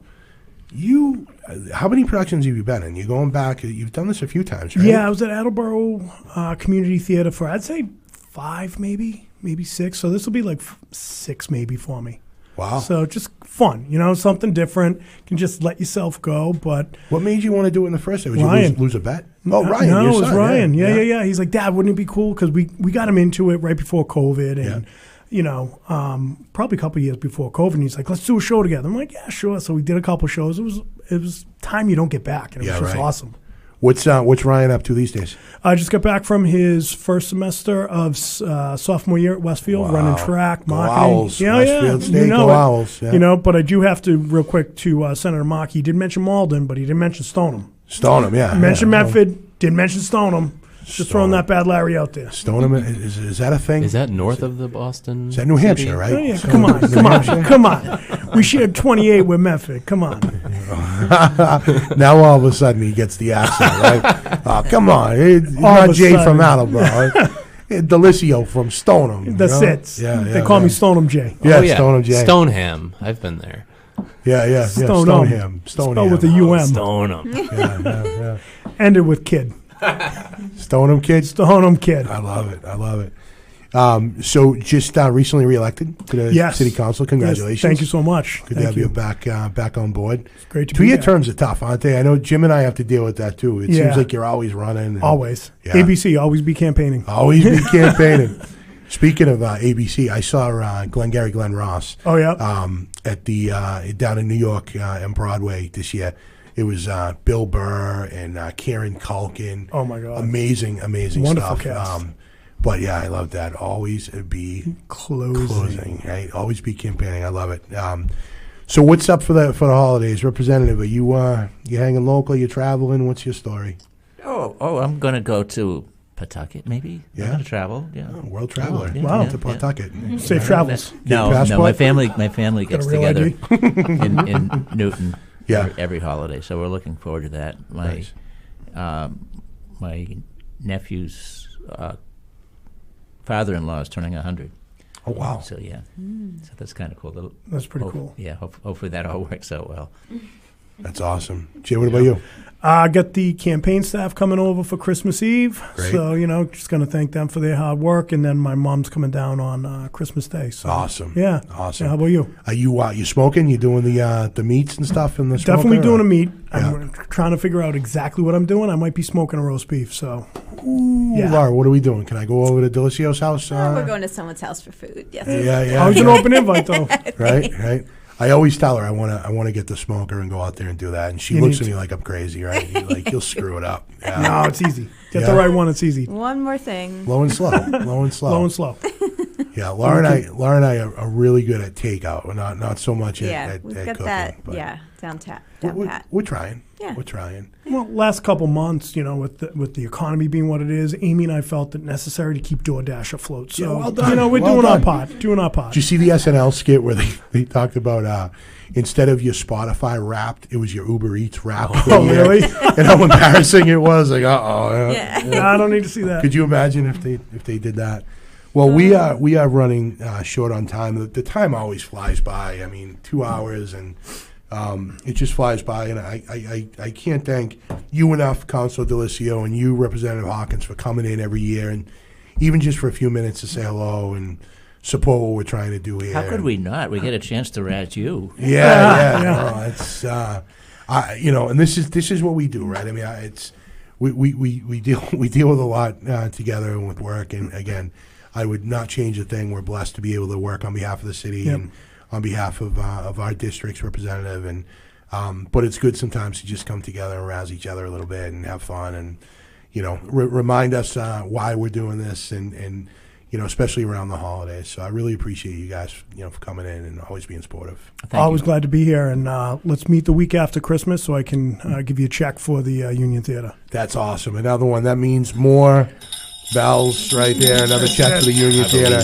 how many productions have you been in? You're going back, you've done this a few times, right? Yeah, I was at Attleboro Community Theater for, I'd say 5 maybe 6. So this will be like 6 maybe for me. Wow. So just fun, something different. You can just let yourself go. But what made you want to do it in the first place? Would Ryan. you lose a bet? Oh, Ryan. No, your it was son. Ryan. Yeah. He's like, Dad, wouldn't it be cool? Because we got him into it right before COVID. And, probably a couple of years before COVID. And he's like, let's do a show together. I'm like, yeah, sure. So we did a couple shows. It was time you don't get back. And it was just awesome. What's Ryan up to these days? I just got back from his first semester of sophomore year at Westfield, running track, marketing. Owls. Westfield State, go Owls. Yeah. But I do have to, real quick, to Senator Mock, he did mention Malden, but he didn't mention Stoneham. Stoneham, yeah. He mentioned Medford, didn't mention Stoneham. Just throwing that bad Larry out there. Stoneham, is that a thing? Is that north of the Boston? Is that New Hampshire, right? Oh, yeah. Come on. We shared 28 with Medford. Come on. Now all of a sudden he gets the accent, right? Oh, come on. It's not Jay from Attleboro. Delicio from Stoneham. That's it. Yeah, they call me Stoneham Jay. Yeah, Stoneham Jay. Stoneham. I've been there. Yeah. Stoneham. Spelled with a U-M. Stoneham. Yeah. Ended with kid. Stoneham Kid? Stoneham Kid. I love it. So just recently reelected to the city council. Congratulations. Yes, thank you so much. Good to have you back on board. It's great to be 2-year back. terms are tough, aren't they? I know Jim and I have to deal with that too. It seems like you're always running. Always. Yeah. ABC, always be campaigning. Always be campaigning. Speaking of ABC, I saw Glenn Ross. Oh, yeah. At the down in New York on Broadway this year. It was Bill Burr and Karen Culkin. Oh, my God. Amazing Wonderful stuff. cast. But, yeah, I love that. Always be closing, right? Always be campaigning. I love it. So what's up for the holidays? Representative, are you hanging local? You traveling? What's your story? Oh, I'm going to go to Pawtucket, maybe. Yeah. I'm going to travel. Yeah. Oh, world traveler. Wow. To Pawtucket. Safe travels. No, my family gets Got a real together in Newton. Yeah. Every holiday, so we're looking forward to that. My nephew's father-in-law is turning 100. Oh, wow. So yeah, so that's kind of cool. That's pretty cool. Yeah, hopefully that all works out well. That's awesome. Jay, what about you? I got the campaign staff coming over for Christmas Eve. Great. So, just going to thank them for their hard work. And then my mom's coming down on Christmas Day. So, Awesome. Yeah. Awesome. Yeah, how about you? Are you smoking? You doing the meats and stuff in the smoker? Definitely doing a meat. Yeah. I'm trying to figure out exactly what I'm doing. I might be smoking a roast beef. So, yeah. Laura, what are we doing? Can I go over to Delicio's house? We're going to someone's house for food. Yes. Yeah. I was an open invite, though. Right. I always tell her I want to get the smoker and go out there and do that, and she looks at me like I'm crazy, right? You'll screw it up. Yeah. No, it's easy. Get the right one. It's easy. One more thing. Low and slow. Low and slow. Yeah, Laura and I are really good at takeout. We're not so much at we've got cooking, that. but Down pat. We're trying. Yeah. We're trying. Well, last couple months, with the economy being what it is, Amy and I felt it necessary to keep DoorDash afloat. So, well done. we're Well doing done. our part. Did you see the SNL skit where they talked about instead of your Spotify Wrapped, it was your Uber Eats Wrapped? Oh, really? And how embarrassing it was. Like, Yeah. No, I don't need to see that. Could you imagine if they did that? Well, we are running short on time. The time always flies by. I mean, 2 hours, and it just flies by. And I can't thank you enough, Councilor Delicio, and you, Representative Hawkins, for coming in every year, and even just for a few minutes to say hello and support what we're trying to do here. How could we not? We get a chance to rat you. Yeah. No, it's and this is what we do, right? I mean, we deal with a lot together and with work, and again, I would not change a thing. We're blessed to be able to work on behalf of the city and on behalf of our district's representative. And but it's good sometimes to just come together and rouse each other a little bit and have fun and, remind us why we're doing this and especially around the holidays. So I really appreciate you guys, for coming in and always being supportive. Always glad to be here. And let's meet the week after Christmas so I can give you a check for the Union Theater. That's awesome. Another one. That means more bells right there. Another check for the Union Theater.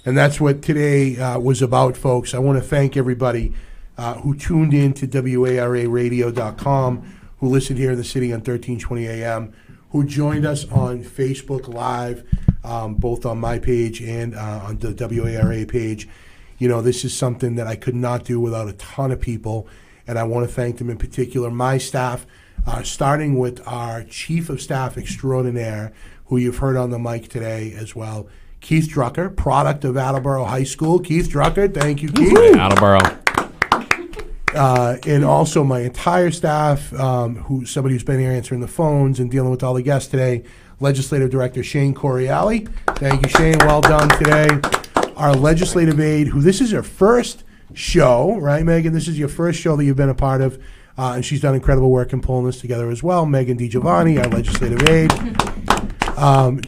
And that's what today was about, folks. I want to thank everybody who tuned in to WARAradio.com, who listened here in the city on 1320 AM, who joined us on Facebook Live, both on my page and on the WARA page. This is something that I could not do without a ton of people, and I want to thank them in particular, my staff, starting with our Chief of Staff Extraordinaire, who you've heard on the mic today as well, Keith Drucker, product of Attleboro High School. Keith Drucker, thank you, Keith. Attleboro. And also my entire staff, somebody who's been here answering the phones and dealing with all the guests today, Legislative Director Shane Coriali. Thank you, Shane. Well done today. Our legislative aide, who this is her first show, right, Megan? This is your first show that you've been a part of, and she's done incredible work in pulling this together as well. Megan DiGiovanni, our legislative aide.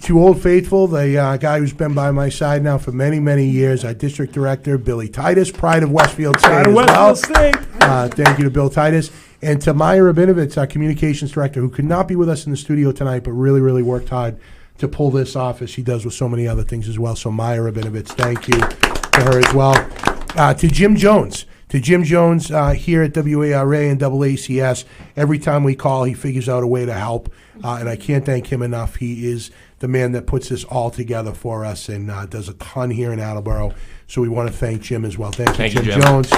To Old Faithful, the guy who's been by my side now for many, many years, our District Director, Billy Titus, pride of Westfield State as well. Thank you to Bill Titus. And to Maya Rabinovitz, our Communications Director, who could not be with us in the studio tonight, but really, really worked hard to pull this off, as she does with so many other things as well. So Maya Rabinovitz, thank you to her as well. To Jim Jones. Here at WARA and AACS, every time we call, he figures out a way to help, and I can't thank him enough. He is the man that puts this all together for us and does a ton here in Attleboro, so we want to thank Jim as well. Thank you, Jim Jones. To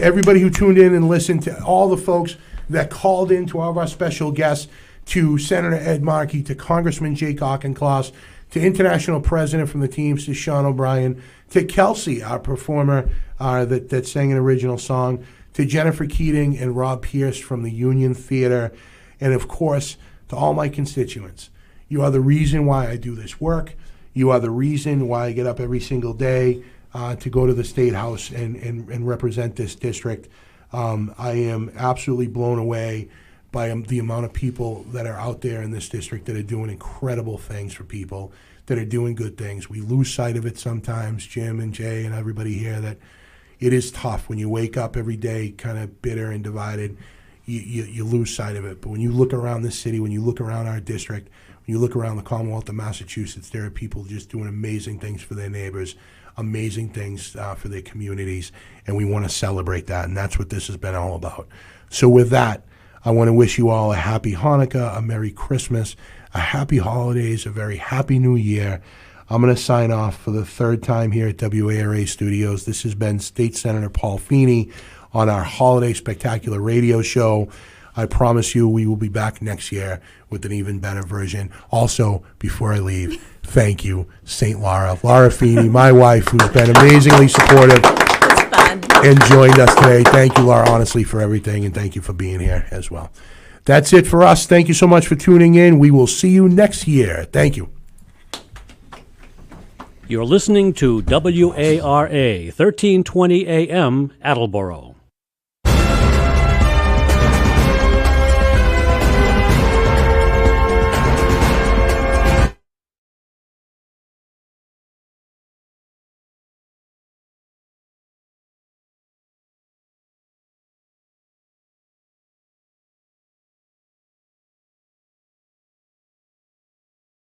everybody who tuned in and listened, to all the folks that called in, to all of our special guests, to Senator Ed Markey, to Congressman Jake Auchincloss, to International President from the teams, to Sean O'Brien, to Kelsey, our performer that sang an original song, to Jennifer Keating and Rob Pierce from the Union Theater, and of course, to all my constituents. You are the reason why I do this work. You are the reason why I get up every single day to go to the State House and represent this district. I am absolutely blown away by the amount of people that are out there in this district that are doing incredible things for people, that are doing good things. We lose sight of it sometimes, Jim and Jay and everybody here, that it is tough when you wake up every day kind of bitter and divided. You lose sight of it. But when you look around this city, when you look around our district, when you look around the Commonwealth of Massachusetts, there are people just doing amazing things for their neighbors, amazing things for their communities, and we want to celebrate that, and that's what this has been all about. So with that, I want to wish you all a happy Hanukkah, a Merry Christmas, a happy holidays, a very happy New Year. I'm going to sign off for the third time here at WARA Studios. This has been State Senator Paul Feeney on our Holiday Spectacular radio show. I promise you we will be back next year with an even better version. Also, before I leave, thank you, St. Laura Feeney, my wife, who's been amazingly supportive and joined us today. Thank you, Laura, honestly, for everything, and thank you for being here as well. That's it for us. Thank you so much for tuning in. We will see you next year. Thank you. You're listening to WARA 1320 AM, Attleboro.